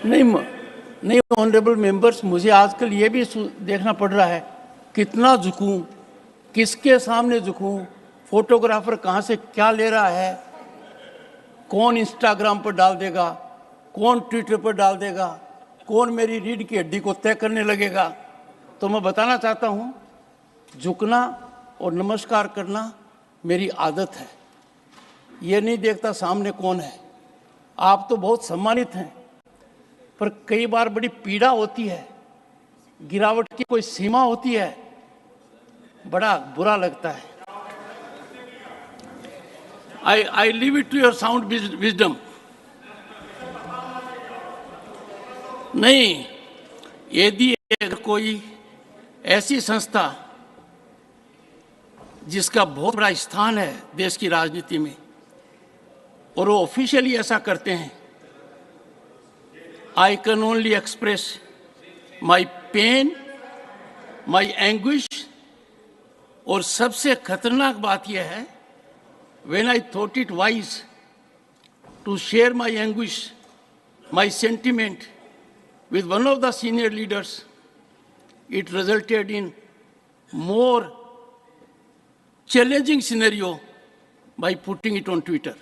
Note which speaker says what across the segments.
Speaker 1: नहीं नहीं honourable members, मुझे आजकल ये भी देखना पड़ रहा है कितना झुकूं, किसके सामने झुकूं, फोटोग्राफर कहाँ से क्या ले रहा है, कौन इंस्टाग्राम पर डाल देगा, कौन ट्विटर पर डाल देगा, कौन मेरी रीढ़ की हड्डी को तय करने लगेगा। तो मैं बताना चाहता हूँ, झुकना और नमस्कार करना मेरी आदत है। ये नहीं देखता सामने कौन है। आप तो बहुत सम्मानित हैं, पर कई बार बड़ी पीड़ा होती है, गिरावट की कोई सीमा होती है, बड़ा बुरा लगता है। I leave it to your sound wisdom. नहीं, यदि कोई ऐसी संस्था जिसका बहुत बड़ा स्थान है देश की राजनीति में और वो ऑफिशियली ऐसा करते हैं, I can only express my pain, my anguish, और सबसे खतरनाक बात यह है, when I thought it wise to share my anguish, my sentiment with one of the senior leaders, it resulted in more challenging scenario by putting it on Twitter.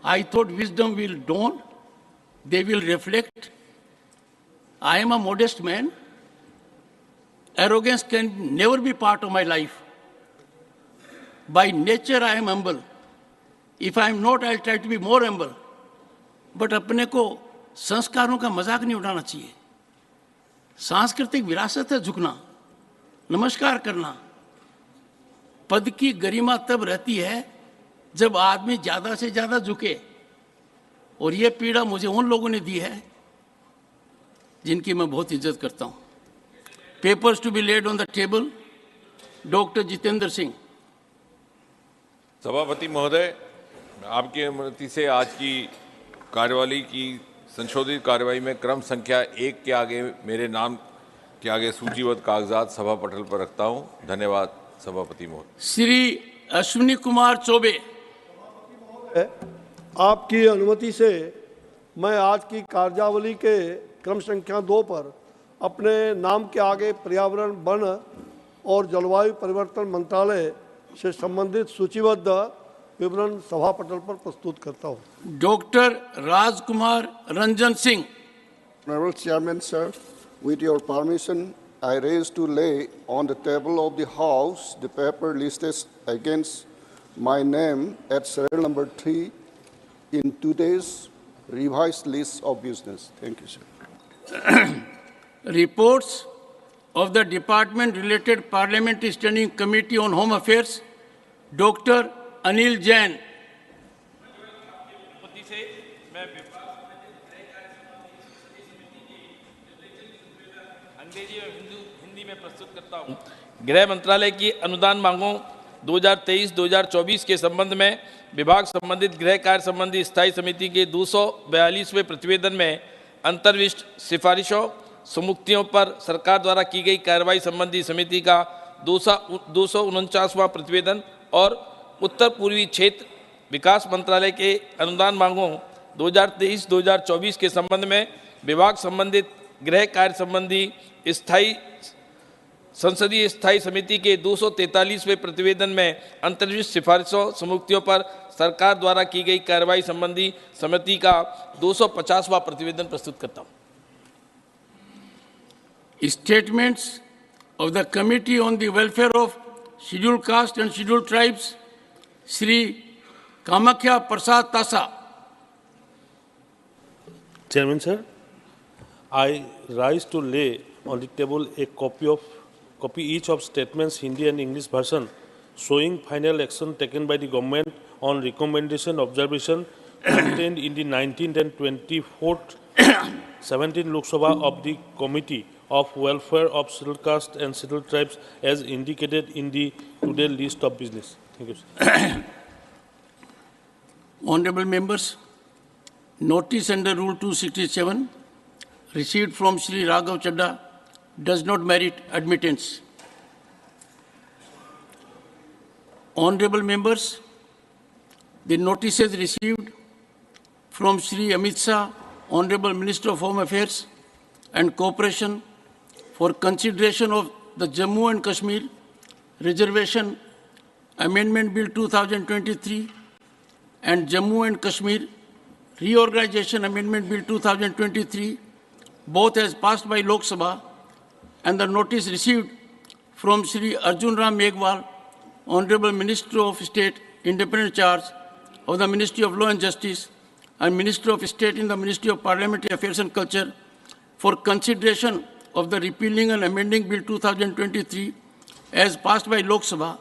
Speaker 1: I thought wisdom will dawn, they will reflect. I am a modest man. Arrogance can never be part of my life. By nature, I am humble. If I am not, I'll try to be more humble. But अपने को संस्कारों का मजाक नहीं उड़ाना चाहिए। सांस्कृतिक विरासत है झुकना, नमस्कार करना। पद की गरिमा तब रहती है जब आदमी ज्यादा से ज्यादा झुके, और ये पीड़ा मुझे उन लोगों ने दी है जिनकी मैं बहुत इज्जत करता हूं। Papers to be laid on the table, doctor Jitendra Singh.
Speaker 2: सभापति महोदय, आपकी अनुमति से आज की कार्यवाही की संशोधित कार्यवाही में क्रम संख्या 1 के आगे मेरे नाम के आगे सूचीबद्ध कागजात सभा पटल पर रखता हूं। धन्यवाद सभापति महोदय।
Speaker 1: श्री अश्विनी कुमार चौबे।
Speaker 3: आपकी अनुमति से मैं आज की कार्यावली के क्रम संख्या 2 पर अपने नाम के आगे पर्यावरण, वन और जलवायु परिवर्तन मंत्रालय से संबंधित सूचीबद्ध विवरण सभा पटल पर प्रस्तुत करता हूं।
Speaker 1: Doctor Rajkumar Ranjan Singh.
Speaker 4: Honorable Chairman, sir, with your permission, I raise to lay on the table of the House the paper listed against my name at serial number 3 in today's revised list of business. Thank you, sir.
Speaker 1: Reports of the Department-related Parliamentary Standing Committee on Home Affairs, Dr. Anil Jain.
Speaker 5: अंग्रेजी और हिंदी में प्रस्तुत करता हूं। गृह मंत्रालय की अनुदान मांगों 2023-2024 के संबंध में विभाग संबंधित गृह कार्य संबंधी स्थायी समिति के 242वें प्रतिवेदन में अंतर्विष्ट सिफारिशों सुमुक्तियों पर सरकार द्वारा की गई कार्रवाई संबंधी समिति का 249वां प्रतिवेदन और उत्तर पूर्वी क्षेत्र विकास मंत्रालय के अनुदान मांगों 2023-2024 के संबंध में विभाग संबंधित गृह कार्य संबंधी संसदीय स्थायी समिति के 243वें प्रतिवेदन में अंतर्विष्ट सिफारिशों सुमुक्तियों पर सरकार द्वारा की गई कार्रवाई संबंधी समिति का 250वां प्रतिवेदन प्रस्तुत करता हूं।
Speaker 1: Statements of the Committee on the Welfare of Scheduled Caste and Scheduled Tribes, Shri Kamakhya Prasad Tasa.
Speaker 6: Chairman, sir, I rise to lay on the table a copy each of statements Hindi and English version showing final action taken by the government on recommendation observation contained in the 19th and 24th 17th Lok Sabha of the Committee of Welfare of Scheduled Caste and Scheduled Tribes as indicated in the today's list of business. Thank you, sir.
Speaker 1: Honorable members, notice under Rule 267 received from Shri Raghav Chadda does not merit admittance. Honorable members, the notices received from Shri Amit Shah Honorable Minister of Home Affairs and Cooperation for consideration of the Jammu and Kashmir Reservation Amendment Bill 2023 and Jammu and Kashmir Reorganization Amendment Bill 2023, both as passed by Lok Sabha, and the notice received from Shri Arjun Ram Meghwal, Honorable Minister of State, Independent Charge of the Ministry of Law and Justice, and Minister of State in the Ministry of Parliamentary Affairs and Culture, for consideration of the repealing and amending Bill 2023 as passed by Lok Sabha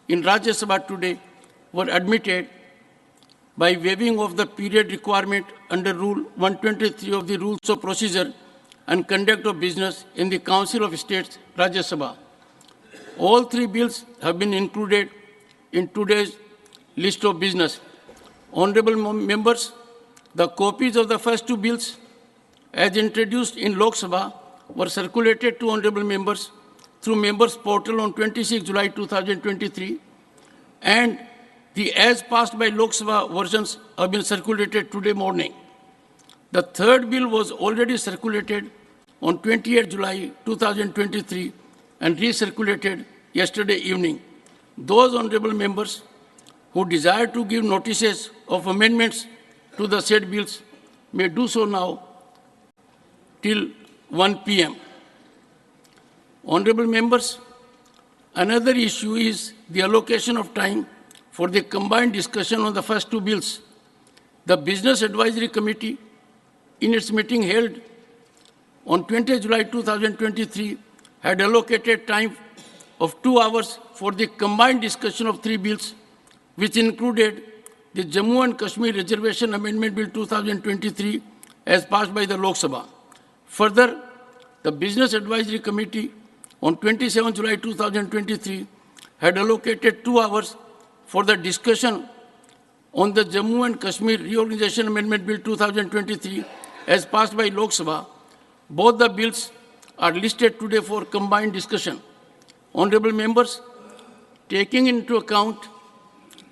Speaker 1: in Rajya Sabha today, were admitted by waiving of the period requirement under Rule 123 of the Rules of Procedure and Conduct of Business in the Council of States, Rajya Sabha. All three bills have been included in today's list of business. Honorable members, the copies of the first two bills, as introduced in Lok Sabha, were circulated to honorable members through members' portal on 26 July 2023, and the as passed by Lok Sabha versions have been circulated today morning. The third bill was already circulated on 28 July 2023 and recirculated yesterday evening. Those honorable members who desire to give notices of amendments to the said bills may do so now till 1 p.m. Honorable members, another issue is the allocation of time for the combined discussion on the first two bills. The Business Advisory Committee, in its meeting held on 20 July 2023, had allocated time of 2 hours for the combined discussion of three bills, which included the Jammu and Kashmir Reservation Amendment Bill 2023 as passed by the Lok Sabha. Further, the Business Advisory Committee on 27 July 2023 had allocated 2 hours for the discussion on the Jammu and Kashmir Reorganization Amendment Bill 2023 as passed by Lok Sabha. Both the bills are listed today for combined discussion. Honorable members, taking into account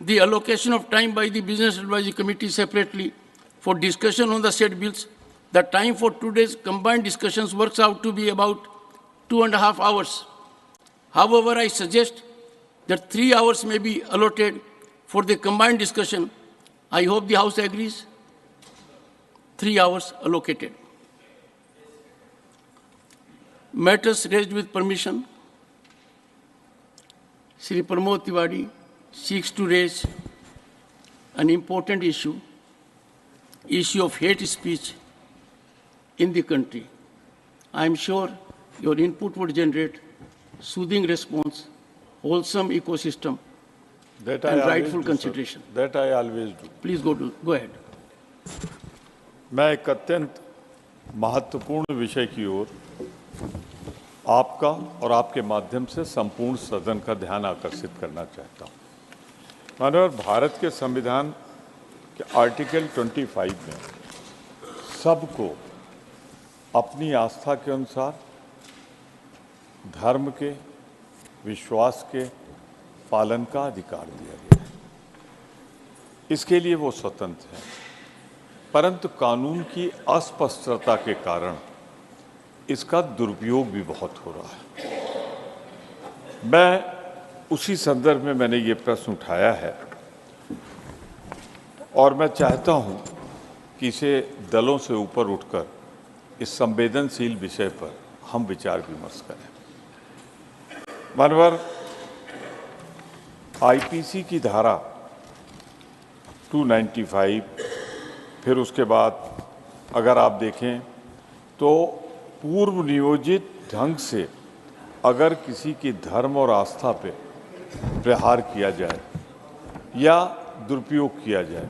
Speaker 1: the allocation of time by the Business Advisory Committee separately for discussion on the said bills, the time for today's combined discussions works out to be about 2.5 hours. However, I suggest that 3 hours may be allotted for the combined discussion. I hope the House agrees. 3 hours allocated. Matters raised with permission. Shri Pramod Tiwari seeks to raise an important issue of hate speech in the country. I am sure your input would generate soothing response, wholesome ecosystem,
Speaker 7: and
Speaker 1: rightful consideration.
Speaker 7: That I always do.
Speaker 1: Please go ahead.
Speaker 7: मैं एक अत्यंत महत्वपूर्ण विषय की ओर आपका और आपके माध्यम से संपूर्ण सदन का ध्यान आकर्षित करना चाहता हूँ। माननीय भारत के संविधान के आर्टिकल 25 में सबको अपनी आस्था के अनुसार धर्म के विश्वास के पालन का अधिकार दिया गया है। इसके लिए वो स्वतंत्र है, परंतु कानून की अस्पष्टता के कारण इसका दुरुपयोग भी बहुत हो रहा है। मैं उसी संदर्भ में मैंने ये प्रश्न उठाया है और मैं चाहता हूँ कि इसे दलों से ऊपर उठकर इस संवेदनशील विषय पर हम विचार विमर्श करें। मानवर आईपीसी की धारा 295, फिर उसके बाद अगर आप देखें तो पूर्व नियोजित ढंग से अगर किसी की धर्म और आस्था पे प्रहार किया जाए या दुरुपयोग किया जाए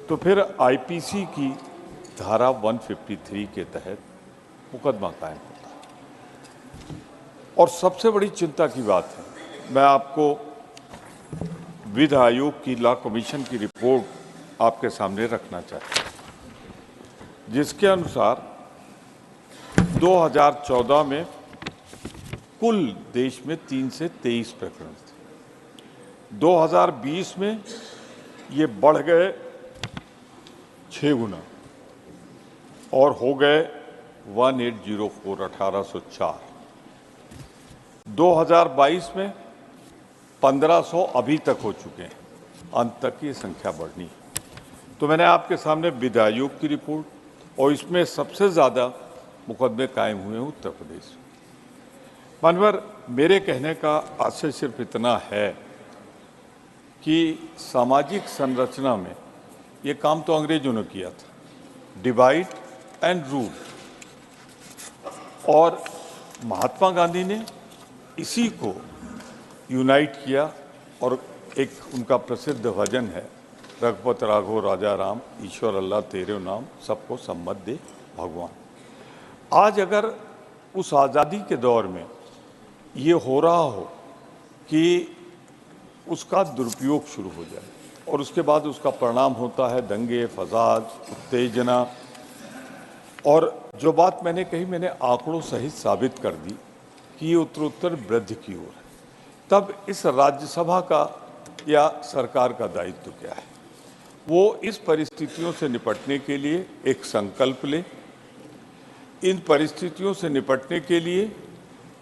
Speaker 7: तो फिर आईपीसी की धारा 153 के तहत मुकदमा कायम होता है। और सबसे बड़ी चिंता की बात है, मैं आपको विधि आयोग की लॉ कमीशन की रिपोर्ट आपके सामने रखना चाहता हूँ, जिसके अनुसार 2014 में कुल देश में 3 से 23 प्रकरण थे। 2020 में ये बढ़ गए 6 गुना और हो गए 1804 1804। 2022 में 1500 अभी तक हो चुके हैं, अंत तक की संख्या बढ़नी है। तो मैंने आपके सामने विधि आयोग की रिपोर्ट और इसमें सबसे ज़्यादा मुकदमे कायम हुए हैं उत्तर प्रदेश में। मानवर, मेरे कहने का आशय सिर्फ इतना है कि सामाजिक संरचना में ये काम तो अंग्रेजों ने किया था, डिवाइड एंड रूल, और महात्मा गांधी ने इसी को यूनाइट किया। और एक उनका प्रसिद्ध भजन है, रघुपत राघव राजा राम, ईश्वर अल्लाह तेरे नाम, सबको सम्मत दे भगवान। आज अगर उस आज़ादी के दौर में ये हो रहा हो कि उसका दुरुपयोग शुरू हो जाए और उसके बाद उसका परिणाम होता है दंगे, फसाद, उत्तेजना, और जो बात मैंने कही मैंने आंकड़ों सहित साबित कर दी कि ये उत्तरोत्तर वृद्धि की ओर है, तब इस राज्यसभा का या सरकार का दायित्व क्या है? वो इस परिस्थितियों से निपटने के लिए एक संकल्प ले, इन परिस्थितियों से निपटने के लिए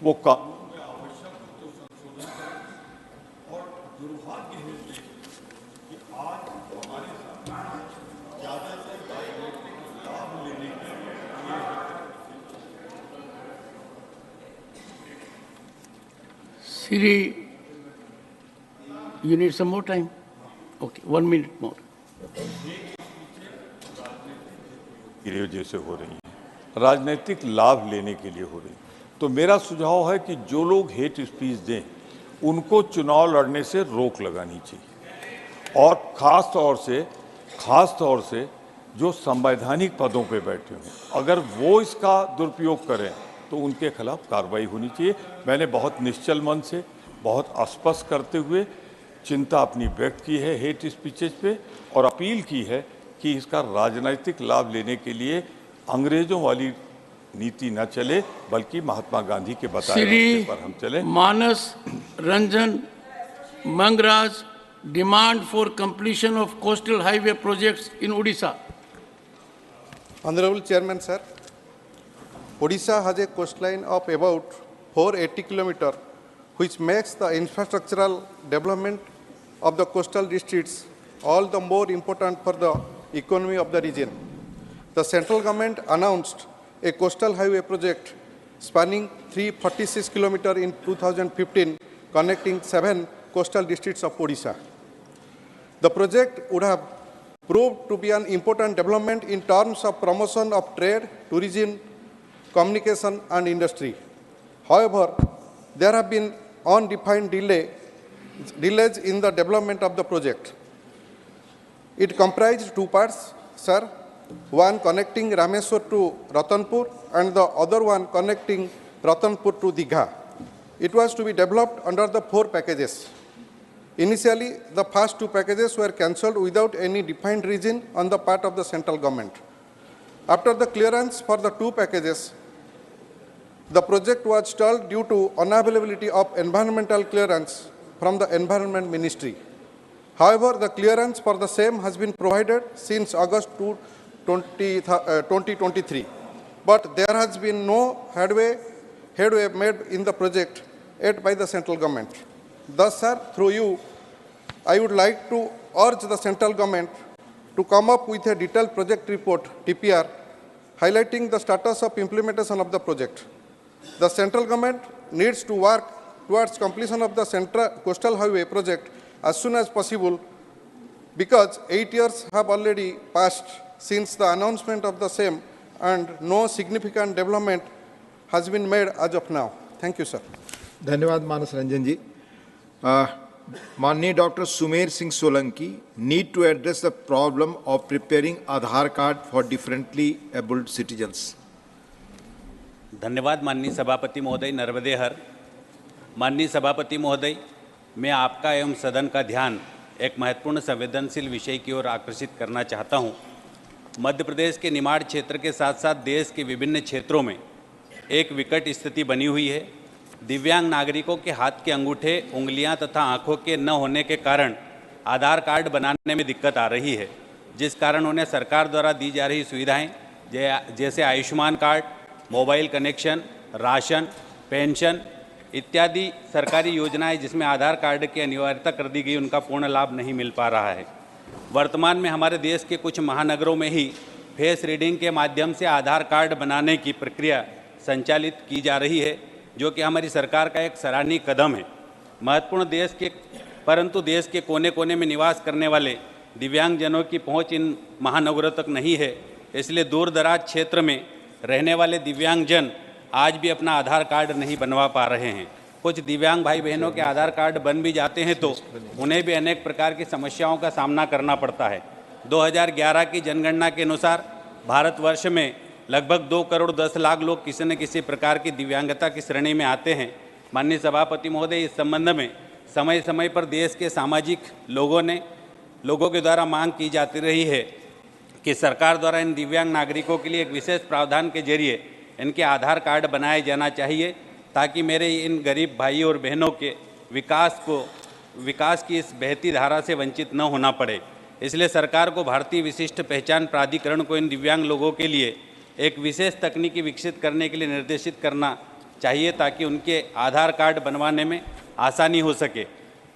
Speaker 7: वो कानून में आवश्यक तो संशोधन करें। और दुर्भाग्य है कि आज हमारे साथ ज़्यादातर राजनीतिक लाभ लेने के लिए
Speaker 1: Siri, you need some more time? Okay, 1 minute more.
Speaker 7: की वजह से हो रही है, राजनीतिक लाभ लेने के लिए हो रही है। तो मेरा सुझाव है कि जो लोग हेट स्पीच दें उनको चुनाव लड़ने से रोक लगानी चाहिए, और ख़ास तौर से जो संवैधानिक पदों पे बैठे हों, अगर वो इसका दुरुपयोग करें तो उनके खिलाफ कार्रवाई होनी चाहिए। मैंने बहुत निश्चल मन से, बहुत स्पष्ट करते हुए चिंता अपनी व्यक्त की है हेट स्पीचेज पे, और अपील की है कि इसका राजनीतिक लाभ लेने के लिए अंग्रेजों वाली नीति न चले, बल्कि महात्मा गांधी के बताए रास्ते पर हम चलें।
Speaker 1: Manas Ranjan Mangaraj demand for completion of coastal highway projects in Orissa.
Speaker 8: Honorable Chairman, sir, Odisha has a coastline of about 480 km, which makes the infrastructural development of the coastal districts all the more important for the economy of the region. The central government announced a coastal highway project spanning 346 km in 2015, connecting 7 coastal districts of Odisha. The project would have proved to be an important development in terms of promotion of trade, tourism, communication and industry. However, there have been undefined delays in the development of the project. It comprised 2 parts, sir, one connecting Rameswar to Ratanpur and the other one connecting Ratanpur to Digha. It was to be developed under the 4 packages. Initially, the first 2 packages were cancelled without any defined reason on the part of the central government. After the clearance for the 2 packages, the project was stalled due to unavailability of environmental clearance from the Environment Ministry. However, the clearance for the same has been provided since August 2023. But there has been no headway made in the project yet by the central government. Thus, sir, through you, I would like to urge the central government to come up with a detailed project report, TPR, highlighting the status of implementation of the project. The central government needs to work towards completion of the Central Coastal Highway project as soon as possible, because 8 years have already passed since the announcement of the same and no significant development has been made as of now. Thank you, sir.
Speaker 9: धन्यवाद मानस रंजन जी। माननीय doctor Sumer Singh Solanki, need to address the problem of preparing Aadhaar card for differently abled citizens.
Speaker 10: धन्यवाद माननीय सभापति महोदय नर्मदे हर। माननीय सभापति महोदय, मैं आपका एवं सदन का ध्यान एक महत्वपूर्ण संवेदनशील विषय की ओर आकर्षित करना चाहता हूं। मध्य प्रदेश के निमाड़ क्षेत्र के साथ साथ देश के विभिन्न क्षेत्रों में एक विकट स्थिति बनी हुई है। दिव्यांग नागरिकों के हाथ के अंगूठे, उंगलियां तथा आंखों के न होने के कारण आधार कार्ड बनाने में दिक्कत आ रही है, जिस कारण उन्हें सरकार द्वारा दी जा रही सुविधाएं जैसे Ayushman card, mobile connection, ration, pension इत्यादि सरकारी योजनाएं जिसमें आधार कार्ड की अनिवार्यता कर दी गई, उनका पूर्ण लाभ नहीं मिल पा रहा है। वर्तमान में हमारे देश के कुछ महानगरों में ही फेस रीडिंग के माध्यम से आधार कार्ड बनाने की प्रक्रिया संचालित की जा रही है, जो कि हमारी सरकार का एक सराहनीय कदम है। परंतु देश के कोने कोने में निवास करने वाले दिव्यांगजनों की पहुंच इन महानगरों तक नहीं है। इसलिए दूर दराज क्षेत्र में रहने वाले दिव्यांगजन आज भी अपना आधार कार्ड नहीं बनवा पा रहे हैं। कुछ दिव्यांग भाई बहनों के आधार कार्ड बन भी जाते हैं तो उन्हें भी अनेक प्रकार की समस्याओं का सामना करना पड़ता है। 2011 की जनगणना के अनुसार भारतवर्ष में लगभग 2 करोड़ 10 लाख लोग किसी न किसी प्रकार की दिव्यांगता की श्रेणी में आते हैं। माननीय सभापति महोदय, इस संबंध में समय समय पर देश के सामाजिक लोगों के द्वारा मांग की जाती रही है कि सरकार द्वारा इन दिव्यांग नागरिकों के लिए एक विशेष प्रावधान के जरिए इनके आधार कार्ड बनाए जाना चाहिए, ताकि मेरे इन गरीब भाई और बहनों के विकास की इस बहती धारा से वंचित न होना पड़े। इसलिए सरकार को भारतीय विशिष्ट पहचान प्राधिकरण को इन दिव्यांग लोगों के लिए एक विशेष तकनीकी विकसित करने के लिए निर्देशित करना चाहिए, ताकि उनके आधार कार्ड बनवाने में आसानी हो सके।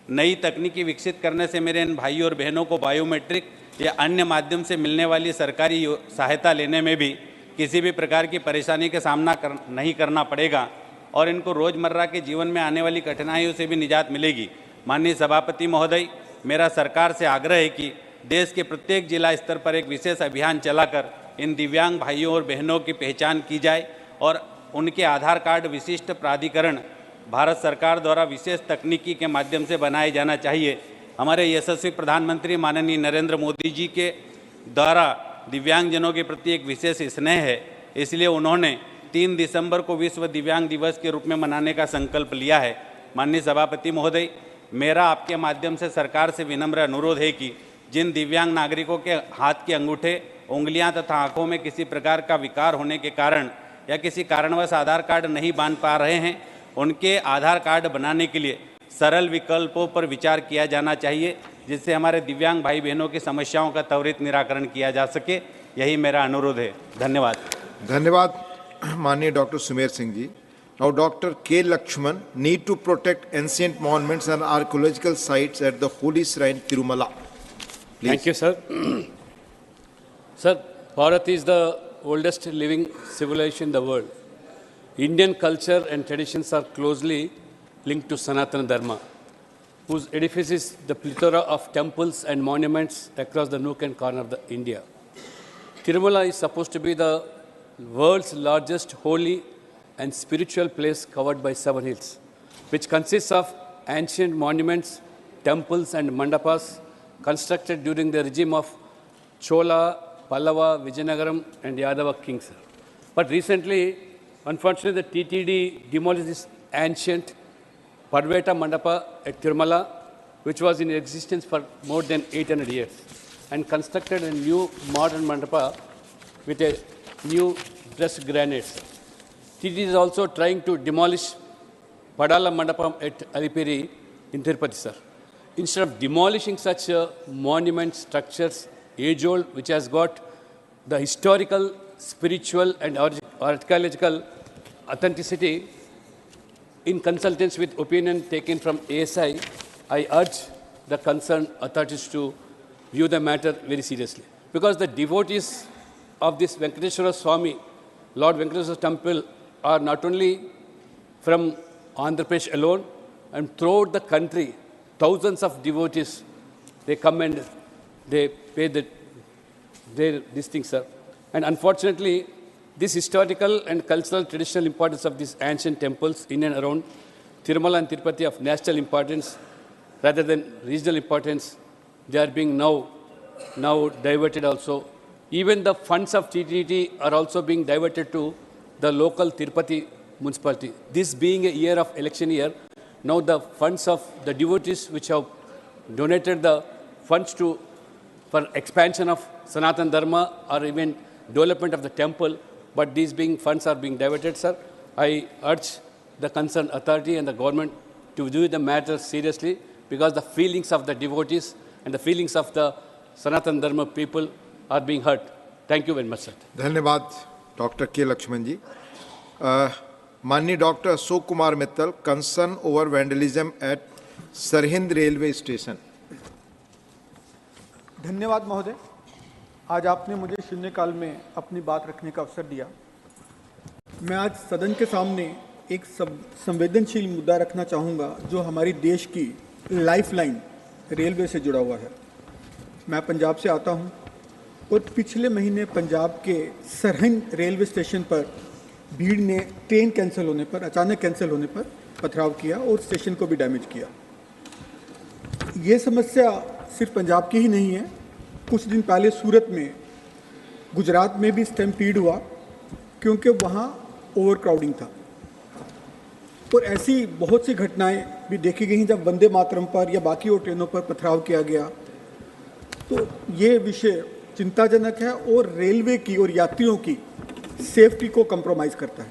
Speaker 10: नई तकनीकी विकसित करने से मेरे इन भाइयों और बहनों को बायोमेट्रिक या अन्य माध्यम से मिलने वाली सरकारी सहायता लेने में भी किसी भी प्रकार की परेशानी का सामना नहीं करना पड़ेगा और इनको रोज़मर्रा के जीवन में आने वाली कठिनाइयों से भी निजात मिलेगी। माननीय सभापति महोदय, मेरा सरकार से आग्रह है कि देश के प्रत्येक जिला स्तर पर एक विशेष अभियान चलाकर इन दिव्यांग भाइयों और बहनों की पहचान की जाए और उनके आधार कार्ड विशिष्ट प्राधिकरण भारत सरकार द्वारा विशेष तकनीकी के माध्यम से बनाए जाना चाहिए। हमारे यशस्वी प्रधानमंत्री माननीय नरेंद्र मोदी जी के द्वारा दिव्यांगजनों के प्रति एक विशेष स्नेह है, इसलिए उन्होंने 3 दिसंबर को विश्व दिव्यांग दिवस के रूप में मनाने का संकल्प लिया है। माननीय सभापति महोदय, मेरा आपके माध्यम से सरकार से विनम्र अनुरोध है कि जिन दिव्यांग नागरिकों के हाथ के अंगूठे, उंगलियां तथा आंखों में किसी प्रकार का विकार होने के कारण या किसी कारणवश आधार कार्ड नहीं बन पा रहे हैं, उनके आधार कार्ड बनाने के लिए सरल विकल्पों पर विचार किया जाना चाहिए, जिससे हमारे दिव्यांग भाई बहनों की समस्याओं का त्वरित निराकरण किया जा सके। यही मेरा अनुरोध है। धन्यवाद।
Speaker 9: धन्यवाद माननीय doctor Sumer Singh ji. Now Dr. K. Lakshman, need to protect ancient monuments and archaeological sites at the holy shrine Tirumala. Please.
Speaker 11: Thank you, sir. Sir, Bharat is the oldest living civilization in the world. Indian culture and traditions are closely linked to Sanatana Dharma, whose edifice is the plethora of temples and monuments across the nook and corner of India. Tirumala is supposed to be the world's largest holy and spiritual place covered by 7 hills, which consists of ancient monuments, temples and mandapas constructed during the regime of Chola, Pallava, Vijayanagaram and Yadava kings. But recently, unfortunately, the TTD demolished this ancient Parveta Mandapa at Tirumala, which was in existence for more than 800 years, and constructed a new modern mandapa with a new dressed granites. TTD is also trying to demolish Padala Mandapam at Alipiri in Tirupati, sir. Instead of demolishing such monument structures, age-old, which has got the historical, spiritual and archaeological authenticity, in consultance with opinion taken from ASI, I urge the concerned authorities to view the matter very seriously. Because the devotees of this Venkateswara Swami, Lord Venkateswara temple, are not only from Andhra Pradesh alone, and throughout the country, thousands of devotees, they come and they pay these things, sir. And unfortunately, this historical and cultural traditional importance of these ancient temples in and around Tirumala and Tirupati of national importance rather than regional importance, they are being now diverted also. Even the funds of TTT are also being diverted to the local Tirupati municipality. This being a year of election year, now the funds of the devotees which have donated the funds for expansion of Sanatana Dharma or even development of the temple, but these funds are being diverted, sir. I urge the concerned authority and the government to do the matter seriously, because the feelings of the devotees and the feelings of the Sanatana Dharma people are being hurt. Thank you very much, sir.
Speaker 9: धन्यवाद doctor K Laxman ji. माननीय doctor Ashok Kumar Mittal, concern over vandalism at Sirhind railway station.
Speaker 12: धन्यवाद महोदय, आज आपने मुझे शून्यकाल में अपनी बात रखने का अवसर दिया। मैं आज सदन के सामने एक संवेदनशील मुद्दा रखना चाहूँगा जो हमारी देश की लाइफलाइन रेलवे से जुड़ा हुआ है। मैं पंजाब से आता हूँ और पिछले महीने पंजाब के सरहिंद रेलवे स्टेशन पर भीड़ ने ट्रेन कैंसिल होने पर, अचानक कैंसिल होने पर पथराव किया और स्टेशन को भी डैमेज किया। ये समस्या सिर्फ पंजाब की ही नहीं है। कुछ दिन पहले सूरत में, गुजरात में भी स्टैम्पीड हुआ क्योंकि वहाँ ओवर क्राउडिंग था। और ऐसी बहुत सी घटनाएं भी देखी गई जब वंदे मातरम पर या बाकी और ट्रेनों पर पथराव किया गया। तो ये विषय चिंताजनक है और रेलवे की और यात्रियों की सेफ्टी को कंप्रोमाइज़ करता है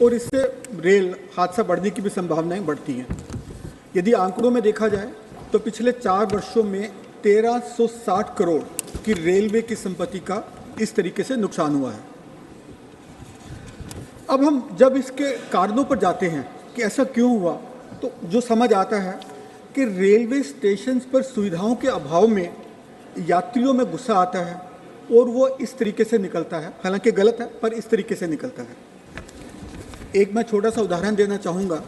Speaker 12: और इससे रेल हादसा बढ़ने की भी संभावनाएं बढ़ती हैं। यदि आंकड़ों में देखा जाए तो पिछले 4 वर्षों में 1360 करोड़ की रेलवे की संपत्ति का इस तरीके से नुकसान हुआ है। अब हम जब इसके कारणों पर जाते हैं कि ऐसा क्यों हुआ, तो जो समझ आता है कि रेलवे स्टेशंस पर सुविधाओं के अभाव में यात्रियों में गुस्सा आता है और वो इस तरीके से निकलता है। हालांकि गलत है, पर इस तरीके से निकलता है। एक मैं छोटा सा उदाहरण देना चाहूँगा।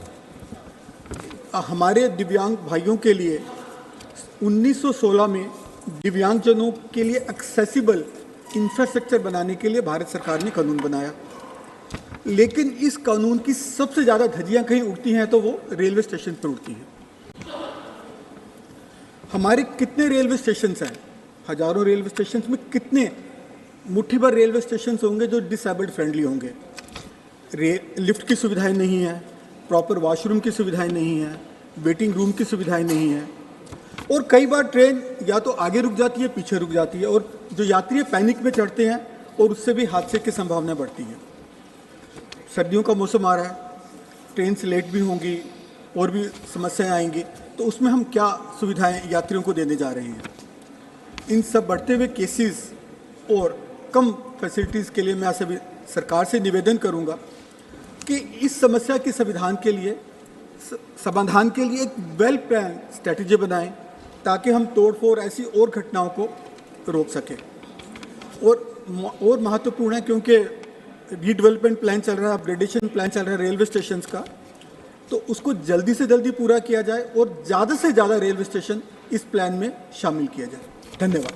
Speaker 12: हमारे दिव्यांग भाइयों के लिए 1916 में दिव्यांगजनों के लिए एक्सेसिबल इंफ्रास्ट्रक्चर बनाने के लिए भारत सरकार ने कानून बनाया, लेकिन इस कानून की सबसे ज़्यादा धज्जियां कहीं उड़ती हैं तो वो रेलवे स्टेशन पर उड़ती हैं। हमारे कितने रेलवे स्टेशन हैं? हजारों रेलवे स्टेशन में कितने मुट्ठी भर रेलवे स्टेशन होंगे जो डिसेबल्ड फ्रेंडली होंगे। लिफ्ट की सुविधाएं नहीं है, प्रॉपर वॉशरूम की सुविधाएं नहीं है, वेटिंग रूम की सुविधाएं नहीं है और कई बार ट्रेन या तो आगे रुक जाती है, पीछे रुक जाती है और जो यात्री पैनिक में चढ़ते हैं और उससे भी हादसे की संभावना बढ़ती है। सर्दियों का मौसम आ रहा है, ट्रेन से लेट भी होंगी और भी समस्याएं आएंगी, तो उसमें हम क्या सुविधाएं यात्रियों को देने जा रहे हैं? इन सब बढ़ते हुए केसेस और कम फैसिलिटीज़ के लिए मैं सभी सरकार से निवेदन करूंगा कि इस समस्या के समाधान के लिए एक वेल प्लान स्ट्रैटेजी बनाएं ताकि हम तोड़फोड़ ऐसी और घटनाओं को रोक सकें। और महत्वपूर्ण है क्योंकि रीडेवलपमेंट प्लान चल रहा है, अपग्रेडेशन प्लान चल रहा है रेलवे स्टेशंस का, तो उसको जल्दी से जल्दी पूरा किया जाए और ज़्यादा से ज़्यादा रेलवे स्टेशन इस प्लान में शामिल किया जाए। धन्यवाद।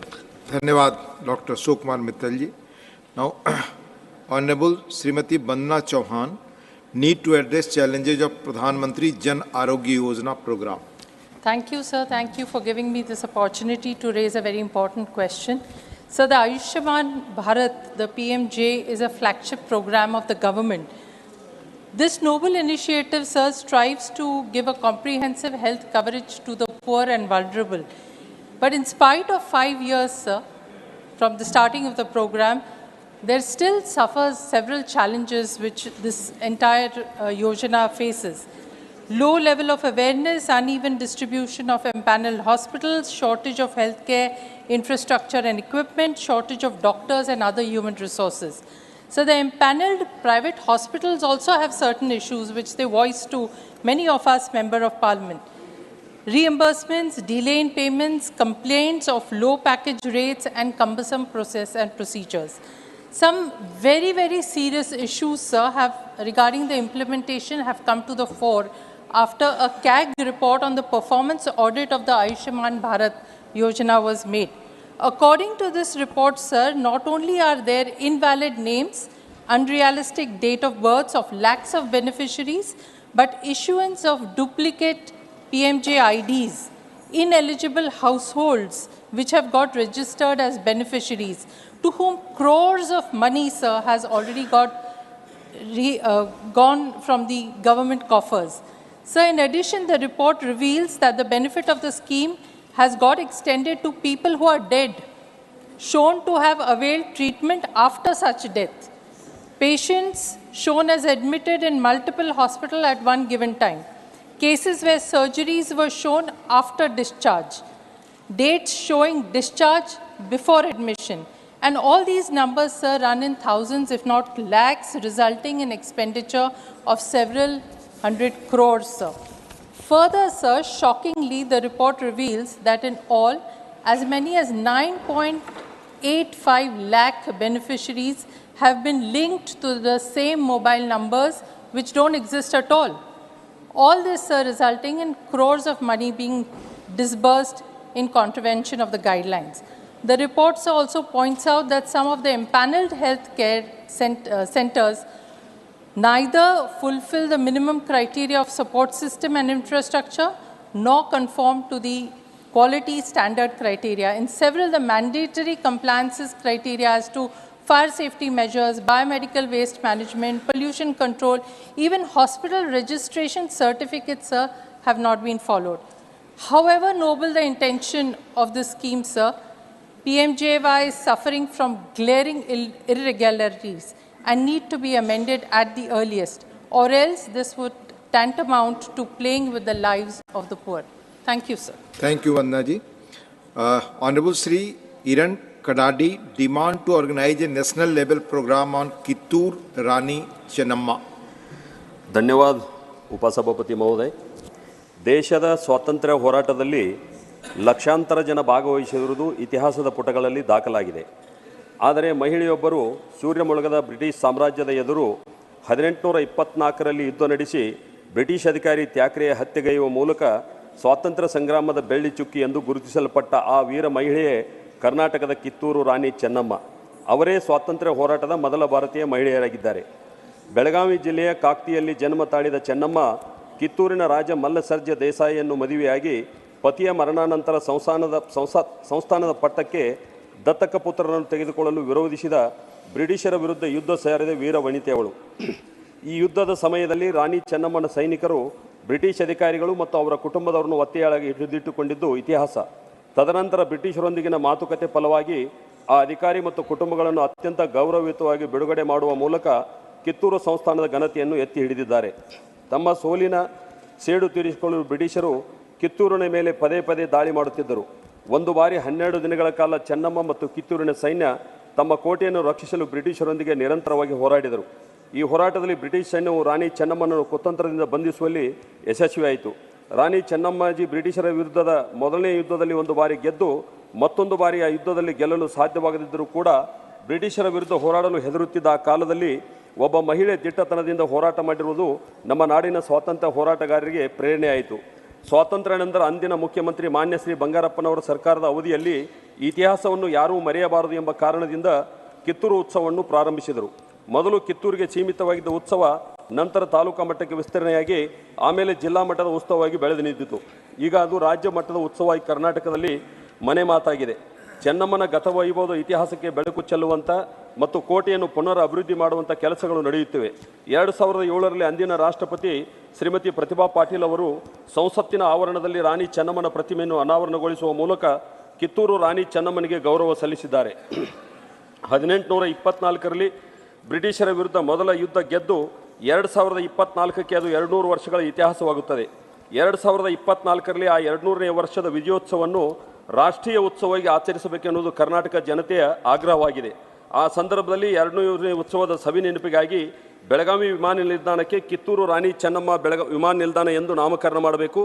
Speaker 9: धन्यवाद doctor Ashok Kumar Mittal ji. Now honourable Shrimati Vandana Chauhan, need to address challenges of Pradhan Mantri Jan Arogya Yojana programme.
Speaker 13: Thank you, sir. Thank you for giving me this opportunity to raise a very important question. So the Ayushman Bharat, the PMJ, is a flagship program of the government. This noble initiative, sir, strives to give a comprehensive health coverage to the poor and vulnerable. But in spite of 5 years, sir, from the starting of the program, there still suffers several challenges which this entire Yojana faces. Low level of awareness, uneven distribution of empaneled hospitals, shortage of healthcare infrastructure and equipment, shortage of doctors and other human resources. So the empaneled private hospitals also have certain issues which they voice to many of us Member of Parliament. Reimbursements, delay in payments, complaints of low package rates and cumbersome process and procedures. Some very, very serious issues, sir, regarding the implementation have come to the fore after a CAG report on the performance audit of the Ayushman Bharat Yojana was made. According to this report, sir, not only are there invalid names, unrealistic date of births of lakhs of beneficiaries, but issuance of duplicate PMJ IDs, ineligible households which have got registered as beneficiaries, to whom crores of money, sir, has already gone from the government coffers. Sir, in addition, the report reveals that the benefit of the scheme has got extended to people who are dead, shown to have availed treatment after such death. Patients shown as admitted in multiple hospitals at one given time. Cases where surgeries were shown after discharge. Dates showing discharge before admission. And all these numbers, sir, run in thousands, if not lakhs, resulting in expenditure of several hundred crores, sir. Further, sir, shockingly, the report reveals that in all, as many as 9.85 lakh beneficiaries have been linked to the same mobile numbers which don't exist at all. All this, sir, resulting in crores of money being disbursed in contravention of the guidelines. The report also points out that some of the impaneled healthcare centers neither fulfill the minimum criteria of support system and infrastructure, nor conform to the quality standard criteria. In several, the mandatory compliances criteria as to fire safety measures, biomedical waste management, pollution control, even hospital registration certificates, sir, have not been followed. However noble the intention of this scheme, sir, PMJY is suffering from glaring irregularities and need to be amended at the earliest, or else this would tantamount to playing with the lives of the poor. Thank you, sir.
Speaker 9: Thank you, Vannaji. Honorable Sri Iran Kadadi demand to organize a national level program on Kittur Rani Chennamma.
Speaker 14: ಧನ್ಯವಾದ ಉಪಸಭಾಪತಿ ಮಹೋದಯ. ದೇಶದ ಸ್ವಾತಂತ್ರ್ಯ ಹೋರಾಟದಲ್ಲಿ ಲಕ್ಷಾಂತರ ಜನ ಭಾಗವಹಿಸಿರುವುದು ಇತಿಹಾಸದ ಪುಟಗಳಲ್ಲಿ ದಾಖಲಾಗಿದೆ. ಆದರೆ ಮಹಿಳೆಯೊಬ್ಬರು ಸೂರ್ಯ ಮುಳುಗದ ಬ್ರಿಟಿಷ್ ಸಾಮ್ರಾಜ್ಯದ ಎದುರು 1824ರಲ್ಲಿ ಯುದ್ಧ ನಡೆಸಿ ಬ್ರಿಟಿಷ್ ಅಧಿಕಾರಿ ತ್ಯಾಕ್ರೆಯ ಹತ್ಯೆಗೈಯುವ ಮೂಲಕ ಸ್ವಾತಂತ್ರ್ಯ ಸಂಗ್ರಾಮದ ಬೆಳ್ಳಿ ಚುಕ್ಕಿ ಎಂದು ಗುರುತಿಸಲ್ಪಟ್ಟ ಆ ವೀರ ಮಹಿಳೆಯೇ ಕರ್ನಾಟಕದ ಕಿತ್ತೂರು ರಾಣಿ ಚೆನ್ನಮ್ಮ. ಅವರೇ ಸ್ವಾತಂತ್ರ್ಯ ಹೋರಾಟದ ಮೊದಲ ಭಾರತೀಯ ಮಹಿಳೆಯರಾಗಿದ್ದಾರೆ. ಬೆಳಗಾವಿ ಜಿಲ್ಲೆಯ ಕಾಕ್ತಿಯಲ್ಲಿ ಜನ್ಮ ತಾಳಿದ ಚೆನ್ನಮ್ಮ ಕಿತ್ತೂರಿನ ರಾಜ ಮಲ್ಲಸರ್ಜ ದೇಸಾಯಿಯನ್ನು ಮದುವೆಯಾಗಿ ಪತಿಯ ಮರಣಾನಂತರ ಸಂಸ್ಥಾನದ ಪಟ್ಟಕ್ಕೆ ದತ್ತಕ ಪುತ್ರರನ್ನು ತೆಗೆದುಕೊಳ್ಳಲು ವಿರೋಧಿಸಿದ ಬ್ರಿಟಿಷರ ವಿರುದ್ಧ ಯುದ್ಧ ಸಾರಿದ ವೀರ ವನಿತೆಯವಳು. ಈ ಯುದ್ಧದ ಸಮಯದಲ್ಲಿ ರಾಣಿ ಚೆನ್ನಮ್ಮನ ಸೈನಿಕರು ಬ್ರಿಟಿಷ್ ಅಧಿಕಾರಿಗಳು ಮತ್ತು ಅವರ ಕುಟುಂಬದವರನ್ನು ಒತ್ತೆಯಾಳಾಗಿ ಹಿಡಿದಿಟ್ಟುಕೊಂಡಿದ್ದು ಇತಿಹಾಸ. ತದನಂತರ ಬ್ರಿಟಿಷರೊಂದಿಗಿನ ಮಾತುಕತೆ ಫಲವಾಗಿ ಆ ಅಧಿಕಾರಿ ಮತ್ತು ಕುಟುಂಬಗಳನ್ನು ಅತ್ಯಂತ ಗೌರವಯುತವಾಗಿ ಬಿಡುಗಡೆ ಮಾಡುವ ಮೂಲಕ ಕಿತ್ತೂರು ಸಂಸ್ಥಾನದ ಘನತೆಯನ್ನು ಎತ್ತಿ ಹಿಡಿದಿದ್ದಾರೆ. ತಮ್ಮ ಸೋಲಿನ ಸೇಡು ತೀರಿಸಿಕೊಳ್ಳಲು ಬ್ರಿಟಿಷರು ಕಿತ್ತೂರಿನ ಮೇಲೆ ಪದೇ ಪದೇ ದಾಳಿ ಮಾಡುತ್ತಿದ್ದರು. ಒಂದು ಬಾರಿ 12 ದಿನಗಳ ಕಾಲ ಚೆನ್ನಮ್ಮ ಮತ್ತು ಕಿತ್ತೂರಿನ ಸೈನ್ಯ ತಮ್ಮ ಕೋಟೆಯನ್ನು ರಕ್ಷಿಸಲು ಬ್ರಿಟಿಷರೊಂದಿಗೆ ನಿರಂತರವಾಗಿ ಹೋರಾಡಿದರು. ಈ ಹೋರಾಟದಲ್ಲಿ ಬ್ರಿಟಿಷ್ ಸೈನ್ಯವು ರಾಣಿ ಚೆನ್ನಮ್ಮನನ್ನು ಕುತಂತ್ರದಿಂದ ಬಂಧಿಸುವಲ್ಲಿ ಯಶಸ್ವಿಯಾಯಿತು. ರಾಣಿ ಚೆನ್ನಮ್ಮಾಜಿ ಬ್ರಿಟಿಷರ ವಿರುದ್ಧದ ಮೊದಲನೇ ಯುದ್ಧದಲ್ಲಿ ಒಂದು ಬಾರಿ ಗೆದ್ದು ಮತ್ತೊಂದು ಬಾರಿ ಆ ಯುದ್ಧದಲ್ಲಿ ಗೆಲ್ಲಲು ಸಾಧ್ಯವಾಗದಿದ್ದರೂ ಕೂಡ ಬ್ರಿಟಿಷರ ವಿರುದ್ಧ ಹೋರಾಡಲು ಹೆದರುತ್ತಿದ್ದ ಆ ಕಾಲದಲ್ಲಿ ಒಬ್ಬ ಮಹಿಳೆ ದಿಟ್ಟತನದಿಂದ ಹೋರಾಟ ಮಾಡಿರುವುದು ನಮ್ಮ ನಾಡಿನ ಸ್ವಾತಂತ್ರ್ಯ ಹೋರಾಟಗಾರರಿಗೆ ಪ್ರೇರಣೆಯಾಯಿತು. ಸ್ವಾತಂತ್ರ್ಯ ನಂತರ ಅಂದಿನ ಮುಖ್ಯಮಂತ್ರಿ ಮಾನ್ಯ ಶ್ರೀ ಬಂಗಾರಪ್ಪನವರ ಸರ್ಕಾರದ ಅವಧಿಯಲ್ಲಿ ಇತಿಹಾಸವನ್ನು ಯಾರೂ ಮರೆಯಬಾರದು ಎಂಬ ಕಾರಣದಿಂದ ಕಿತ್ತೂರು ಉತ್ಸವವನ್ನು ಪ್ರಾರಂಭಿಸಿದರು. ಮೊದಲು ಕಿತ್ತೂರಿಗೆ ಸೀಮಿತವಾಗಿದ್ದ ಉತ್ಸವ ನಂತರ ತಾಲೂಕಾ ಮಟ್ಟಕ್ಕೆ ವಿಸ್ತರಣೆಯಾಗಿ ಆಮೇಲೆ ಜಿಲ್ಲಾ ಮಟ್ಟದ ಉತ್ಸವವಾಗಿ ಬೆಳೆದು ನಿಂತಿತು. ಈಗ ಅದು ರಾಜ್ಯ ಮಟ್ಟದ ಉತ್ಸವವಾಗಿ ಕರ್ನಾಟಕದಲ್ಲಿ ಮನೆ ಮಾತಾಗಿದೆ. ಚೆನ್ನಮ್ಮನ ಗತವೈಭವದ ಇತಿಹಾಸಕ್ಕೆ ಬೆಳಕು ಚೆಲ್ಲುವಂಥ ಮತ್ತು ಕೋಟೆಯನ್ನು ಪುನರ್ ಅಭಿವೃದ್ಧಿ ಮಾಡುವಂಥ ಕೆಲಸಗಳು ನಡೆಯುತ್ತಿವೆ. 2007ರಲ್ಲಿ ಅಂದಿನ ರಾಷ್ಟ್ರಪತಿ ಶ್ರೀಮತಿ ಪ್ರತಿಭಾ ಪಾಟೀಲ್ ಅವರು ಸಂಸತ್ತಿನ ಆವರಣದಲ್ಲಿ ರಾಣಿ ಚೆನ್ನಮ್ಮನ ಪ್ರತಿಮೆಯನ್ನು ಅನಾವರಣಗೊಳಿಸುವ ಮೂಲಕ ಕಿತ್ತೂರು ರಾಣಿ ಚೆನ್ನಮ್ಮನಿಗೆ ಗೌರವ ಸಲ್ಲಿಸಿದ್ದಾರೆ. 1824ರಲ್ಲಿ ಬ್ರಿಟಿಷರ ವಿರುದ್ಧ ಮೊದಲ ಯುದ್ಧ ಗೆದ್ದು 2024ಕ್ಕೆ ಅದು 200 ವರ್ಷಗಳ ಇತಿಹಾಸವಾಗುತ್ತದೆ. 2024ರಲ್ಲಿ ಆ 200ನೇ ವರ್ಷದ ವಿಜಯೋತ್ಸವವನ್ನು ರಾಷ್ಟ್ರೀಯ ಉತ್ಸವವಾಗಿ ಆಚರಿಸಬೇಕೆನ್ನುವುದು ಕರ್ನಾಟಕ ಜನತೆಯ ಆಗ್ರಹವಾಗಿದೆ. ಆ ಸಂದರ್ಭದಲ್ಲಿ 200ನೇ ಉತ್ಸವದ ಸವಿ ನೆನಪಿಗಾಗಿ ಬೆಳಗಾವಿ ವಿಮಾನ ನಿಲ್ದಾಣಕ್ಕೆ ಕಿತ್ತೂರು ರಾಣಿ ಚೆನ್ನಮ್ಮ ವಿಮಾನ ನಿಲ್ದಾಣ ಎಂದು ನಾಮಕರಣ ಮಾಡಬೇಕು.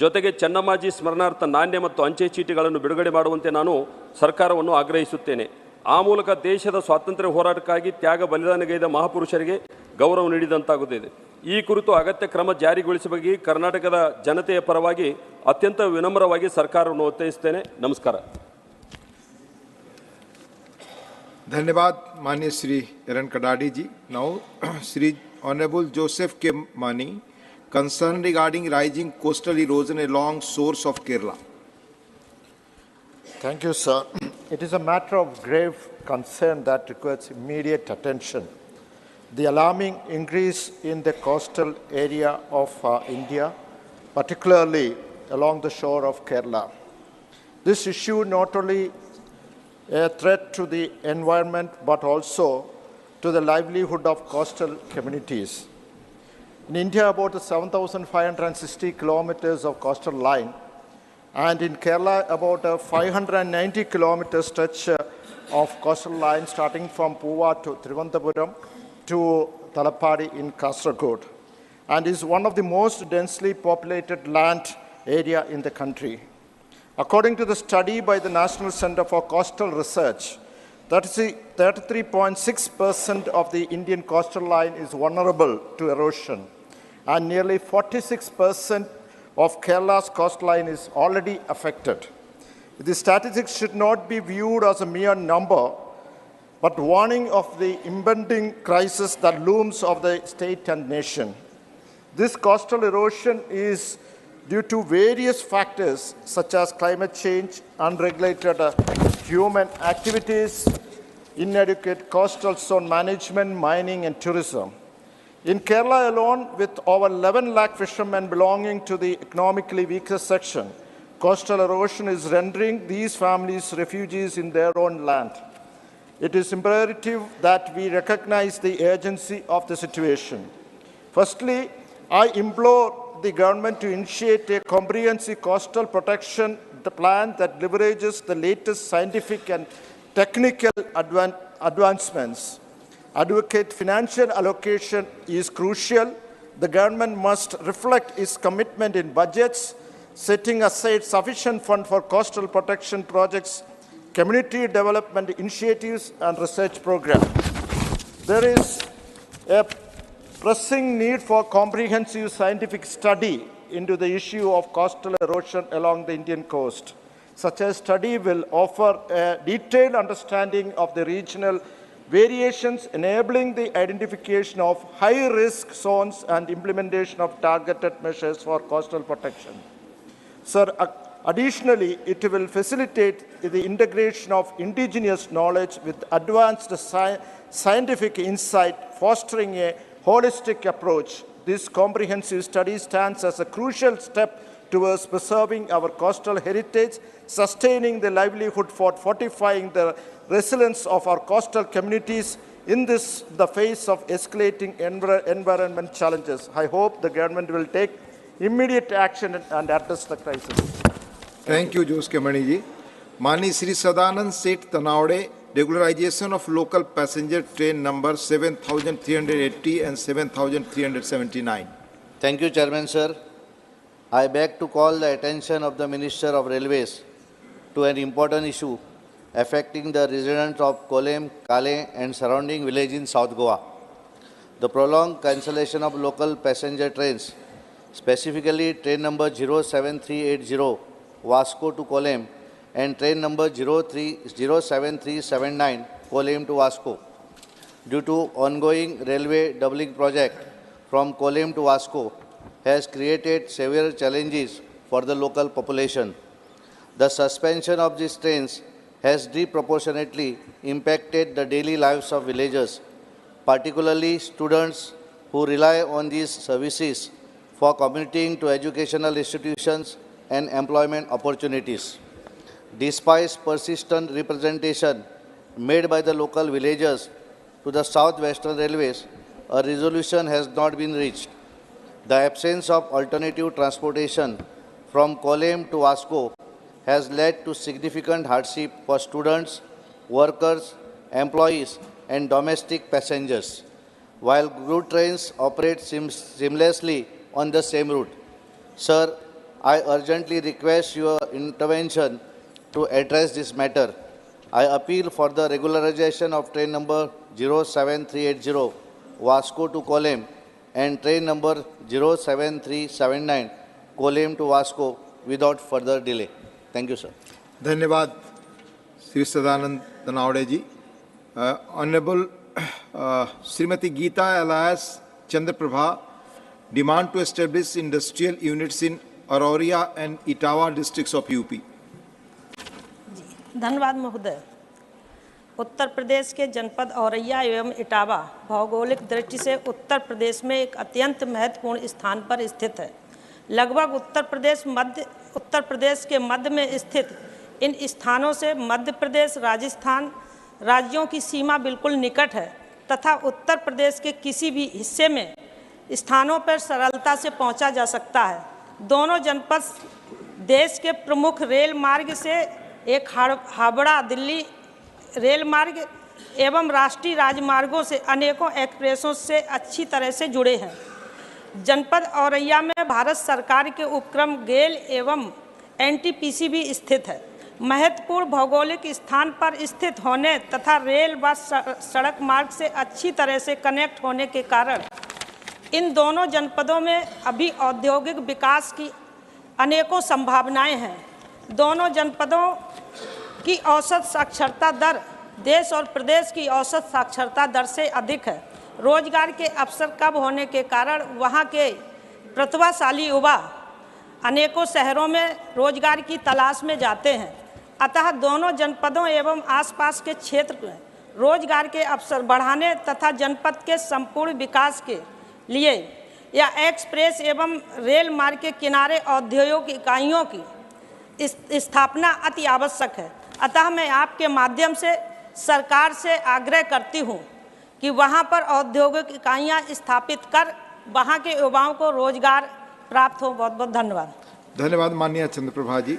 Speaker 14: ಜೊತೆಗೆ ಚೆನ್ನಮ್ಮಾಜಿ ಸ್ಮರಣಾರ್ಥ ನಾಣ್ಯ ಮತ್ತು ಅಂಚೆ ಚೀಟಿಗಳನ್ನು ಬಿಡುಗಡೆ ಮಾಡುವಂತೆ ನಾನು ಸರ್ಕಾರವನ್ನು ಆಗ್ರಹಿಸುತ್ತೇನೆ. ಆ ಮೂಲಕ ದೇಶದ ಸ್ವಾತಂತ್ರ್ಯ ಹೋರಾಟಕ್ಕಾಗಿ ತ್ಯಾಗ ಬಲಿದಾನಗೈದ ಮಹಾಪುರುಷರಿಗೆ ಗೌರವ ನೀಡಿದಂತಾಗುತ್ತದೆ. ಈ ಕುರಿತು ಅಗತ್ಯ ಕ್ರಮ ಜಾರಿಗೊಳಿಸಬೇಕು ಕರ್ನಾಟಕದ ಜನತೆಯ ಪರವಾಗಿ ಅತ್ಯಂತ ವಿನಮ್ರವಾಗಿ ಸರ್ಕಾರವನ್ನು ಒತ್ತಾಯಿಸುತ್ತೇನೆ. ನಮಸ್ಕಾರ.
Speaker 9: धन्यवाद माननीय श्री इरन कडाडी जी. Now Shri Honorable Joseph K. Mani, concern regarding rising coastal erosion along shores of Kerala.
Speaker 15: Thank you, sir. It is a matter of grave concern that requires immediate attention. The alarming increase in the coastal area of India, particularly along the shore of Kerala. This issue not only a threat to the environment but also to the livelihood of coastal communities. In India, about 7,560 kilometers of coastal line, and in Kerala, about 590 kilometers stretch of coastal line starting from Puva to Trivandrum to Talapadi in Kasaragod, and is one of the most densely populated land area in the country. According to the study by the National Center for Coastal Research, 33.6% of the Indian coastal line is vulnerable to erosion, and nearly 46% of Kerala's coastline is already affected. The statistics should not be viewed as a mere number, but warning of the impending crisis that looms over the state and nation. This coastal erosion is due to various factors such as climate change, unregulated human activities, inadequate coastal zone management, mining, and tourism. In Kerala alone, with over 11 lakh fishermen belonging to the economically weaker section, coastal erosion is rendering these families refugees in their own land. It is imperative that we recognize the urgency of the situation. Firstly, I implore the government to initiate a comprehensive coastal protection plan that leverages the latest scientific and technical advancements. Adequate financial allocation is crucial. The government must reflect its commitment in budgets, setting aside sufficient funds for coastal protection projects, community development initiatives, and research programs. There is a pressing need for comprehensive scientific study into the issue of coastal erosion along the Indian coast. Such a study will offer a detailed understanding of the regional variations, enabling the identification of high-risk zones and implementation of targeted measures for coastal protection. Sir, additionally, it will facilitate the integration of indigenous knowledge with advanced scientific insight, fostering a holistic approach. This comprehensive study stands as a crucial step towards preserving our coastal heritage, sustaining the livelihood, for fortifying the resilience of our coastal communities in the face of escalating environment challenges. I hope the government will take immediate action and address the crisis.
Speaker 9: Thank you, Jose Mani ji. Mani Sri Sadanand Seth Tanawade, regularization of local passenger train number 7380 and 7379.
Speaker 16: Thank you, Chairman, sir. I beg to call the attention of the Minister of Railways to an important issue affecting the residents of Kolem, Kale and surrounding village in South Goa. The prolonged cancellation of local passenger trains, specifically train number 07380 Vasco to Kolem and train number 07379 Kolem to Vasco, due to ongoing railway doubling project from Kolem to Vasco, has created severe challenges for the local population. The suspension of these trains has disproportionately impacted the daily lives of villagers, particularly students who rely on these services for commuting to educational institutions and employment opportunities. Despite persistent representation made by the local villagers to the South Western Railways, a resolution has not been reached. The absence of alternative transportation from Kolem to Vasco has led to significant hardship for students, workers, employees, and domestic passengers, while good trains operate seamlessly on the same route. Sir, I urgently request your intervention to address this matter. I appeal for the regularization of train number 07380 Vasco to Kolem and train number 07379 Kolem to Vasco without further delay. Thank you, sir.
Speaker 9: धन्यवाद श्री सदानंद तनावड़े जी. Honorable Srimati Geeta Elias Chandraprabha, demand to establish industrial units in Aurora and Etawah districts of UP.
Speaker 17: धन्यवाद महोदय. उत्तर प्रदेश के जनपद औरैया एवं इटावा भौगोलिक दृष्टि से उत्तर प्रदेश में एक अत्यंत महत्वपूर्ण स्थान पर स्थित है. लगभग उत्तर प्रदेश के मध्य में स्थित इन स्थानों से मध्य प्रदेश, राजस्थान राज्यों की सीमा बिल्कुल निकट है तथा उत्तर प्रदेश के किसी भी हिस्से में स्थानों पर सरलता से पहुंचा जा सकता है. दोनों जनपद देश के प्रमुख रेल मार्ग से एक हावड़ा दिल्ली रेल मार्ग एवं राष्ट्रीय राजमार्गों से अनेकों एक्सप्रेसों से अच्छी तरह से जुड़े हैं। जनपद औरैया में भारत सरकार के उपक्रम गेल एवं एनटीपीसी भी स्थित है। महत्वपूर्ण भौगोलिक स्थान पर स्थित होने तथा रेल व सड़क मार्ग से अच्छी तरह से कनेक्ट होने के कारण इन दोनों जनपदों में अभी औद्योगिक विकास की अनेकों संभावनाएं हैं। दोनों जनपदों की औसत साक्षरता दर देश और प्रदेश की औसत साक्षरता दर से अधिक है। रोजगार के अवसर कम होने के कारण वहां के प्रतिभाशाली युवा अनेकों शहरों में रोजगार की तलाश में जाते हैं। अतः दोनों जनपदों एवं आसपास के क्षेत्र में रोजगार के अवसर बढ़ाने तथा जनपद के संपूर्ण विकास के लिए या एक्सप्रेस एवं रेल मार्ग के किनारे औद्योगिक इकाइयों की स्थापना अति आवश्यक है। अतः मैं आपके माध्यम से सरकार से आग्रह करती हूँ कि वहाँ पर औद्योगिक इकाइयाँ स्थापित कर वहाँ के युवाओं को रोजगार प्राप्त हो। बहुत बहुत धन्यवाद।
Speaker 9: धन्यवाद माननीय चंद्रप्रभा जी।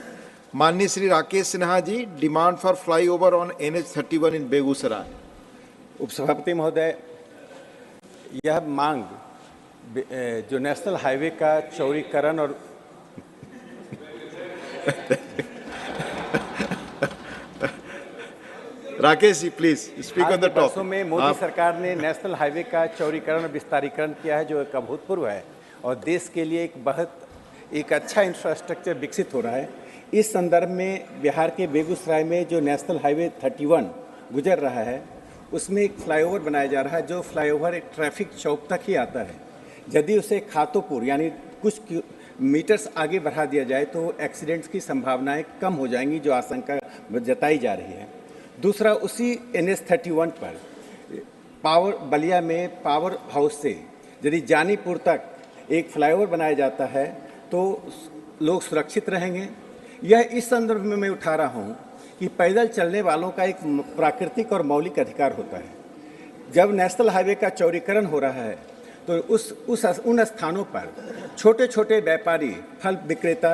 Speaker 9: माननीय Shri Rakesh Sinha ji, demand for flyover on NH31 in Begusarai.
Speaker 10: उपसभापति महोदय, यह मांग जो नेशनल हाईवे का चौड़ीकरण और
Speaker 9: Rakesh ji please speak on the topic.
Speaker 10: वर्षों में मोदी सरकार ने नेशनल हाईवे का चौड़ीकरण और विस्तारीकरण किया है, जो एक अभूतपूर्व है और देश के लिए एक अच्छा इंफ्रास्ट्रक्चर विकसित हो रहा है। इस संदर्भ में बिहार के बेगूसराय में जो नेशनल हाईवे 31 गुजर रहा है, उसमें एक फ्लाईओवर बनाया जा रहा है, जो फ्लाईओवर एक ट्रैफिक चौक तक ही आता है। यदि उसे खातोपुर यानी कुछ मीटर्स आगे बढ़ा दिया जाए तो एक्सीडेंट्स की संभावनाएं कम हो जाएंगी, जो आशंका जताई जा रही है। दूसरा, उसी NH31 पर बलिया में पावर हाउस से यदि जानीपुर तक एक फ्लाईओवर बनाया जाता है तो लोग सुरक्षित रहेंगे। यह इस संदर्भ में मैं उठा रहा हूँ कि पैदल चलने वालों का एक प्राकृतिक और मौलिक अधिकार होता है। जब नेशनल हाईवे का चौड़ीकरण हो रहा है तो उन स्थानों पर छोटे छोटे व्यापारी, फल विक्रेता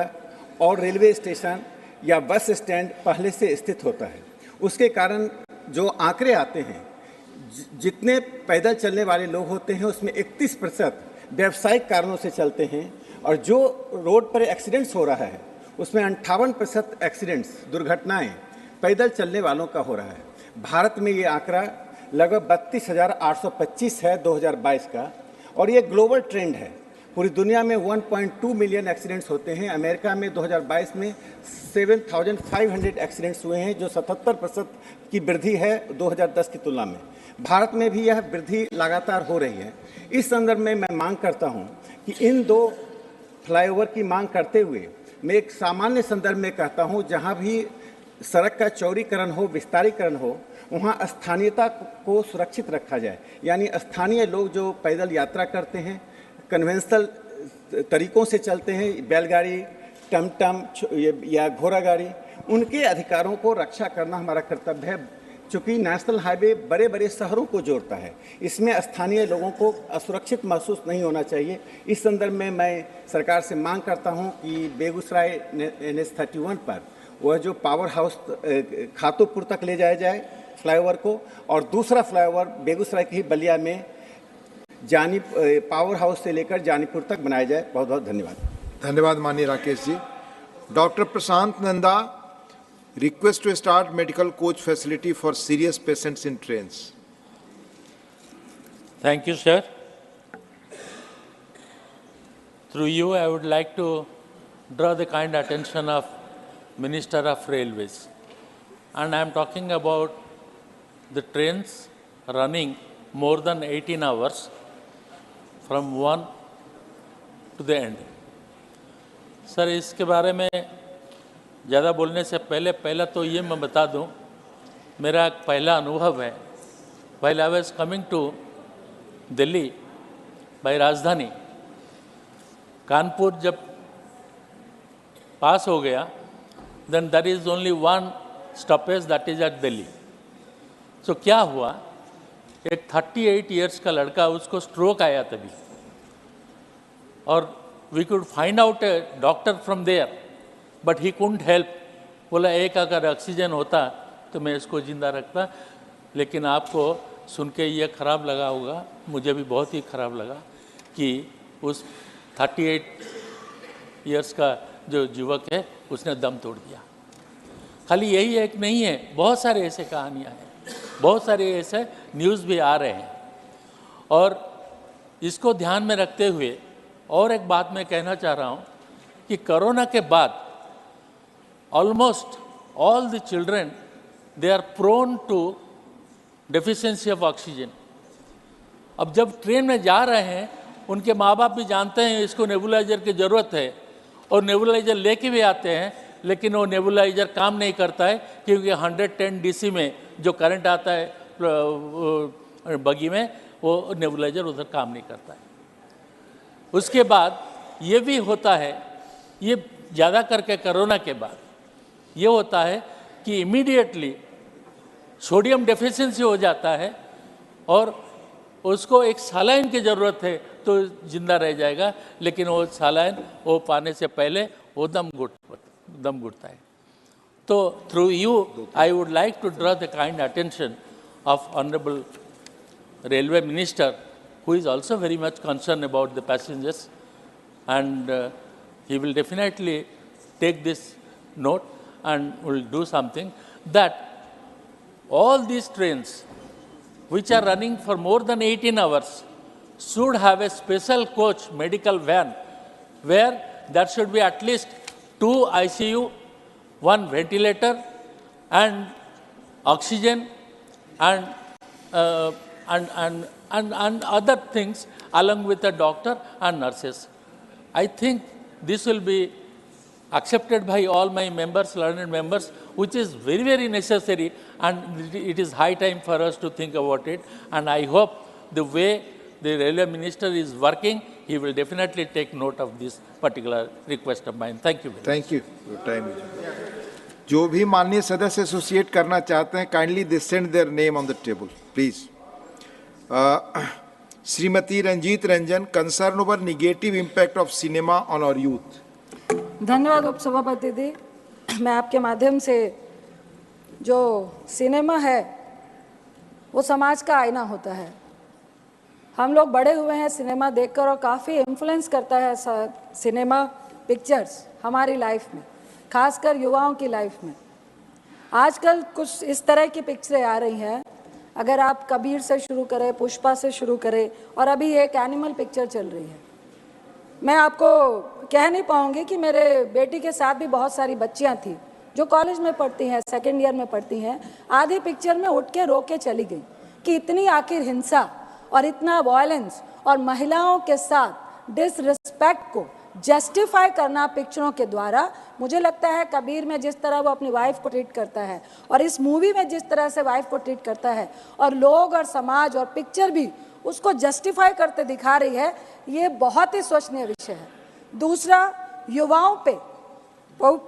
Speaker 10: और रेलवे स्टेशन या बस स्टैंड पहले से स्थित होता है। उसके कारण जो आंकड़े आते हैं, जितने पैदल चलने वाले लोग होते हैं उसमें 31% व्यावसायिक कारणों से चलते हैं और जो रोड पर एक्सीडेंट्स हो रहा है उसमें 58% एक्सीडेंट्स, दुर्घटनाएं पैदल चलने वालों का हो रहा है। भारत में ये आंकड़ा लगभग 32,825 है 2022 का, और ये ग्लोबल ट्रेंड है। पूरी दुनिया में 1.2 मिलियन एक्सीडेंट्स होते हैं। अमेरिका में 2022 में 7,500 एक्सीडेंट्स हुए हैं, जो 77% की वृद्धि है 2010 की तुलना में। भारत में भी यह वृद्धि लगातार हो रही है। इस संदर्भ में मैं मांग करता हूं कि इन दो फ्लाईओवर की मांग करते हुए मैं एक सामान्य संदर्भ में कहता हूं, जहां भी सड़क का चौड़ीकरण हो, विस्तारीकरण हो, वहाँ स्थानीयता को सुरक्षित रखा जाए। यानी स्थानीय लोग जो पैदल यात्रा करते हैं, कन्वेंशनल तरीकों से चलते हैं, बैलगाड़ी, टमटम या घोड़ा गाड़ी, उनके अधिकारों को रक्षा करना हमारा कर्तव्य है। चूँकि नेशनल हाईवे बड़े बड़े शहरों को जोड़ता है, इसमें स्थानीय लोगों को असुरक्षित महसूस नहीं होना चाहिए। इस संदर्भ में मैं सरकार से मांग करता हूं कि बेगूसराय NH31 पर वह जो पावर हाउस खातोपुर तक ले जाया जाए फ्लाईओवर को, और दूसरा फ्लाईओवर बेगूसराय की बलिया में पावर हाउस से लेकर जानीपुर तक बनाया जाए। बहुत बहुत धन्यवाद।
Speaker 9: धन्यवाद माननीय Rakesh ji. Doctor Prashant Nanda, request to start medical coach facility for serious patients in trains.
Speaker 18: Thank you, sir. Through you, I would like to draw the kind attention of Minister of Railways. And I am talking about the trains running more than 18 hours from one to the end. Sir, इसके बारे में ज़्यादा बोलने से पहला तो ये मैं बता दूं, मेरा एक पहला अनुभव है। while I was coming to Delhi by Rajdhani, Kanpur जब पास हो गया, then there is only one stoppage, that is at Delhi. So क्या हुआ, एक 38 years का लड़का, उसको स्ट्रोक आया तभी, और we could find out a doctor from there, but he couldn't help। बोला एक अगर ऑक्सीजन होता तो मैं इसको ज़िंदा रखता। लेकिन आपको सुन के ये ख़राब लगा होगा, मुझे भी बहुत ही ख़राब लगा कि उस 38 इयर्स का जो युवक है उसने दम तोड़ दिया। खाली यही एक नहीं है, बहुत सारे ऐसे कहानियाँ हैं, बहुत सारे ऐसे न्यूज़ भी आ रहे हैं। और इसको ध्यान में रखते हुए और एक बात मैं कहना चाह रहा हूँ कि कोरोना के बाद almost all the children they are prone to deficiency of oxygen. अब जब ट्रेन में जा रहे हैं, उनके माँ बाप भी जानते हैं इसको नेबुलाइजर की ज़रूरत है और नेबुलाइजर लेके भी आते हैं, लेकिन वो नेबुलाइजर काम नहीं करता है क्योंकि 110 DC में जो करंट आता है बगी में, वो नेबुलाइजर उधर काम नहीं करता है। उसके बाद ये भी होता है, ये ज़्यादा करके कोरोना के बाद ये होता है कि इमीडिएटली सोडियम डेफिशिएंसी हो जाता है और उसको एक सलाइन की ज़रूरत है तो जिंदा रह जाएगा, लेकिन वो सलाइन वो पाने से पहले वो दम घुटता है। तो through you I would like to draw the kind attention of honourable railway minister, who is also very much concerned about the passengers, and he will definitely take this note and will do something that all these trains which are running for more than 18 hours should have a special coach medical van where there should be at least 2 ICU, 1 ventilator and oxygen and other things along with the doctor and nurses. I think this will be accepted by all my members, learned members, which is very, very necessary, and it is high time for us to think about it. And I hope the way the railway minister is working, he will definitely take note of this particular request of mine. Thank you very much.
Speaker 9: Thank you. Your time is up. जो भी माननीय सदस्य associate करना चाहते हैं, kindly they send their name on the table please. Shrimati Ranjeet Ranjan, concern over negative impact of cinema on our youth.
Speaker 19: धन्यवाद उपसभापति जी। मैं आपके माध्यम से, जो सिनेमा है वो समाज का आईना होता है। हम लोग बड़े हुए हैं सिनेमा देखकर और काफ़ी इन्फ्लुएंस करता है सिनेमा पिक्चर्स हमारी लाइफ में, खासकर युवाओं की लाइफ में। आजकल कुछ इस तरह की पिक्चरें आ रही हैं, अगर आप कबीर से शुरू करें, पुष्पा से शुरू करें, और अभी एक एनिमल पिक्चर चल रही है। मैं आपको कह नहीं पाऊंगी कि मेरे बेटी के साथ भी बहुत सारी बच्चियां थी जो कॉलेज में पढ़ती हैं, सेकेंड ईयर में पढ़ती हैं। आधी पिक्चर में उठ के रो के चली गई कि इतनी आखिर हिंसा और इतना वायलेंस और महिलाओं के साथ डिसरिस्पेक्ट को जस्टिफाई करना पिक्चरों के द्वारा, मुझे लगता है कबीर में जिस तरह वो अपनी वाइफ को ट्रीट करता है और इस मूवी में जिस तरह से वाइफ को ट्रीट करता है, और लोग और समाज और पिक्चर भी उसको जस्टिफाई करते दिखा रही है, ये बहुत ही सोचनीय विषय है। दूसरा, युवाओं पे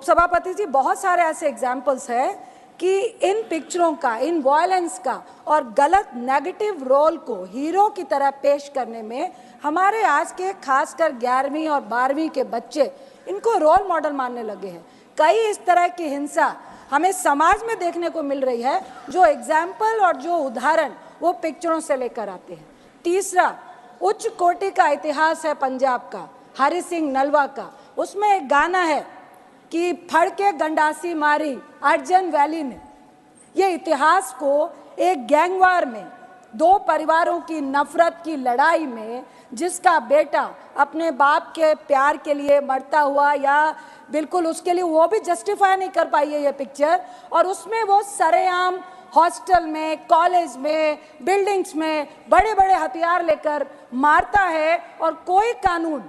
Speaker 19: सभापति जी बहुत सारे ऐसे एग्जाम्पल्स हैं कि इन पिक्चरों का, इन वायलेंस का और गलत नेगेटिव रोल को हीरो की तरह पेश करने में हमारे आज के खासकर 11वीं और 12वीं के बच्चे इनको रोल मॉडल मानने लगे हैं। कई इस तरह की हिंसा हमें समाज में देखने को मिल रही है, जो एग्जाम्पल और जो उदाहरण वो पिक्चरों से लेकर आते हैं। तीसरा, उच्च कोटि का इतिहास है पंजाब का, हरि सिंह नलवा का। उसमें एक गाना है कि फड़ के गंडासी मारी अर्जन वैली ने। ये इतिहास को एक गैंगवार में, 2 परिवारों की नफरत की लड़ाई में, जिसका बेटा अपने बाप के प्यार के लिए मरता हुआ, या बिल्कुल उसके लिए वो भी जस्टिफाई नहीं कर पाई है ये पिक्चर, और उसमें वो सरेआम हॉस्टल में, कॉलेज में, बिल्डिंग्स में बड़े बड़े हथियार लेकर मारता है, और कोई कानून,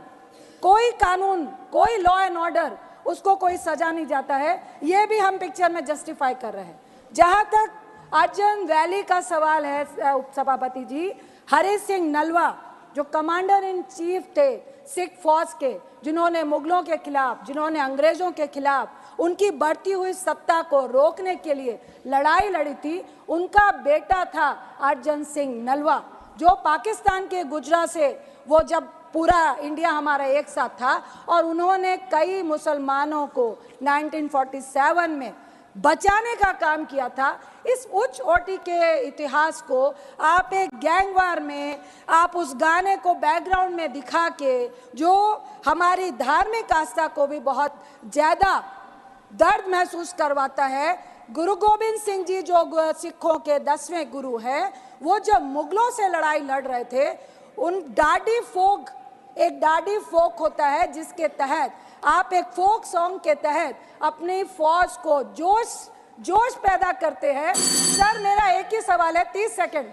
Speaker 19: कोई लॉ एंड ऑर्डर, उसको कोई सजा नहीं जाता है। ये भी हम पिक्चर में जस्टिफाई कर रहे हैं। जहां तक अर्जन वैली का सवाल है सभापति जी, हरि सिंह नलवा जो कमांडर इन चीफ थे सिख फौज के, जिन्होंने मुगलों के खिलाफ, जिन्होंने अंग्रेजों के खिलाफ उनकी बढ़ती हुई सत्ता को रोकने के लिए लड़ाई लड़ी थी, उनका बेटा था अर्जन सिंह नलवा, जो पाकिस्तान के गुजरात से, वो जब पूरा इंडिया हमारा एक साथ था, और उन्होंने कई मुसलमानों को 1947 में बचाने का काम किया था। इस उच्च कोटि के इतिहास को आप एक गैंगवार में, आप उस गाने को बैकग्राउंड में दिखा के, जो हमारी धार्मिक आस्था को भी बहुत ज़्यादा दर्द महसूस करवाता है। गुरु गोविंद सिंह जी जो सिखों के 10वें गुरु हैं, वो जब मुगलों से लड़ाई लड़ रहे थे, उन डाडी फोक, एक डाडी फोक होता है जिसके तहत आप एक फोक सॉन्ग के तहत अपनी फौज को जोश पैदा करते हैं। सर मेरा एक ही सवाल है, 30 सेकंड,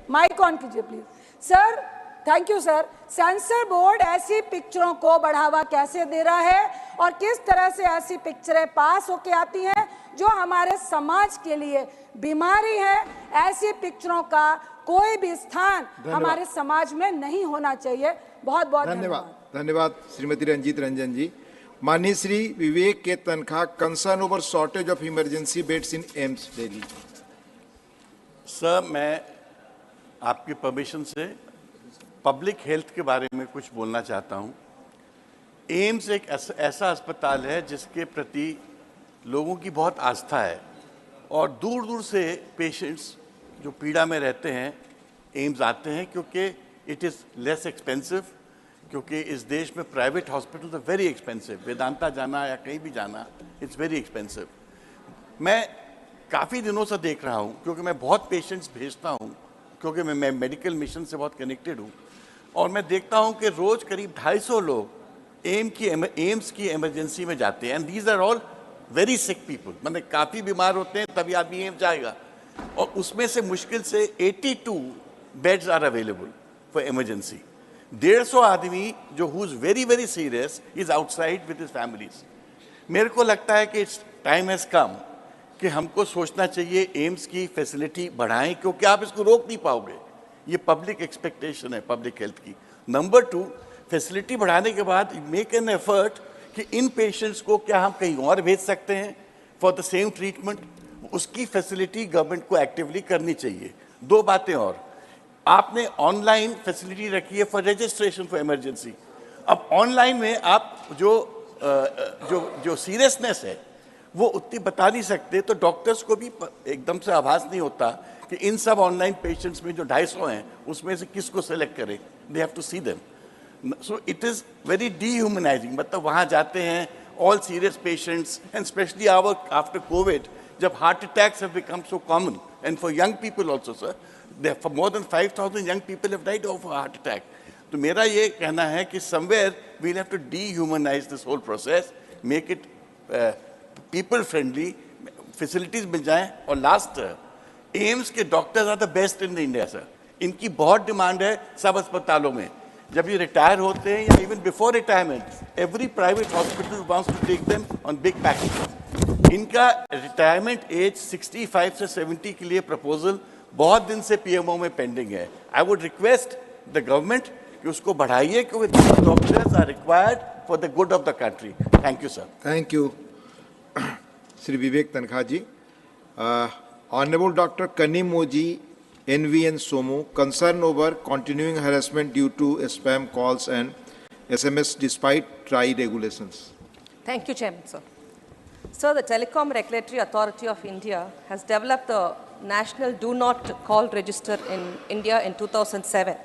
Speaker 19: माइक ऑन कीजिए please. Sir thank you sir. Sensor board ऐसी पिक्चरों को बढ़ावा कैसे दे रहा है और किस तरह से ऐसी पिक्चरें पास होके आती हैं जो हमारे समाज के लिए बीमारी है? ऐसी पिक्चरों का कोई भी स्थान हमारे समाज में नहीं होना चाहिए। बहुत बहुत धन्यवाद।
Speaker 9: धन्यवाद श्रीमती रंजीत रंजन जी। माननीय Shri Vivek K Tankha, concern over shortage of emergency beds in AIIMS Delhi.
Speaker 20: Sir मैं आपकी परमिशन से पब्लिक हेल्थ के बारे में कुछ बोलना चाहता हूँ। एम्स एक ऐसा अस्पताल है जिसके प्रति लोगों की बहुत आस्था है और दूर दूर से पेशेंट्स जो पीड़ा में रहते हैं एम्स आते हैं, क्योंकि इट इज़ लेस एक्सपेंसिव। क्योंकि इस देश में प्राइवेट हॉस्पिटल तो वेरी एक्सपेंसिव, वेदांता जाना या कहीं भी जाना इट्स वेरी एक्सपेंसिव। मैं काफ़ी दिनों से देख रहा हूँ, क्योंकि मैं बहुत पेशेंट्स भेजता हूँ, क्योंकि मैं मेडिकल मिशन से बहुत कनेक्टेड हूँ, और मैं देखता हूँ कि रोज़ करीब 250 लोग एम्स की इमरजेंसी में जाते हैं। And these are all very sick people, मतलब काफ़ी बीमार होते हैं तभी आदमी एम्स जाएगा, और उसमें से मुश्किल से 82 beds are available for emergency. 150 आदमी जो who is very very serious is outside with his families. मेरे को लगता है कि इट्स टाइम हैज़ कम कि हमको सोचना चाहिए एम्स की फैसिलिटी बढ़ाएं, क्योंकि आप इसको रोक नहीं पाओगे। ये पब्लिक एक्सपेक्टेशन है पब्लिक हेल्थ की। नंबर 2, फैसिलिटी बढ़ाने के बाद मेक एन एफर्ट कि इन पेशेंट्स को क्या हम कहीं और भेज सकते हैं फॉर द सेम ट्रीटमेंट, उसकी फैसिलिटी गवर्नमेंट को एक्टिवली करनी चाहिए। 2 बातें और, आपने ऑनलाइन फैसिलिटी रखी है फॉर रजिस्ट्रेशन फॉर इमरजेंसी। अब ऑनलाइन में आप जो सीरियसनेस है वो उतनी बता नहीं सकते, तो डॉक्टर्स को भी एकदम से आभास नहीं होता कि इन सब ऑनलाइन पेशेंट्स में जो 250 हैं उसमें से किसको सेलेक्ट करें। They have to see them. So it is very dehumanising. मतलब वहाँ जाते हैं all serious patients, and specially after covid, जब heart attacks have become so common, and for young people also sir, for more than 5000 young people have died of heart attack. तो मेरा ये कहना है कि somewhere we have to dehumanise this whole process, make it people friendly, facilities मिल जाएं। और last, AIIMS के doctors are the best in India sir. इनकी बहुत डिमांड है सब अस्पतालों में। जब ये रिटायर होते हैं या even before retirement, every private hospital wants to take them on big package. इनका रिटायरमेंट एज 65 से 70 के लिए प्रपोजल बहुत दिन से पीएमओ में पेंडिंग है। I would request the government कि उसको बढ़ाइए, क्योंकि this doctors are required for the good of the country. Thank you sir.
Speaker 9: Thank you Shri Vivek Tankha ji. Honourable doctor Kanimozhi NVN Somu, concern over continuing harassment due to spam calls and SMS despite TRAI regulations.
Speaker 21: Thank you, Chairman, sir. Sir, the Telecom Regulatory Authority of India has developed the National Do Not Call Register in India in 2007.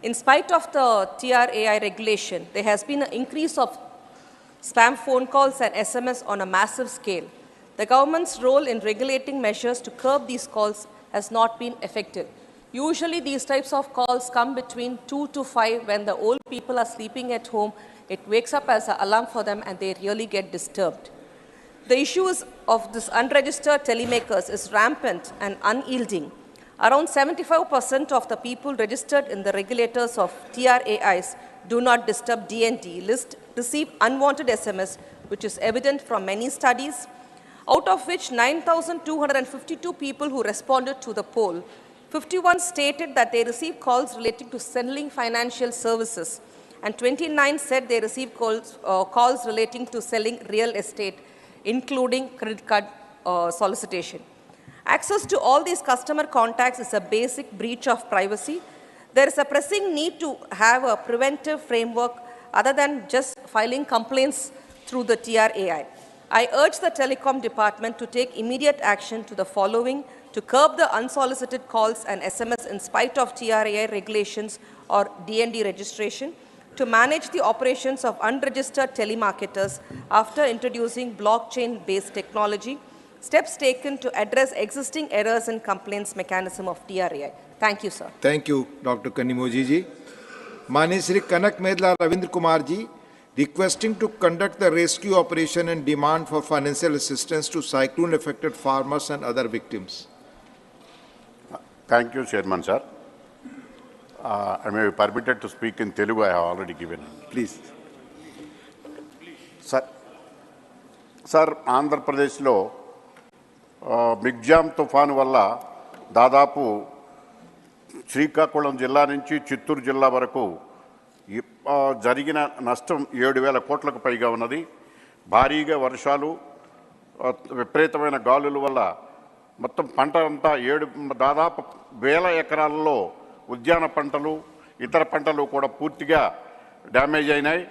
Speaker 21: In spite of the TRAI regulation, there has been an increase of spam phone calls and SMS on a massive scale. The government's role in regulating measures to curb these calls has not been effective. Usually these types of calls come between 2 to 5 when the old people are sleeping at home. It wakes up as an alarm for them and they really get disturbed. The issues of this unregistered telemakers is rampant and unyielding. Around 75% of the people registered in the regulators of TRAI's Do Not Disturb DND list receive unwanted SMS, which is evident from many studies. Out of which 9,252 people who responded to the poll, 51 stated that they received calls relating to selling financial services, and 29 said they received calls relating to selling real estate, including credit card solicitation. Access to all these customer contacts is a basic breach of privacy. There is a pressing need to have a preventive framework other than just filing complaints through the TRAI. I urge the Telecom Department to take immediate action to the following: to curb the unsolicited calls and SMS in spite of TRAI regulations or DND registration, to manage the operations of unregistered telemarketers after introducing blockchain-based technology, steps taken to address existing errors in complaints mechanism of TRAI. Thank you, sir.
Speaker 9: Thank you, Dr. Kanimoji ji. Mani Shri Kanak Medla Ravindra Kumar ji, requesting to conduct the rescue operation and demand for financial assistance to cyclone-affected farmers and other victims.
Speaker 2: Thank you, Chairman, sir. I may be permitted to speak in Telugu. I have already given.
Speaker 9: Please.
Speaker 2: Sir, Andhra Pradesh lo Michaung తుఫాను వల్ల దాదాపు శ్రీకాకుళం జిల్లా నుంచి చిత్తూరు జిల్లా వరకు జరిగిన నష్టం 7,000 కోట్లకు పైగా ఉన్నది. భారీగా వర్షాలు, విపరీతమైన గాలుల వల్ల మొత్తం పంట అంతా దాదాపు 1000 ఎకరాలలో ఉద్యాన పంటలు, ఇతర పంటలు కూడా పూర్తిగా డ్యామేజ్ అయినాయి.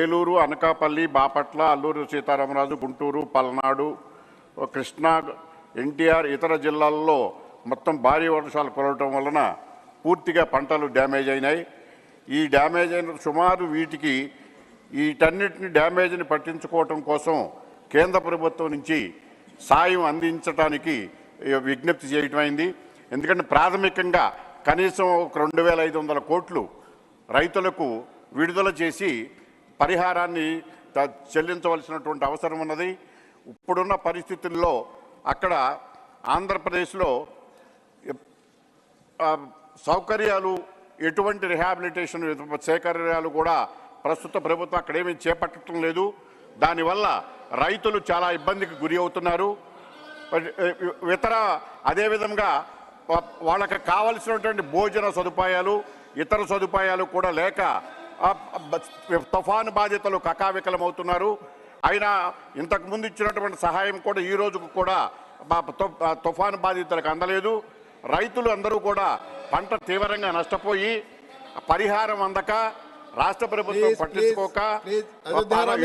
Speaker 2: ఏలూరు, అనకాపల్లి, బాపట్ల, అల్లూరు సీతారామరాజు, గుంటూరు, పల్నాడు, కృష్ణా, ఎన్టీఆర్, ఇతర జిల్లాల్లో మొత్తం భారీ వర్షాలు కురవటం వలన పూర్తిగా పంటలు డ్యామేజ్ అయినాయి. ఈ డ్యామేజ్ అయిన సుమారు వీటన్నిటిని డ్యామేజ్ని పట్టించుకోవటం కోసం కేంద్ర ప్రభుత్వం నుంచి సాయం అందించడానికి విజ్ఞప్తి చేయటమైంది. ఎందుకంటే ప్రాథమికంగా కనీసం 2,500 కోట్లు రైతులకు విడుదల చేసి పరిహారాన్ని చెల్లించవలసినటువంటి అవసరం ఉన్నది. ఇప్పుడున్న పరిస్థితుల్లో అక్కడ ఆంధ్రప్రదేశ్లో సౌకర్యాలు, ఎటువంటి రిహాబిలిటేషన్ సౌకర్యాలు కూడా ప్రస్తుత ప్రభుత్వం అక్కడేమీ చేపట్టడం లేదు. దానివల్ల రైతులు చాలా ఇబ్బందికి గురి అవుతున్నారు. అదేవిధంగా వాళ్ళకి కావలసినటువంటి భోజన సదుపాయాలు, ఇతర సదుపాయాలు కూడా లేక తుఫాను బాధితులు కకావికలమవుతున్నారు. అయినా ఇంతకుముందు ఇచ్చినటువంటి సహాయం కూడా ఈ రోజుకు కూడా తుఫాను బాధితులకు అందలేదు. రైతులు అందరూ కూడా పంట తీవ్రంగా నష్టపోయి పరిహారం అందక, రాష్ట్ర ప్రభుత్వం పట్టించుకోక,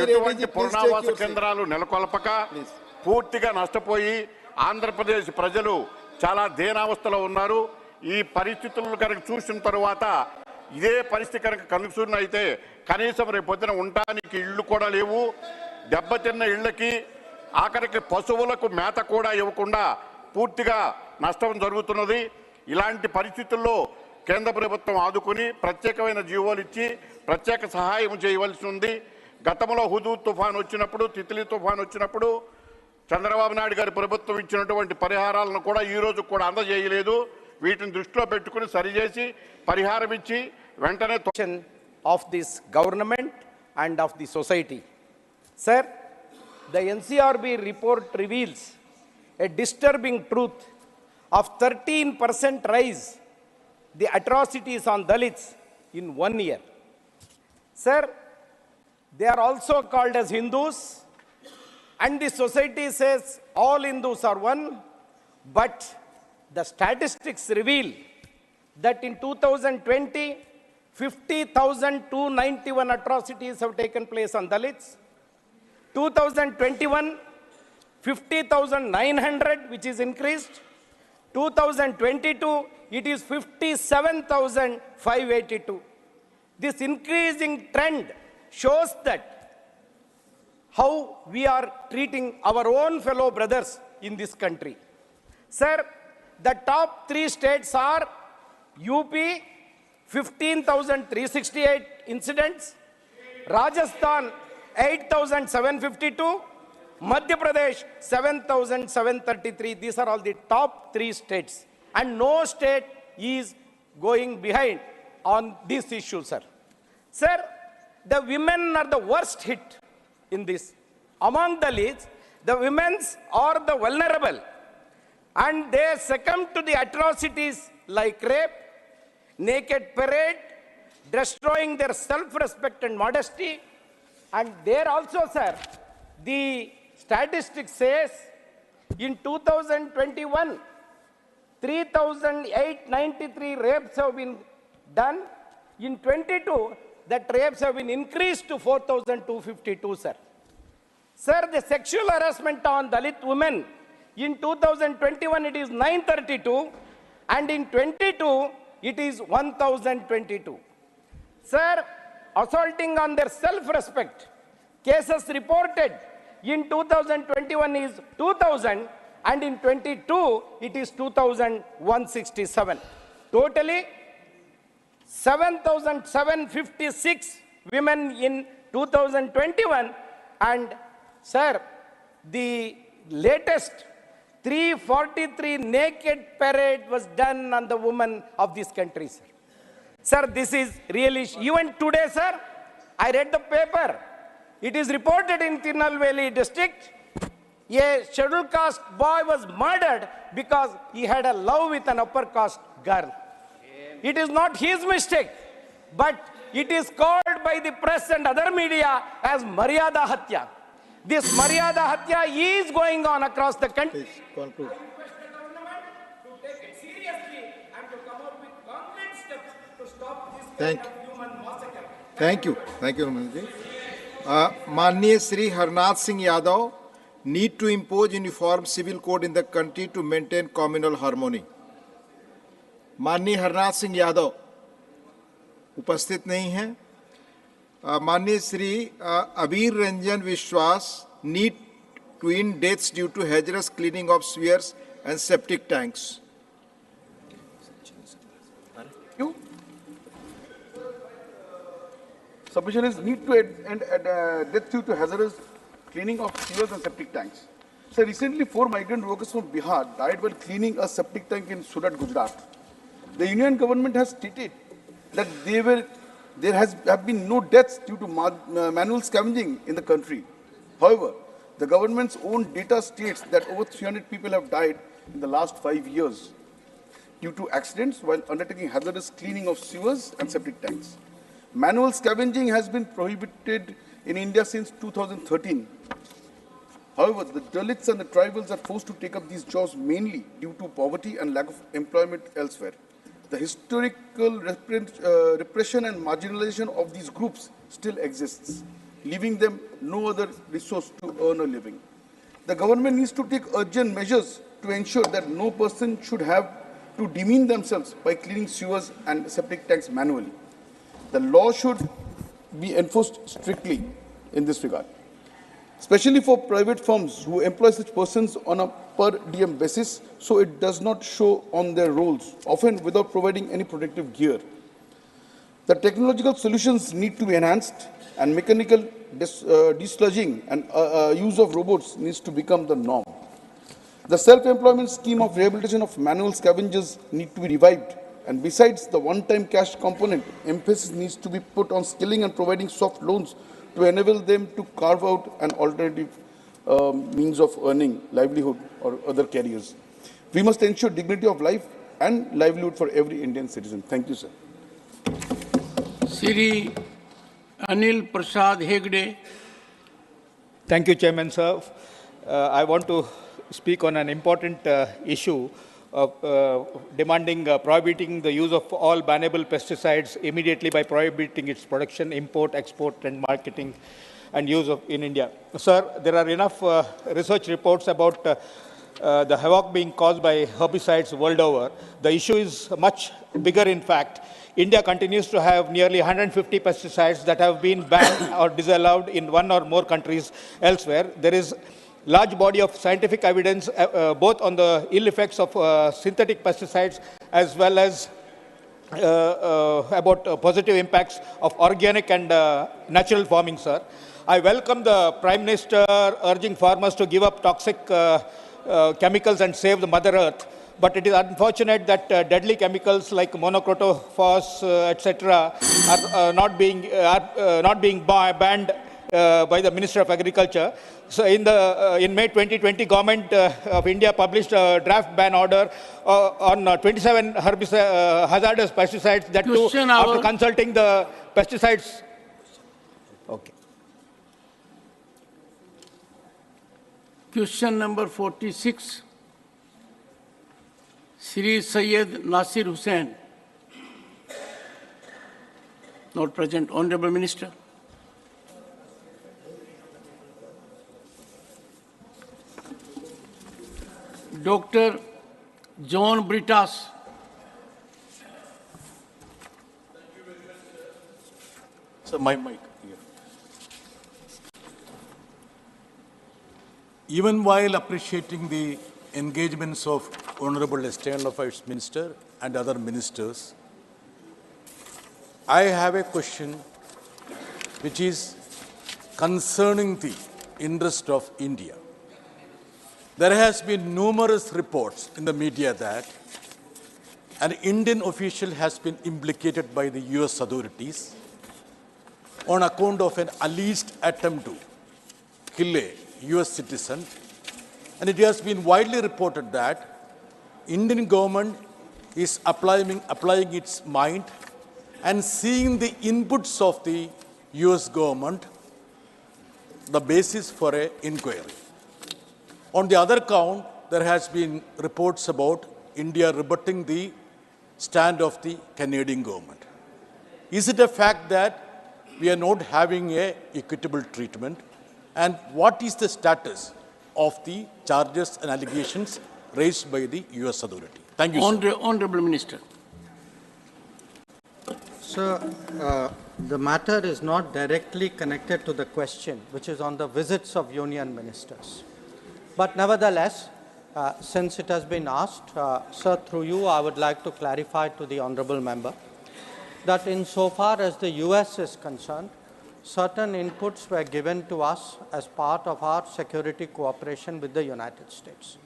Speaker 2: ఎటువంటి పునరావాస కేంద్రాలు నెలకొల్పక పూర్తిగా నష్టపోయి ఆంధ్రప్రదేశ్ ప్రజలు చాలా దీనావస్థలో ఉన్నారు. ఈ పరిస్థితులను కనుక చూసిన తరువాత ఇదే పరిస్థితి కనుక కనుసూరినైతే కనీసం రేపు పొద్దున ఉండటానికి ఇళ్ళు కూడా లేవు. దెబ్బతిన్న ఇళ్ళకి, ఆఖరికి పశువులకు మేత కూడా ఇవ్వకుండా పూర్తిగా నష్టం జరుగుతున్నది. ఇలాంటి పరిస్థితుల్లో కేంద్ర ప్రభుత్వం ఆదుకుని ప్రత్యేకమైన జీవోలు ఇచ్చి ప్రత్యేక సహాయం చేయవలసి ఉంది. గతంలో హుదూద్ తుఫాన్ వచ్చినప్పుడు, తిత్లీ తుఫాన్ వచ్చినప్పుడు చంద్రబాబు నాయుడు గారి ప్రభుత్వం ఇచ్చినటువంటి పరిహారాలను కూడా ఈ రోజు కూడా అందజేయలేదు. వీటిని దృష్టిలో పెట్టుకుని సరిచేసి పరిహారం ఇచ్చి వెంటనే
Speaker 22: of this government and of the society. Sir, the NCRB report reveals a disturbing truth of 13% rise the atrocities on Dalits in 1 year. Sir, they are also called as Hindus, and the society says all Hindus are one, but the statistics reveal that in 2020, 50,291 atrocities have taken place on Dalits. 2021, 50,900, which is increased. 2022, it is 57,582. This increasing trend shows that how we are treating our own fellow brothers in this country. Sir, the top 3 states are UP, 15,368 incidents, Rajasthan, 8,752, Madhya Pradesh, 7,733. These are all the top 3 states. And no state is going behind on this issue, sir. Sir, the women are the worst hit in this. Among the leads, the women are the vulnerable, and they succumb to the atrocities like rape, naked parade, destroying their self-respect and modesty. And there also, sir, the statistics says in 2021, 3,893 rapes have been done. In 22, that rapes have been increased to 4,252, sir. Sir, the sexual harassment on Dalit women, in 2021 it is 932, and in 22 it is 1,022. Sir, assaulting on their self-respect, cases reported in 2021 is 2,000, and in 22 it is 2,167. Totally 7,756 women in 2021, and sir, the latest 343 naked parade was done on the women of this country, sir. Sir, this is really, even today, sir, I read the paper. It is reported in Tirunelveli district, a scheduled caste boy was murdered because he had a love with an upper caste girl. It is not his mistake, but it is called by the press and other media as Maryada Hatya. This Maryada Hatya is going on across the country.
Speaker 9: Please conclude.
Speaker 22: I request the government to take it seriously and to come up with concrete steps to stop this kind of human massacre.
Speaker 9: Thank you. Thank you, Ramanji. Manya Sri Harnath Singh Yadav, need to impose uniform civil code in the country to maintain communal harmony. माननीय हरनाथ सिंह यादव उपस्थित नहीं हैं. माननीय Shri Abir Ranjan Biswas, need to end deaths due to hazardous cleaning of sewers and septic tanks.
Speaker 3: Submission is need to end death due to hazardous cleaning of sewers and septic tanks. So recently 4 migrant workers from Bihar died while cleaning a septic tank in Surat, Gujarat. The union government has stated that there have been no deaths due to manual scavenging in the country. However, the government's own data states that over 300 people have died in the last 5 years due to accidents while undertaking hazardous cleaning of sewers and septic tanks. Manual scavenging has been prohibited in India since 2013. However, the Dalits and the tribals are forced to take up these jobs mainly due to poverty and lack of employment elsewhere. The historical repression and marginalization of these groups still exists, leaving them no other resource to earn a living. The government needs to take urgent measures to ensure that no person should have to demean themselves by cleaning sewers and septic tanks manually. The law should be enforced strictly in this regard, especially for private firms who employ such persons on a per diem basis, so it does not show on their rolls, often without providing any protective gear. The technological solutions need to be enhanced, and mechanical desludging and use of robots needs to become the norm. The self-employment scheme of rehabilitation of manual scavengers need to be revived, and besides the one-time cash component, emphasis needs to be put on skilling and providing soft loans to enable them to carve out an alternative means of earning livelihood or other careers. We must ensure dignity of life and livelihood for every Indian citizen. Thank you, sir.
Speaker 1: Sri Anil Prasad Hegde.
Speaker 4: Thank you, Chairman, sir. I want to speak on an important issue of demanding prohibiting the use of all bannable pesticides immediately by prohibiting its production, import, export, and marketing and use of in India. Sir, there are enough research reports about the havoc being caused by herbicides world over. The issue is much bigger, in fact. India continues to have nearly 150 pesticides that have been banned or disallowed in one or more countries elsewhere. There is large body of scientific evidence both on the ill effects of synthetic pesticides as well as about positive impacts of organic and natural farming, sir. I welcome the Prime Minister urging farmers to give up toxic chemicals and save the Mother Earth. But it is unfortunate that deadly chemicals like monocrotophos, etc., are not being banned by the Minister of Agriculture. So in May 2020, Government of India published a draft ban order on 27 hazardous pesticides. That too, after consulting the pesticides. Okay.
Speaker 1: Question number 46. Sri Syed Nasir Hussain. Not present. Honorable Minister. Dr. John Britas.
Speaker 5: Sir, my mic here. Even while appreciating the engagements of Honorable External Affairs Minister and other ministers, I have a question which is concerning the interest of India. There has been numerous reports in the media that an Indian official has been implicated by the US authorities on account of an alleged attempt to kill a US citizen, and it has been widely reported that Indian government is applying its mind and seeing the inputs of the US government the basis for an inquiry. On the other count, there has been reports about India rebutting the stand of the Canadian government. Is it a fact that we are not having a equitable treatment? And what is the status of the charges and allegations raised by the US authority? Thank you, sir.
Speaker 1: Honorable Minister.
Speaker 6: Sir, the matter is not directly connected to the question, which is on the visits of union ministers. But nevertheless, since it has been asked, sir, through you, I would like to clarify to the honorable member that insofar as the US is concerned, certain inputs were given to us as part of our security cooperation with the United States.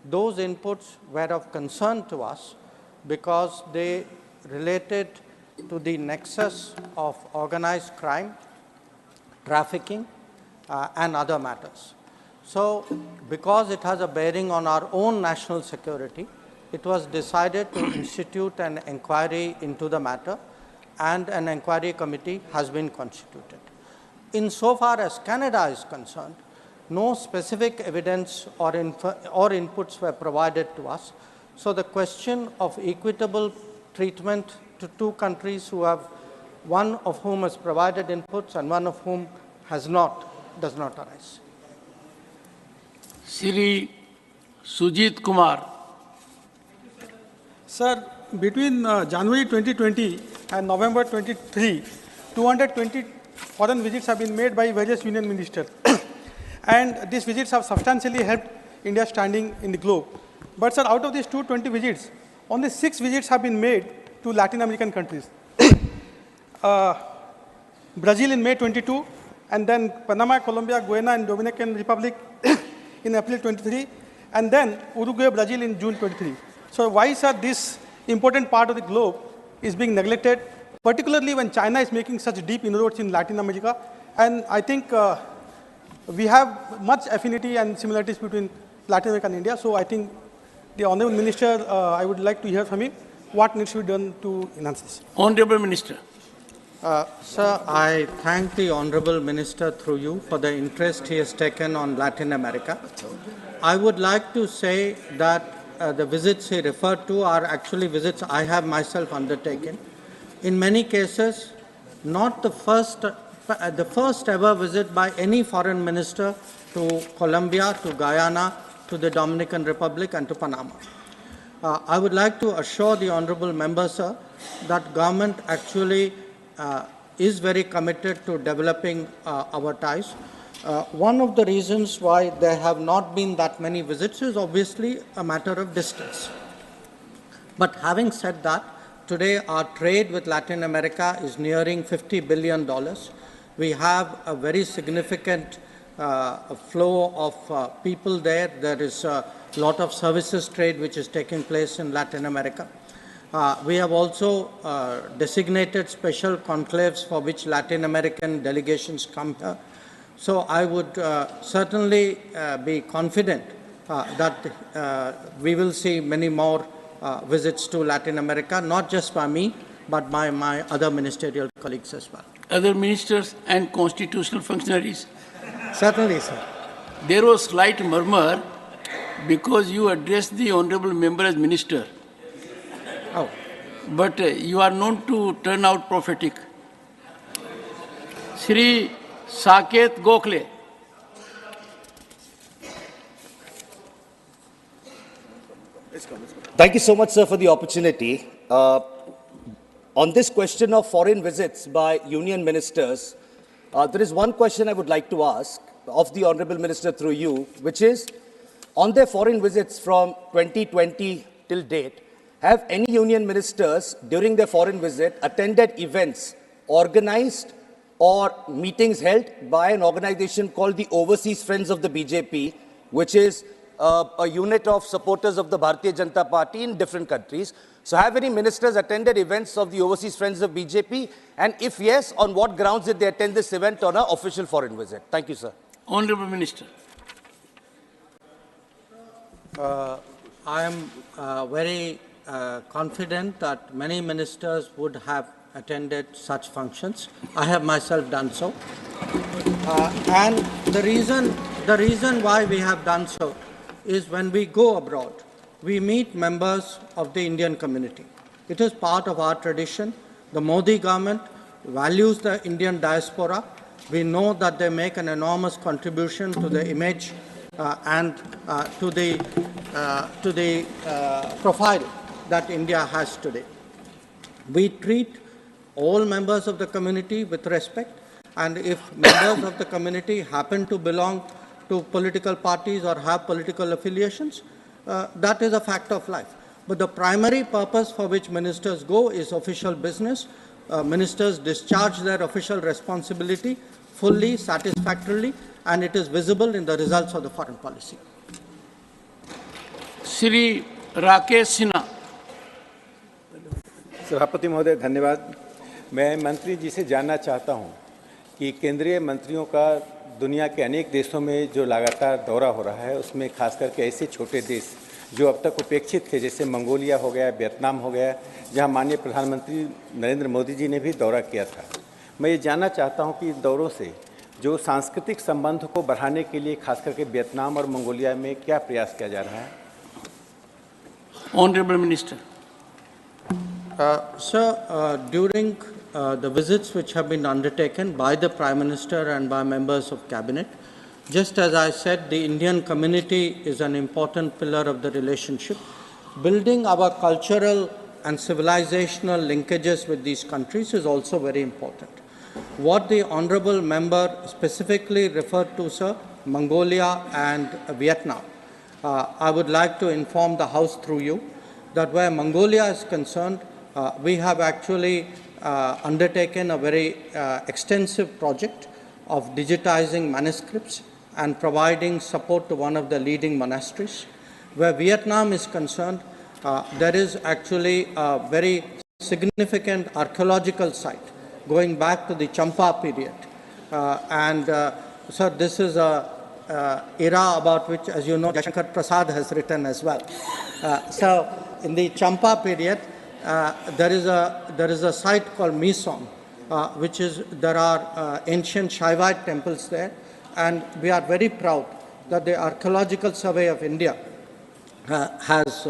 Speaker 6: Those inputs were of concern to us because they related to the nexus of organized crime, trafficking, and other matters. So, because it has a bearing on our own national security, it was decided to institute an inquiry into the matter, and an inquiry committee has been constituted. Insofar as Canada is concerned, no specific evidence or inputs were provided to us. So the question of equitable treatment to two countries who have, one of whom has provided inputs and one of whom has not, does not arise.
Speaker 1: Shri Sujit Kumar.
Speaker 12: Sir, between January 2020 and November 23, 220 foreign visits have been made by various union ministers. And these visits have substantially helped India's standing in the globe. But sir, out of these 220 visits, only 6 visits have been made to Latin American countries. Brazil in May 22, and then Panama, Colombia, Guyana, and Dominican Republic in April 23, and then Uruguay, Brazil in June 23. So why, sir, this important part of the globe is being neglected, particularly when China is making such deep inroads in Latin America? And I think we have much affinity and similarities between Latin America and India. So I think the Honorable Minister, I would like to hear from him what needs to be done to enhance this.
Speaker 1: Honorable Minister.
Speaker 6: Sir, I thank the Honorable Minister through you for the interest he has taken on Latin America. I would like to say that the visits he referred to are actually visits I have myself undertaken. In many cases, not the first ever visit by any foreign minister to Colombia, to Guyana, to the Dominican Republic, and to Panama. I would like to assure the honorable member, sir, that government actually is very committed to developing our ties. One of the reasons why there have not been that many visits is obviously a matter of distance. But having said that, today our trade with Latin America is nearing $50 billion. We have a very significant flow of people there. There is a lot of services trade which is taking place in Latin America. We have also designated special conclaves for which Latin American delegations come here. So I would certainly be confident that we will see many more visits to Latin America, not just by me, but by my other ministerial colleagues as well.
Speaker 1: Other ministers and constitutional functionaries.
Speaker 6: Certainly, sir.
Speaker 1: There was slight murmur because you addressed the honorable member as minister.
Speaker 6: Oh.
Speaker 1: But you are known to turn out prophetic. Shri Saket Gokhale.
Speaker 7: Thank you so much, sir, for the opportunity. On this question of foreign visits by union ministers, there is one question I would like to ask of the Honorable Minister through you, which is, on their foreign visits from 2020 till date, have any union ministers during their foreign visit attended events organized or meetings held by an organization called the Overseas Friends of the BJP, which is a unit of supporters of the Bharatiya Janata Party in different countries? So have any ministers attended events of the Overseas Friends of BJP? And if yes, on what grounds did they attend this event on an official foreign visit? Thank you, sir.
Speaker 1: Honorable Minister.
Speaker 6: I am very confident that many ministers would have attended such functions. I have myself done so. And the reason why we have done so is when we go abroad, we meet members of the Indian community. It is part of our tradition. The Modi government values the Indian diaspora. We know that they make an enormous contribution to the image and to the profile that India has today. We treat all members of the community with respect, and if members of the community happen to belong to political parties or have political affiliations, that is a fact of life. But the primary purpose for which ministers go is official business. Ministers discharge their official responsibility fully, satisfactorily, and it is visible in the results of the foreign policy.
Speaker 1: Shri Rakesh Sinha.
Speaker 8: सभापति महोदय धन्यवाद। मैं मंत्री जी से जानना चाहता हूं कि केंद्रीय मंत्रियों का दुनिया के अनेक देशों में जो लगातार दौरा हो रहा है, उसमें खास करके ऐसे छोटे देश जो अब तक उपेक्षित थे, जैसे मंगोलिया हो गया, वियतनाम हो गया, जहां माननीय प्रधानमंत्री नरेंद्र मोदी जी ने भी दौरा किया था। मैं ये जानना चाहता हूं कि इन दौरों से जो सांस्कृतिक संबंध को बढ़ाने के लिए खास करके वियतनाम और मंगोलिया में क्या प्रयास किया जा रहा है?
Speaker 1: Honorable Minister.
Speaker 6: Sir, during the visits which have been undertaken by the Prime Minister and by members of Cabinet, just as I said, the Indian community is an important pillar of the relationship. Building our cultural and civilizational linkages with these countries is also very important. What the Honorable Member specifically referred to, sir, Mongolia and Vietnam, I would like to inform the House through you that where Mongolia is concerned, we have actually undertaken a very extensive project of digitizing manuscripts and providing support to one of the leading monasteries. Where Vietnam is concerned, there is actually a very significant archaeological site going back to the Champa period. Sir, this is a era about which, as you know, Jashankar Prasad has written as well. So, in the Champa period, there is a site called Misong, which is, there are ancient Shaivite temples there, and we are very proud that the Archaeological Survey of India has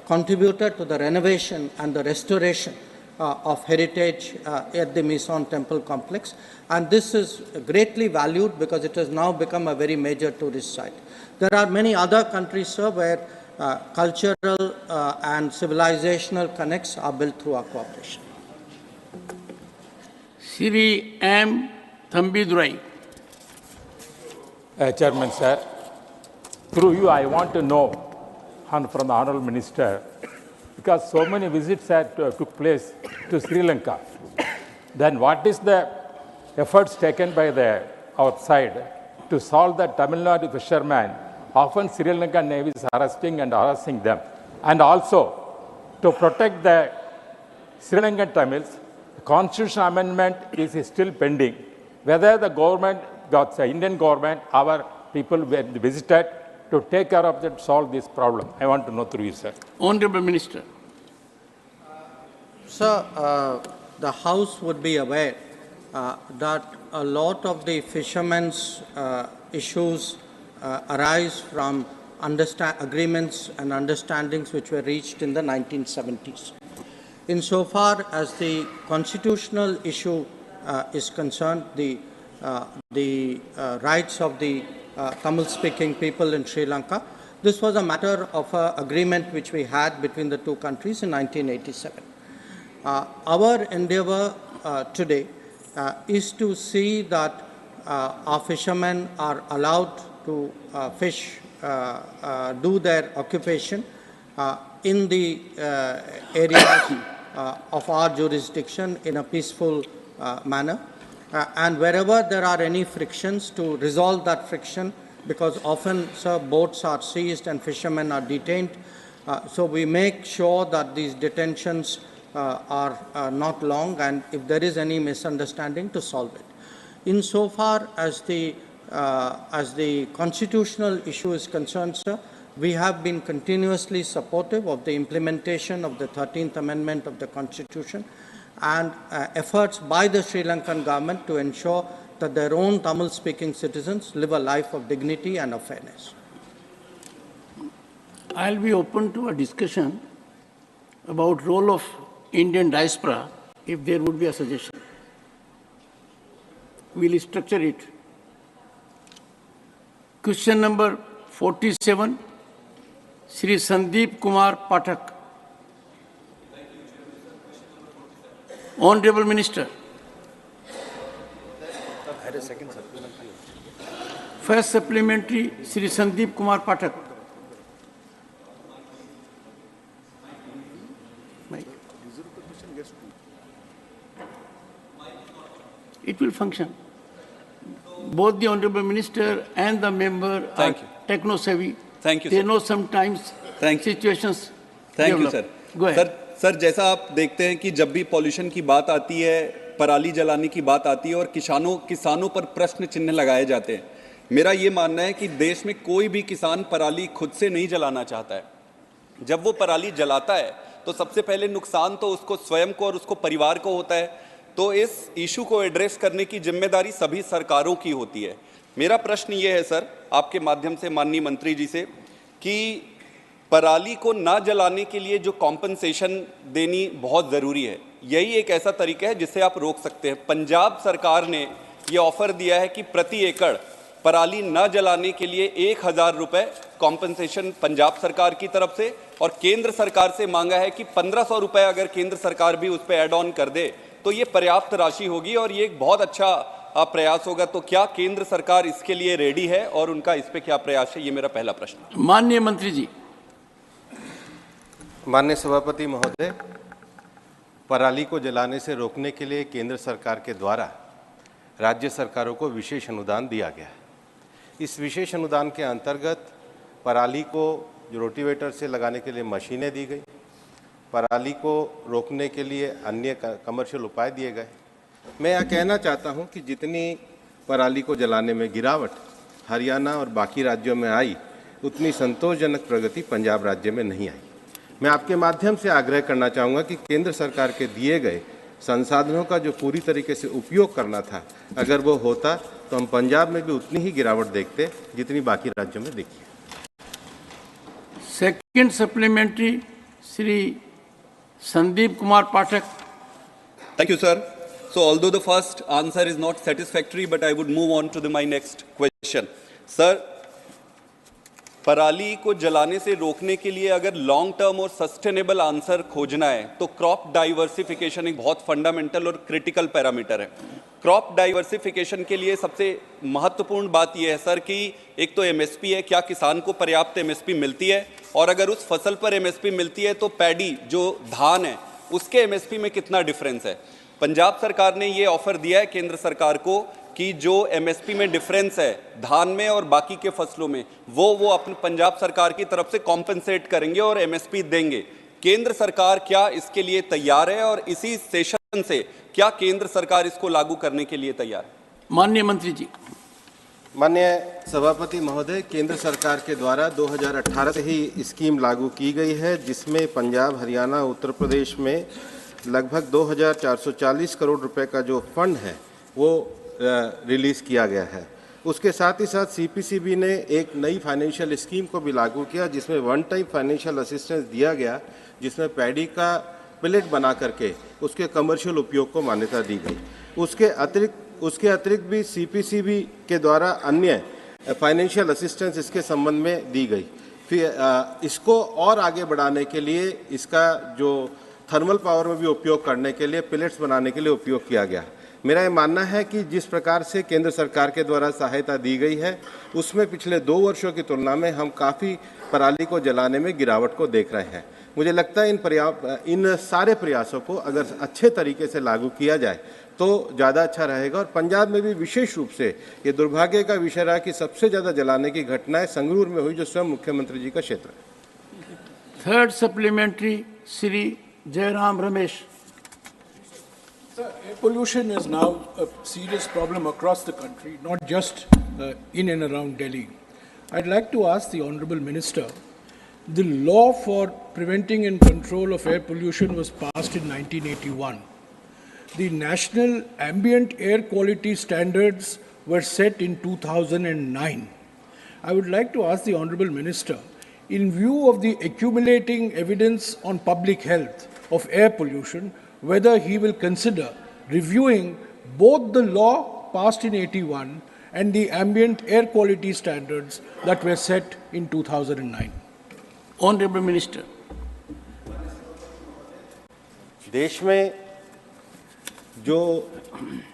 Speaker 6: contributed to the renovation and the restoration of heritage at the Misong temple complex, and this is greatly valued because it has now become a very major tourist site. There are many other countries, sir, where cultural and civilizational connects are built through our cooperation.
Speaker 1: Shri M. Thambidurai.
Speaker 23: Chairman, sir, through you I want to know from the Honourable Minister, because so many visits took place to Sri Lanka, then what is the efforts taken by the outside to solve the Tamil Nadu fishermen? Often Sri Lankan Navy is arresting and harassing them. And also, to protect the Sri Lankan Tamils, the constitutional amendment is still pending. Whether the government, the Indian government, our people were visited to take care of that, solve this problem. I want to know through you, sir.
Speaker 1: Honorable Minister.
Speaker 6: Sir, the House would be aware that a lot of the fishermen's issues arise from agreements and understandings which were reached in the 1970s. Insofar as the constitutional issue is concerned, the rights of the Tamil-speaking people in Sri Lanka. This was a matter of agreement which we had between the two countries in 1987. Our endeavor today is to see that our fishermen are allowed to fish, do their occupation in the areas of our jurisdiction in a peaceful manner. And wherever there are any frictions, to resolve that friction, because often, sir, boats are seized and fishermen are detained. So we make sure that these detentions are not long, and if there is any misunderstanding, to solve it. Insofar as the constitutional issue is concerned, sir, we have been continuously supportive of the implementation of the 13th Amendment of the Constitution and efforts by the Sri Lankan government to ensure that their own Tamil-speaking citizens live a life of dignity and of fairness.
Speaker 1: I'll be open to a discussion about role of Indian diaspora if there would be a suggestion. We'll structure it. Question number 47, Shri Sandeep Kumar Pathak. Honorable Minister. First supplementary, Shri Sandeep Kumar Pathak. It will function. Both the Honorable Minister and the member are techno-savvy.
Speaker 11: Thank you,
Speaker 1: They
Speaker 11: sir.
Speaker 1: know sometimes situations.
Speaker 11: Thank you
Speaker 1: develop.
Speaker 11: Sir.
Speaker 1: Go ahead.
Speaker 11: Sir जैसा आप देखते हैं कि जब भी pollution की बात आती है, पराली जलाने की बात आती है और किसानों पर प्रश्न चिन्ह लगाए जाते हैं, मेरा ये मानना है कि देश में कोई भी किसान पराली खुद से नहीं जलाना चाहता है। जब वो पराली जलाता है तो सबसे पहले नुकसान तो उसको स्वयं को और उसको परिवार को होता है। तो इस इशू को एड्रेस करने की जिम्मेदारी सभी सरकारों की होती है। मेरा प्रश्न ये है सर, आपके माध्यम से माननीय मंत्री जी से, कि पराली को ना जलाने के लिए जो कॉम्पनसेशन देनी बहुत ज़रूरी है, यही एक ऐसा तरीका है जिससे आप रोक सकते हैं। पंजाब सरकार ने ये ऑफर दिया है कि प्रति एकड़ पराली ना जलाने के लिए 1000 रुपये कॉम्पनसेशन पंजाब सरकार की तरफ से, और केंद्र सरकार से मांगा है कि 1500 रुपये अगर केंद्र सरकार भी उस पर ऐड ऑन कर दे तो ये पर्याप्त राशि होगी और ये एक बहुत अच्छा प्रयास होगा। तो क्या केंद्र सरकार इसके लिए रेडी है और उनका इस पे क्या प्रयास है? ये मेरा पहला प्रश्न।
Speaker 1: माननीय मंत्री जी।
Speaker 8: माननीय सभापति महोदय, पराली को जलाने से रोकने के लिए केंद्र सरकार के द्वारा राज्य सरकारों को विशेष अनुदान दिया गया है। इस विशेष अनुदान के अंतर्गत पराली को रोटिवेटर से लगाने के लिए मशीनें दी गई, पराली को रोकने के लिए अन्य कमर्शियल उपाय दिए गए। मैं यह कहना चाहता हूं कि जितनी पराली को जलाने में गिरावट हरियाणा और बाकी राज्यों में आई, उतनी संतोषजनक प्रगति पंजाब राज्य में नहीं आई। मैं आपके माध्यम से आग्रह करना चाहूँगा कि केंद्र सरकार के दिए गए संसाधनों का जो पूरी तरीके से उपयोग करना था, अगर वो होता तो हम पंजाब में भी उतनी ही गिरावट देखते जितनी बाकी राज्यों में देखी है।
Speaker 1: Second supplementary, Shri Sandeep Kumar Pathak.
Speaker 11: Thank you, sir. So although the first answer is not satisfactory, but I would move on to my next question. Sir, पराली को जलाने से रोकने के लिए अगर लॉन्ग टर्म और सस्टेनेबल आंसर खोजना है तो क्रॉप डाइवर्सिफिकेशन एक बहुत फंडामेंटल और क्रिटिकल पैरामीटर है। क्रॉप डाइवर्सिफिकेशन के लिए सबसे महत्वपूर्ण बात यह है सर कि एक तो एमएसपी है, क्या किसान को पर्याप्त एमएसपी मिलती है, और अगर उस फसल पर एमएसपी मिलती है तो पैडी जो धान है उसके एमएसपी में कितना डिफरेंस है। पंजाब सरकार ने ये ऑफर दिया है केंद्र सरकार को कि जो एमएसपी में डिफरेंस है धान में और बाकी के फसलों में वो अपने पंजाब सरकार की तरफ से कॉम्पेंसेट करेंगे और एमएसपी देंगे। केंद्र सरकार क्या इसके लिए तैयार है और इसी सेशन से क्या केंद्र सरकार इसको लागू करने के लिए तैयार है?
Speaker 1: माननीय मंत्री जी।
Speaker 8: माननीय सभापति महोदय, केंद्र सरकार के द्वारा 2018 से ही स्कीम लागू की गई है, जिसमें पंजाब, हरियाणा, उत्तर प्रदेश में लगभग 2440 करोड़ रुपए का जो फंड है वो रिलीज़ किया गया है। उसके साथ ही साथ सीपीसीबी ने एक नई फाइनेंशियल स्कीम को भी लागू किया, जिसमें वन टाइम फाइनेंशियल असिस्टेंस दिया गया, जिसमें पैडी का
Speaker 9: पिलेट बना करके उसके कमर्शियल उपयोग को मान्यता दी गई। उसके अतिरिक्त भी सीपीसीबी के द्वारा अन्य फाइनेंशियल असिस्टेंस इसके संबंध में दी गई। फिर इसको और आगे बढ़ाने के लिए इसका जो थर्मल पावर में भी उपयोग करने के लिए पिलेट्स बनाने के लिए उपयोग किया गया। मेरा ये मानना है कि जिस प्रकार से केंद्र सरकार के द्वारा सहायता दी गई है उसमें पिछले 2 वर्षों की तुलना में हम काफ़ी पराली को जलाने में गिरावट को देख रहे हैं। मुझे लगता है इन सारे प्रयासों को अगर अच्छे तरीके से लागू किया जाए तो ज़्यादा अच्छा रहेगा। और पंजाब में भी विशेष रूप से ये दुर्भाग्य का विषय रहा कि सबसे ज़्यादा जलाने की घटनाएं संगरूर में हुई, जो स्वयं मुख्यमंत्री जी का क्षेत्र है।
Speaker 1: Third supplementary Shri Jairam Ramesh.
Speaker 13: Sir, air pollution is now a serious problem across the country, not just in and around Delhi. I'd like to ask the Honourable Minister, the law for preventing and control of air pollution was passed in 1981. The National Ambient Air Quality Standards were set in 2009. I would like to ask the Honourable Minister, in view of the accumulating evidence on public health of air pollution, whether he will consider reviewing both the law passed in 81 and the ambient air quality standards that were set in 2009.
Speaker 1: Honourable Minister.
Speaker 9: देश में जो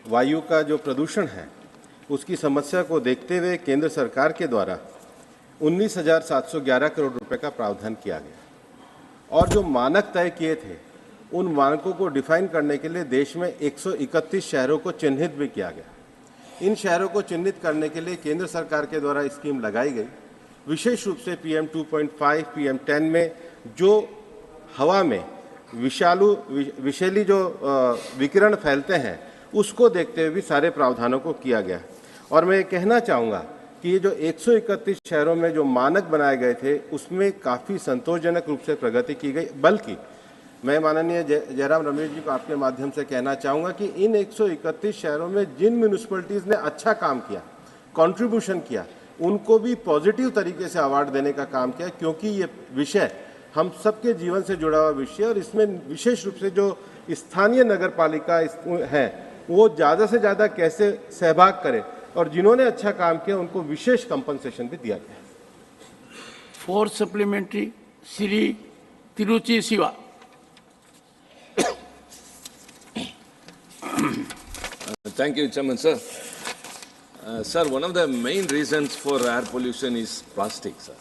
Speaker 9: वायु का जो प्रदूषण है उसकी समस्या को देखते हुए केंद्र सरकार के द्वारा 19,711 करोड़ रुपए का प्रावधान किया गया और जो मानक तय किए थे उन मानकों को डिफाइन करने के लिए देश में 131 शहरों को चिन्हित भी किया गया। इन शहरों को चिन्हित करने के लिए केंद्र सरकार के द्वारा स्कीम लगाई गई। विशेष रूप से PM 2.5, PM 10 में जो हवा में विषैली जो विकिरण फैलते हैं उसको देखते हुए भी सारे प्रावधानों को किया गया। और मैं ये कहना चाहूँगा कि ये जो 131 शहरों में जो मानक बनाए गए थे उसमें काफ़ी संतोषजनक रूप से प्रगति की गई। बल्कि मैं माननीय जयराम रमेश जी को आपके माध्यम से कहना चाहूँगा कि इन 131 शहरों में जिन म्यूनिसिपैलिटीज़ ने अच्छा काम किया, कंट्रीब्यूशन किया, उनको भी पॉजिटिव तरीके से अवार्ड देने का काम किया, क्योंकि ये विषय हम सबके जीवन से जुड़ा हुआ विषय और इसमें विशेष रूप से जो स्थानीय नगर पालिका है वो ज़्यादा से ज़्यादा कैसे सहभाग करें और जिन्होंने अच्छा काम किया उनको विशेष कंपनसेशन भी दिया गया।
Speaker 1: Fourth supplementary Shri Tiruchi Shiva.
Speaker 14: Thank you, Chairman, sir. Sir, one of the main reasons for air pollution is plastic, sir.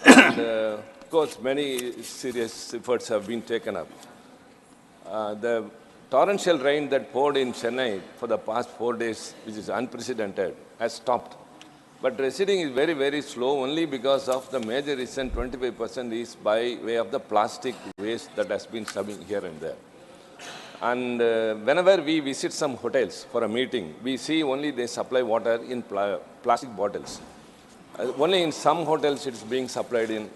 Speaker 14: And, of course, many serious efforts have been taken up. The torrential rain that poured in Chennai for the past 4 days, which is unprecedented, has stopped. But receding is very, very slow only because of the major reason 25% is by way of the plastic waste that has been subbing here and there. And whenever we visit some hotels for a meeting, we see only they supply water in plastic bottles. Only in some hotels it is being supplied in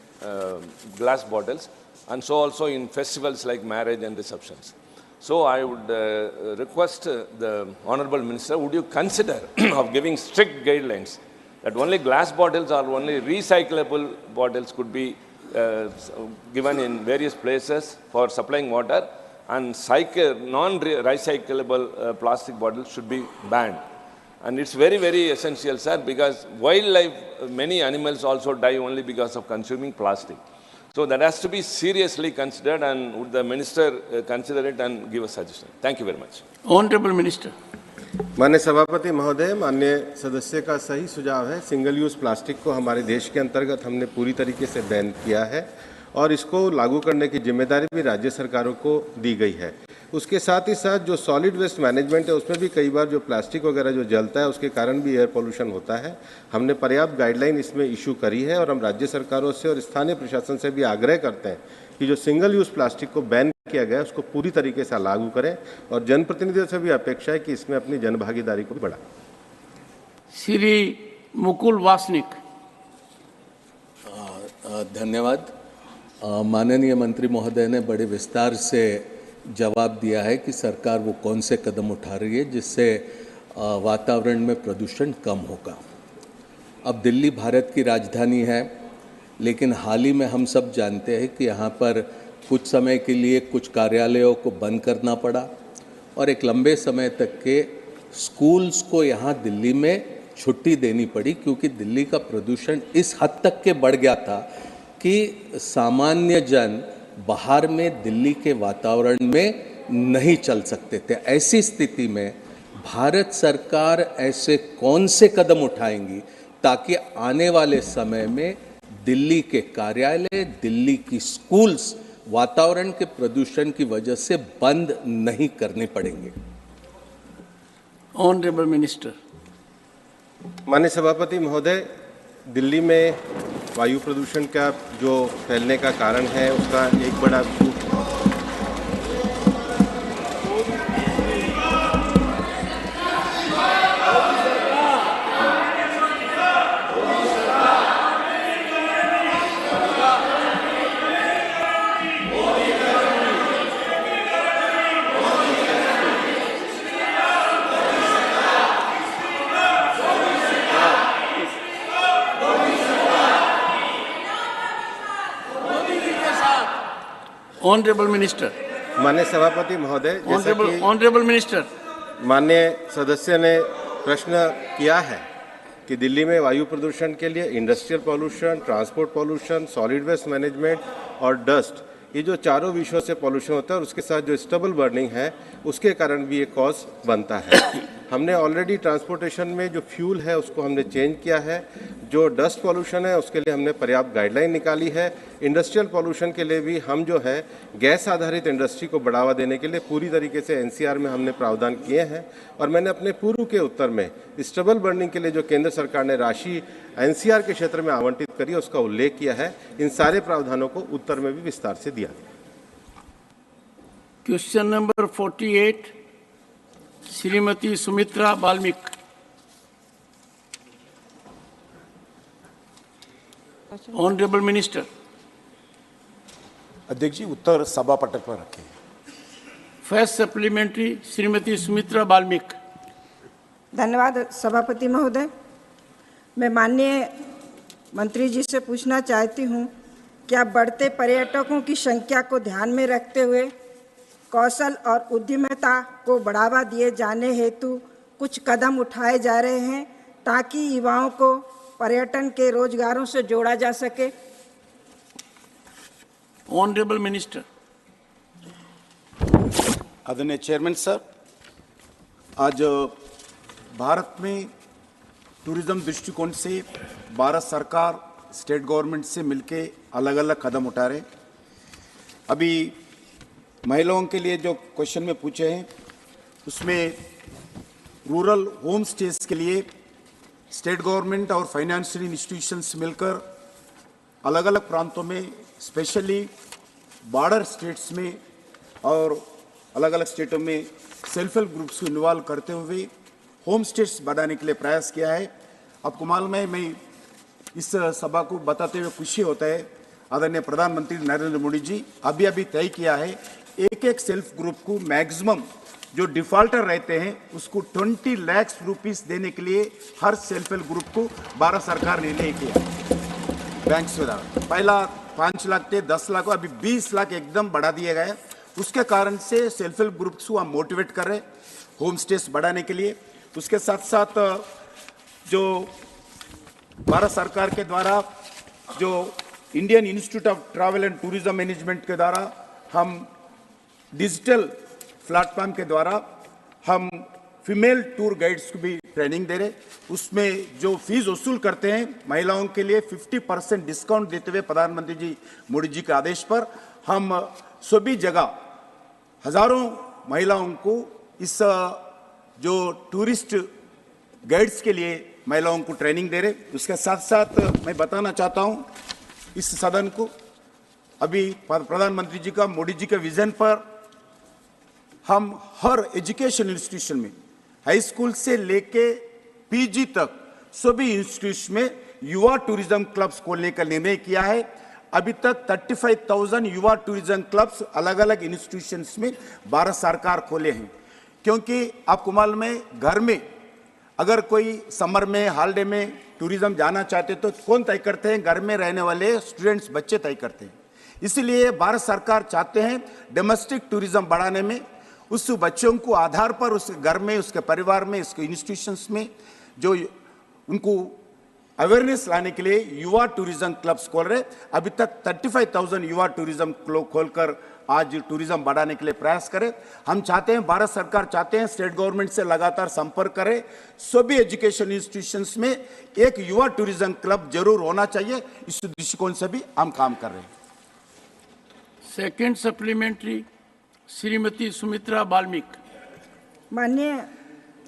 Speaker 14: glass bottles, and so also in festivals like marriage and receptions. So I would request the Honourable Minister, would you consider of giving strict guidelines that only glass bottles or only recyclable bottles could be given in various places for supplying water, and non-recyclable plastic bottles should be banned. And it's very, very essential, sir, because wildlife, many animals also die only because of consuming plastic. So that has to be seriously considered, and would the Minister consider it and give a suggestion? Thank you very much.
Speaker 1: Honourable Minister.
Speaker 9: माननीय सभापति महोदय, माननीय सदस्य का सही सुझाव है। Single use plastic को हमारे देश के अंतर्गत हमने पूरी तरीके से बैन किया है और इसको लागू करने की जिम्मेदारी भी राज्य सरकारों को दी गई है। उसके साथ ही साथ जो सॉलिड वेस्ट मैनेजमेंट है उसमें भी कई बार जो प्लास्टिक वगैरह जो जलता है उसके कारण भी एयर पोल्यूशन होता है। हमने पर्याप्त गाइडलाइन इसमें इशू करी है और हम राज्य सरकारों से और स्थानीय प्रशासन से भी आग्रह करते हैं कि जो सिंगल यूज़ प्लास्टिक को बैन किया गया है उसको पूरी तरीके से लागू करें और जनप्रतिनिधियों से भी अपेक्षा है कि इसमें अपनी जनभागीदारी को भी बढ़ाएं।
Speaker 1: श्री मुकुल वासनिक।
Speaker 15: धन्यवाद। माननीय मंत्री महोदय ने बड़े विस्तार से जवाब दिया है कि सरकार वो कौन से कदम उठा रही है जिससे वातावरण में प्रदूषण कम होगा। अब दिल्ली भारत की राजधानी है, लेकिन हाल ही में हम सब जानते हैं कि यहाँ पर कुछ समय के लिए कुछ कार्यालयों को बंद करना पड़ा और एक लंबे समय तक के स्कूल्स को यहाँ दिल्ली में छुट्टी देनी पड़ी, क्योंकि दिल्ली का प्रदूषण इस हद तक के बढ़ गया था कि सामान्य जन बाहर में दिल्ली के वातावरण में नहीं चल सकते थे। ऐसी स्थिति में भारत सरकार ऐसे कौन से कदम उठाएंगी ताकि आने वाले समय में दिल्ली के कार्यालय, दिल्ली की स्कूल्स वातावरण के प्रदूषण की वजह से बंद नहीं करने पड़ेंगे?
Speaker 1: Honourable minister.
Speaker 10: माननीय सभापति महोदय, दिल्ली में वायु प्रदूषण का जो फैलने का कारण है उसका एक बड़ा
Speaker 1: ऑनरेबल मिनिस्टर।
Speaker 10: माननीय सभापति महोदय,
Speaker 1: ऑनरेबल मिनिस्टर,
Speaker 10: माननीय सदस्य ने प्रश्न किया है कि दिल्ली में वायु प्रदूषण के लिए industrial pollution, transport pollution, solid waste management और डस्ट, ये जो चारों विषयों से पॉल्यूशन होता है और उसके साथ जो स्टबल बर्निंग है उसके कारण भी ये कॉज बनता है। हमने ऑलरेडी ट्रांसपोर्टेशन में जो फ्यूल है उसको हमने चेंज किया है। जो डस्ट पॉल्यूशन है उसके लिए हमने पर्याप्त गाइडलाइन निकाली है। इंडस्ट्रियल पॉल्यूशन के लिए भी हम जो है गैस आधारित इंडस्ट्री को बढ़ावा देने के लिए पूरी तरीके से एनसीआर में हमने प्रावधान किए हैं। और मैंने अपने पूर्व के उत्तर में स्टबल बर्निंग के लिए जो केंद्र सरकार ने राशि एनसीआर के क्षेत्र में आवंटित करी उसका उल्लेख किया है। इन सारे प्रावधानों को उत्तर में भी विस्तार से दिया।
Speaker 1: Question number 48, Shrimati Sumitra Balmik. Honourable minister.
Speaker 16: अध्यक्ष जी, उत्तर सभा पटल पर रखें।
Speaker 1: First supplementary, Shrimati Sumitra Balmik.
Speaker 17: धन्यवाद सभापति महोदय। मैं माननीय मंत्री जी से पूछना चाहती हूँ, क्या बढ़ते पर्यटकों की संख्या को ध्यान में रखते हुए कौशल और उद्यमिता को बढ़ावा दिए जाने हेतु कुछ कदम उठाए जा रहे हैं ताकि युवाओं को पर्यटन के रोजगारों से जोड़ा जा सके?
Speaker 1: Honourable minister.
Speaker 16: आदरणीय चेयरमैन सर, आज भारत में टूरिज्म दृष्टिकोण से भारत सरकार स्टेट गवर्नमेंट से मिलके अलग अलग कदम उठा रहे। अभी महिलाओं के लिए जो क्वेश्चन में पूछे हैं उसमें रूरल होम स्टेज के लिए स्टेट गवर्नमेंट और फाइनेंशियल इंस्टीट्यूशंस मिलकर अलग अलग प्रांतों में, स्पेशली बॉर्डर स्टेट्स में और अलग अलग स्टेटों में सेल्फ हेल्प ग्रुप्स को इन्वॉल्व करते हुए होम स्टेट्स बढ़ाने के लिए प्रयास किया है। आपको मालूम है, मैं इस सभा को बताते हुए खुशी होता है, आदरणीय प्रधानमंत्री नरेंद्र मोदी जी अभी तय किया है एक एक सेल्फ ग्रुप को मैक्सिमम जो डिफॉल्टर रहते हैं उसको 20 लाख रुपीस देने के लिए हर सेल्फ हेल्प ग्रुप को भारत सरकार ने निर्णय किया। बैंक सुविधा पहला 5 लाख थे, 10 लाख, अभी 20 लाख एकदम बढ़ा दिया गया। उसके कारण से सेल्फ हेल्प ग्रुप्स को हम मोटिवेट कर रहे होम स्टेस बढ़ाने के लिए। उसके साथ साथ जो भारत सरकार के द्वारा जो Indian institute of travel and tourism management के द्वारा हम डिजिटल प्लेटफॉर्म के द्वारा हम फीमेल टूर गाइड्स को भी ट्रेनिंग दे रहे। उसमें जो फीस वसूल करते हैं महिलाओं के लिए 50% डिस्काउंट देते हुए प्रधानमंत्री जी मोदी जी के आदेश पर हम सभी जगह हजारों महिलाओं को इस जो टूरिस्ट गाइड्स के लिए महिलाओं को ट्रेनिंग दे रहे। उसके साथ साथ मैं बताना चाहता हूँ इस सदन को, अभी प्रधानमंत्री जी का, मोदी जी के विजन पर हम हर एजुकेशन इंस्टीट्यूशन में हाई स्कूल से लेके पीजी तक सभी इंस्टीट्यूशन में युवा टूरिज्म क्लब्स खोलने का निर्णय किया है। अभी तक 35,000 युवा टूरिज्म क्लब्स अलग अलग इंस्टीट्यूशंस में भारत सरकार खोले हैं। क्योंकि आपको मालूम है, घर में अगर कोई समर में, हॉलीडे में टूरिज्म जाना चाहते तो कौन तय करते हैं? घर में रहने वाले स्टूडेंट्स, बच्चे तय करते हैं। इसीलिए भारत सरकार चाहते हैं डोमेस्टिक टूरिज्म बढ़ाने में, उस बच्चों को आधार पर उसके घर में, उसके परिवार में, उसके इंस्टीट्यूशंस में जो उनको अवेयरनेस लाने के लिए युवा टूरिज्म क्लब्स खोल रहे। अभी तक 35,000 युवा टूरिज्म क्लब खोलकर आज टूरिज्म बढ़ाने के लिए प्रयास करें। हम चाहते हैं, भारत सरकार चाहते हैं स्टेट गवर्नमेंट से लगातार संपर्क करें। सभी एजुकेशन इंस्टीट्यूशंस में एक युवा टूरिज्म क्लब जरूर होना चाहिए। इस दृष्टिकोण से भी हम काम कर रहे हैं।
Speaker 1: Second supplementary Shrimati Sumitra Valmik.
Speaker 17: माननीय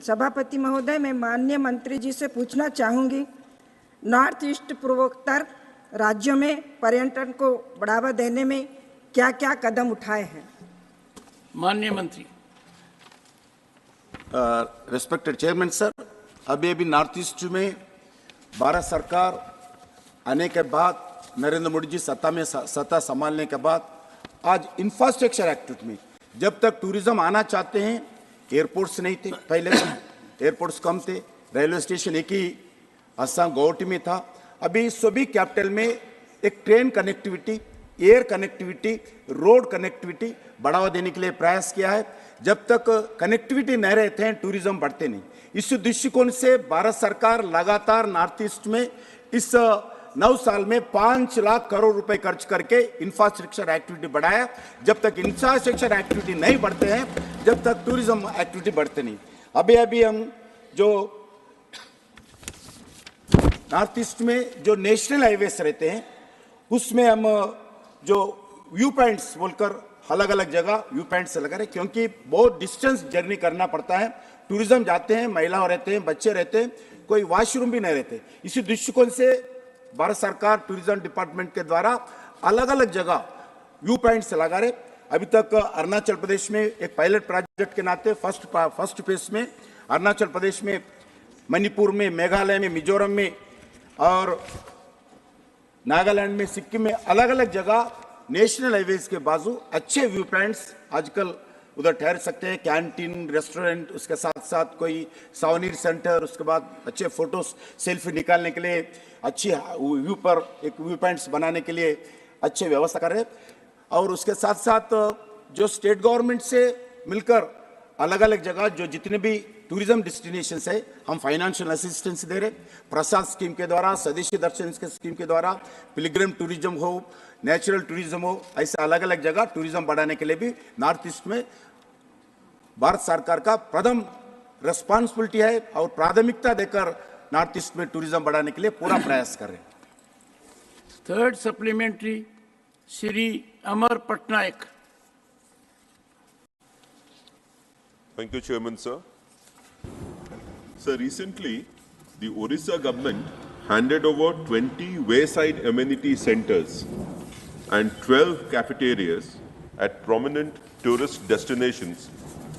Speaker 17: सभापति महोदय, मैं माननीय मंत्री जी से पूछना चाहूंगी, नॉर्थ ईस्ट पूर्वोत्तर राज्यों में पर्यटन को बढ़ावा देने में क्या क्या कदम उठाए हैं?
Speaker 1: माननीय मंत्री।
Speaker 16: रेस्पेक्टेड चेयरमैन सर, अभी नॉर्थ ईस्ट में भारत सरकार आने के बाद, नरेंद्र मोदी जी सत्ता संभालने के बाद, आज इंफ्रास्ट्रक्चर एक्टिविटी में जब तक टूरिज्म आना चाहते हैं, एयरपोर्ट्स नहीं थे, पहले एयरपोर्ट्स कम थे, रेलवे स्टेशन एक ही असम गुवाहाटी में था। अभी सभी कैपिटल में एक train connectivity, air connectivity, road connectivity बढ़ावा देने के लिए प्रयास किया है। जब तक कनेक्टिविटी नहीं रहते हैं, टूरिज्म बढ़ते नहीं। इस दृष्टिकोण से भारत सरकार लगातार नॉर्थ ईस्ट में इस 9 साल में 5 लाख करोड़ रुपए खर्च करके इंफ्रास्ट्रक्चर एक्टिविटी बढ़ाया। जब तक इंफ्रास्ट्रक्चर एक्टिविटी नहीं बढ़ते हैं, जब तक टूरिज्म एक्टिविटी बढ़ते नहीं। अभी हम जो नॉर्थ ईस्ट में जो नेशनल हाईवेज रहते हैं, उसमें हम जो व्यू पॉइंट्स बोलकर अलग अलग जगह व्यू पॉइंट्स लगा रहे, क्योंकि बहुत डिस्टेंस जर्नी करना पड़ता है। टूरिज्म जाते हैं, महिला रहते हैं, बच्चे रहते हैं, कोई वॉशरूम भी नहीं रहते। इसी दृष्टिकोण से भारत सरकार टूरिज्म डिपार्टमेंट के द्वारा अलग अलग जगह व्यू पॉइंट्स लगा रहे। अभी तक अरुणाचल प्रदेश में एक पायलट प्रोजेक्ट के नाते फर्स्ट फेज में अरुणाचल प्रदेश में, मणिपुर में, मेघालय में, मिजोरम में और नागालैंड में, सिक्किम में अलग अलग जगह नेशनल हाईवेज के बाजू अच्छे व्यू पॉइंट्स आजकल उधर ठहर सकते हैं। कैंटीन, रेस्टोरेंट, उसके साथ साथ कोई सावनीर सेंटर, उसके बाद अच्छे फोटोज सेल्फी निकालने के लिए अच्छी व्यू पर एक व्यू पॉइंट्स बनाने के लिए अच्छे व्यवस्था कर रहे हैं। और उसके साथ साथ जो स्टेट गवर्नमेंट से मिलकर अलग अलग जगह जो जितने भी टूरिज्म डेस्टिनेशंस है, हम फाइनेंशियल असिस्टेंस दे रहे। प्रसाद स्कीम के द्वारा, स्वदेशी दर्शन के स्कीम के द्वारा, पिलग्रिम टूरिज्म हो, नेचुरल टूरिज्म हो, ऐसे अलग अलग जगह टूरिज्म बढ़ाने के लिए भी नॉर्थ ईस्ट में भारत सरकार का प्रथम रेस्पॉन्सिबिलिटी है और प्राथमिकता देकर नॉर्थ ईस्ट में टूरिज्म बढ़ाने के लिए पूरा प्रयास कर रहे हैं।
Speaker 1: Third supplementary Shri Amar Patnaik.
Speaker 18: Thank you, Chairman, sir. Sir, recently, the Orissa government handed over 20 wayside amenity centers and 12 cafeterias at prominent tourist destinations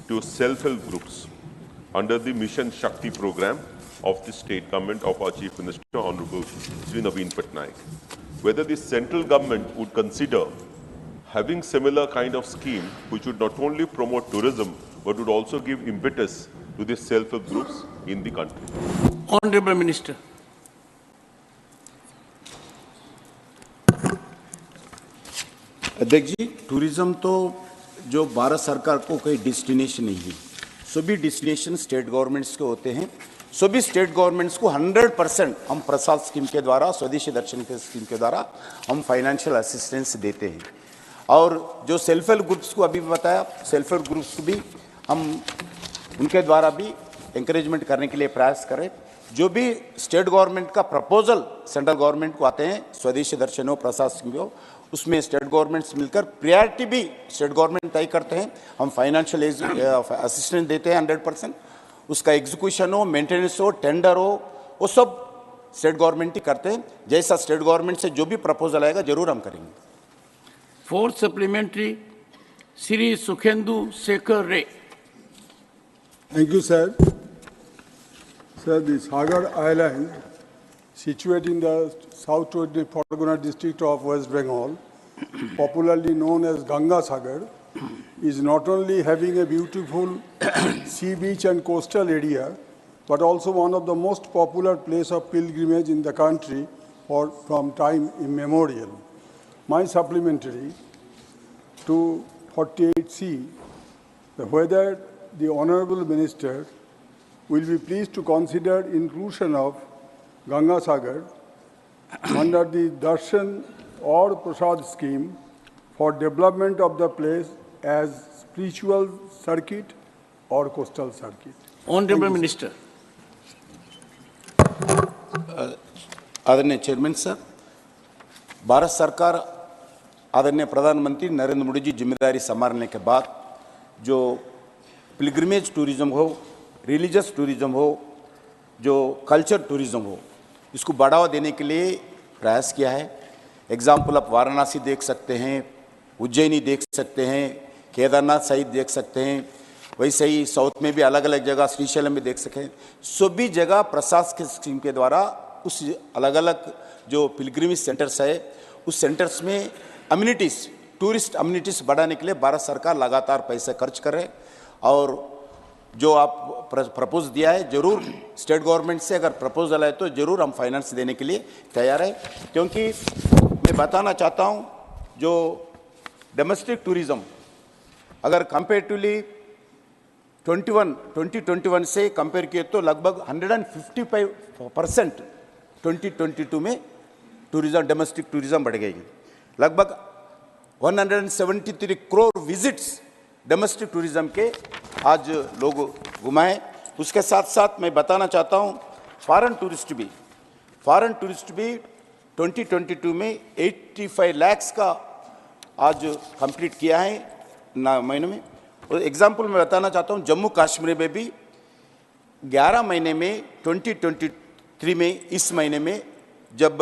Speaker 18: to self-help groups under the Mission Shakti program of the state government of our Chief Minister, Honorable Sri Naveen Patnaik. Whether the central government would consider having similar kind of scheme which would not only promote tourism but would also give impetus to the self-help groups in the country.
Speaker 1: Honorable Minister.
Speaker 16: अध्यक्ष जी, tourism तो जो भारत सरकार को कोई destination नहीं है, सभी destination state governments के होते हैं। सभी स्टेट गवर्नमेंट्स को 100% हम प्रसाद स्कीम के द्वारा, स्वदेशी दर्शन के स्कीम के द्वारा हम फाइनेंशियल असिस्टेंस देते हैं। और जो सेल्फ हेल्प ग्रुप्स को अभी बताया, सेल्फ हेल्प ग्रुप्स को भी हम उनके द्वारा भी एंकरेजमेंट करने के लिए प्रयास करें। जो भी स्टेट गवर्नमेंट का प्रपोजल सेंट्रल गवर्नमेंट को आते हैं, स्वदेशी दर्शन हो, प्रसाद स्कीम हो, उसमें स्टेट गवर्नमेंट्स मिलकर प्रायोरिटी भी स्टेट गवर्नमेंट तय करते हैं। हम फाइनेंशियल असिस्टेंस देते हैं 100%। उसका एग्जीक्यूशन हो, मेंटेनेंस हो, टेंडर हो, वो सब स्टेट गवर्नमेंट ही करते हैं। जैसा स्टेट गवर्नमेंट से जो भी प्रपोजल आएगा जरूर हम करेंगे।
Speaker 1: फोर्थ सप्लीमेंट्री श्री सुखेंदु शेखर रे।
Speaker 19: Thank you, sir. Sir, the Sagar Island, situated in the South 20 Pargana district of West Bengal, popularly known as Ganga Sagar, is not only having a beautiful sea beach and coastal area, but also one of the most popular place of pilgrimage in the country from time immemorial. my supplementary to 48C, whether the Honorable Minister will be pleased to consider inclusion of Ganga Sagar under the Darshan or Prasad scheme for development of the place as spiritual circuit or coastal circuit.
Speaker 1: Honorable Minister.
Speaker 16: आदरणीय chairman sir, Bharat सरकार आदरणीय प्रधानमंत्री नरेंद्र मोदी जी जिम्मेदारी संभालने के बाद जो pilgrimage tourism हो, रिलीजियस टूरिज्म हो, जो कल्चर टूरिज्म हो, इसको बढ़ावा देने के लिए प्रयास किया है। एग्जाम्पल आप वाराणसी देख सकते हैं, उज्जैनी देख सकते हैं, केदारनाथ साहिब देख सकते हैं, वैसे ही साउथ में भी अलग अलग जगह श्रीशैलम में देख सकें। सभी जगह प्रशासनिक स्कीम के द्वारा उस अलग अलग जो पिलग्रिमेज सेंटर्स है, उस सेंटर्स में अम्यूनिटीज़, टूरिस्ट अम्यूनिटीज़ बढ़ाने के लिए भारत सरकार लगातार पैसे खर्च कर रहे हैं। और जो आप प्रपोज दिया है, जरूर स्टेट गवर्नमेंट से अगर प्रपोजल है तो जरूर हम फाइनेंस देने के लिए तैयार है। क्योंकि मैं बताना चाहता हूँ, जो डोमेस्टिक टूरिज्म अगर कंपेरेटिवली 2021 से कंपेयर किए तो लगभग 155% 2022 में टूरिज्म, डोमेस्टिक टूरिज्म बढ़ गई। लगभग 173 करोड़ विजिट्स डोमेस्टिक टूरिज्म के आज लोग घुमाएं। उसके साथ साथ मैं बताना चाहता हूं, फॉरेन टूरिस्ट भी 2022 में 85 लाख का आज कंप्लीट किया है महीने में। और एग्जाम्पल मैं बताना चाहता हूं, जम्मू कश्मीर में भी 11 महीने में 2023 में, इस महीने में जब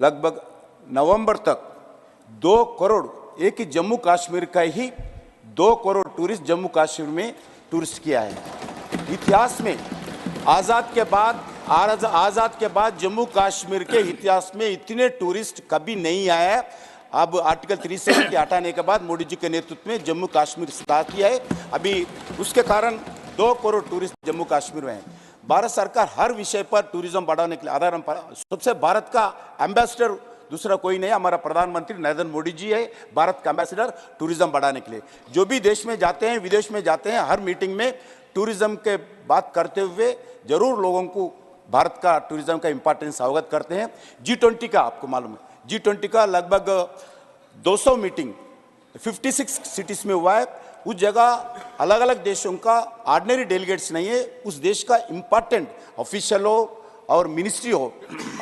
Speaker 16: लगभग नवंबर तक 2 करोड़, एक ही जम्मू कश्मीर का ही 2 करोड़ टूरिस्ट जम्मू कश्मीर में टूरिस्ट किया है। इतिहास में आज़ाद के बाद जम्मू कश्मीर के इतिहास में इतने टूरिस्ट कभी नहीं आया। अब आर्टिकल 370 के हटाने के बाद मोदी जी के नेतृत्व में जम्मू कश्मीर स्टार्ट किया है। अभी उसके कारण 2 करोड़ टूरिस्ट जम्मू कश्मीर में हैं। भारत सरकार हर विषय पर टूरिज्म बढ़ाने के लिए आधार सबसे भारत का एम्बेसडर दूसरा कोई नहीं, हमारा प्रधानमंत्री नरेंद्र मोदी जी है भारत का एम्बेसडर टूरिज्म बढ़ाने के लिए। जो भी देश में जाते हैं, विदेश में जाते हैं, हर मीटिंग में टूरिज्म के बात करते हुए जरूर लोगों को भारत का टूरिज्म का इंपॉर्टेंस अवगत करते हैं। G20 का आपको मालूम है, G20 का लगभग 200 मीटिंग 56 सिटीज में हुआ है। उस जगह अलग अलग देशों का ऑर्डिनरी डेलीगेट्स नहीं है, उस देश का इंपॉर्टेंट ऑफिशियल हो और मिनिस्ट्री हो,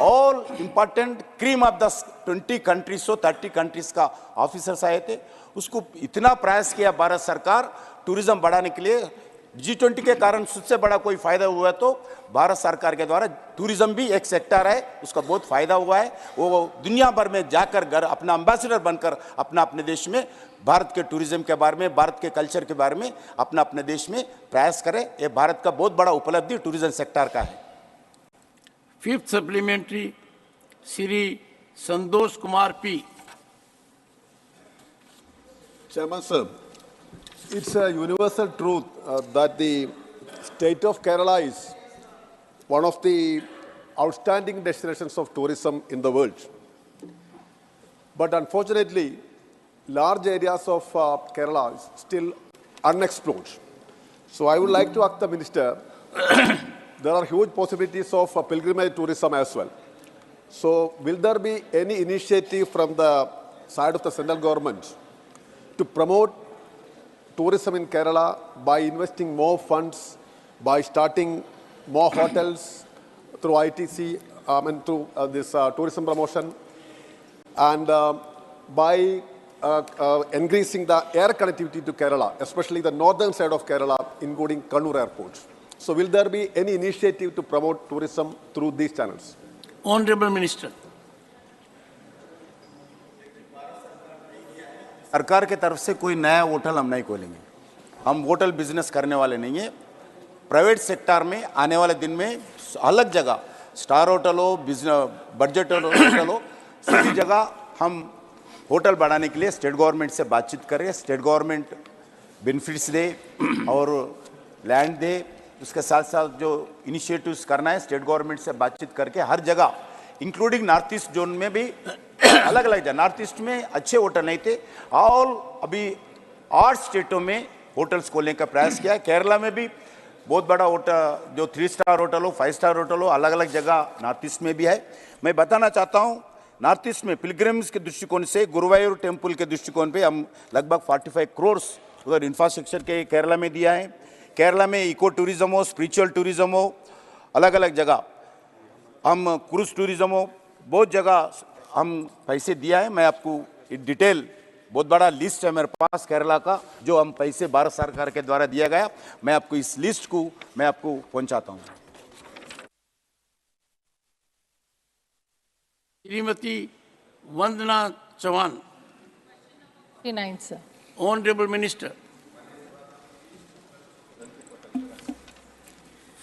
Speaker 16: all important cream of the 20 countries हो, 30 कंट्रीज का ऑफिसर्स आए थे। उसको इतना प्रयास किया भारत सरकार टूरिज्म बढ़ाने के लिए। G20 के कारण सबसे बड़ा कोई फायदा हुआ तो भारत सरकार के द्वारा टूरिज्म भी एक सेक्टर है, उसका बहुत फायदा हुआ है। वो दुनिया भर में जाकर घर अपना एम्बेसडर बनकर अपने देश में भारत के टूरिज्म के बारे में, भारत के कल्चर के बारे में अपने देश में प्रयास करें। ये भारत का बहुत बड़ा उपलब्धि टूरिज्म सेक्टर का है।
Speaker 1: Fifth supplementary Shri Santosh Kumar P.
Speaker 2: Chairman sir, it's a universal truth that the state of Kerala is one of the outstanding destinations of tourism in the world. But unfortunately, large areas of Kerala is still unexplored. So I would like to ask the minister, there are huge possibilities of pilgrimage tourism as well. So will there be any initiative from the side of the central government to promote tourism in Kerala by investing more funds, by starting more hotels through ITC and through this tourism promotion, and by increasing the air connectivity to Kerala, especially the northern side of Kerala, including Kannur Airport. So will there be any initiative to promote tourism through these channels?
Speaker 1: Honorable Minister.
Speaker 16: सरकार के तरफ से कोई नया hotel हम नहीं खोलेंगे। हम होटल बिजनेस करने वाले नहीं है। प्राइवेट सेक्टर में आने वाले दिन में अलग जगह स्टार होटल हो, बिजनेस बजट होटल हो, सभी जगह हम होटल बढ़ाने के लिए स्टेट गवर्नमेंट से बातचीत करें। स्टेट गवर्नमेंट बेनिफिट्स दे और लैंड दे। उसके साथ साथ जो इनिशिएटिव्स करना है स्टेट गवर्नमेंट से बातचीत करके हर जगह इंक्लूडिंग नॉर्थ ईस्ट जोन में भी अलग अलग जगह नॉर्थ ईस्ट में अच्छे होटल नहीं थे। ऑल अभी 8 स्टेटों में होटल्स खोलने का प्रयास किया है। केरला में भी बहुत बड़ा होटल, जो 3 स्टार होटल हो, 5 स्टार होटल हो, अलग अलग जगह नॉर्थ ईस्ट में भी है। मैं बताना चाहता हूँ, नॉर्थ ईस्ट में पिलग्रिम्स के दृष्टिकोण से, गुरुवायूर टेम्पल के दृष्टिकोण पे हम लगभग 45 करोड़ उधर इंफ्रास्ट्रक्चर के केरला में दिया है। केरला में इको टूरिज्म हो, स्पिरिचुअल टूरिज्म हो, अलग अलग जगह हम क्रूज टूरिज्म हो, बहुत जगह हम पैसे दिया है। मैं आपको डिटेल, बहुत बड़ा लिस्ट है मेरे पास केरला का, जो हम पैसे भारत सरकार के द्वारा दिया गया। मैं आपको इस लिस्ट को मैं आपको पहुंचाता हूं।
Speaker 1: Shrimati Vandana Chauhan.
Speaker 20: 59, sir.
Speaker 1: Honorable Minister.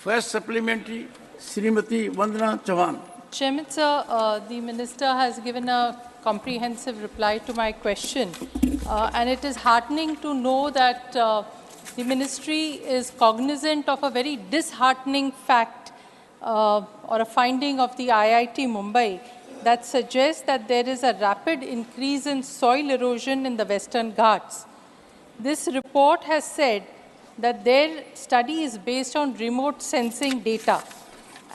Speaker 1: First supplementary, Srimati Vandana Chauhan.
Speaker 20: Chairman, sir, the Minister has given a comprehensive reply to my question. And it is heartening to know that the Ministry is cognizant of a very disheartening fact or a finding of the IIT Mumbai that suggests that there is a rapid increase in soil erosion in the Western Ghats. This report has said that their study is based on remote sensing data.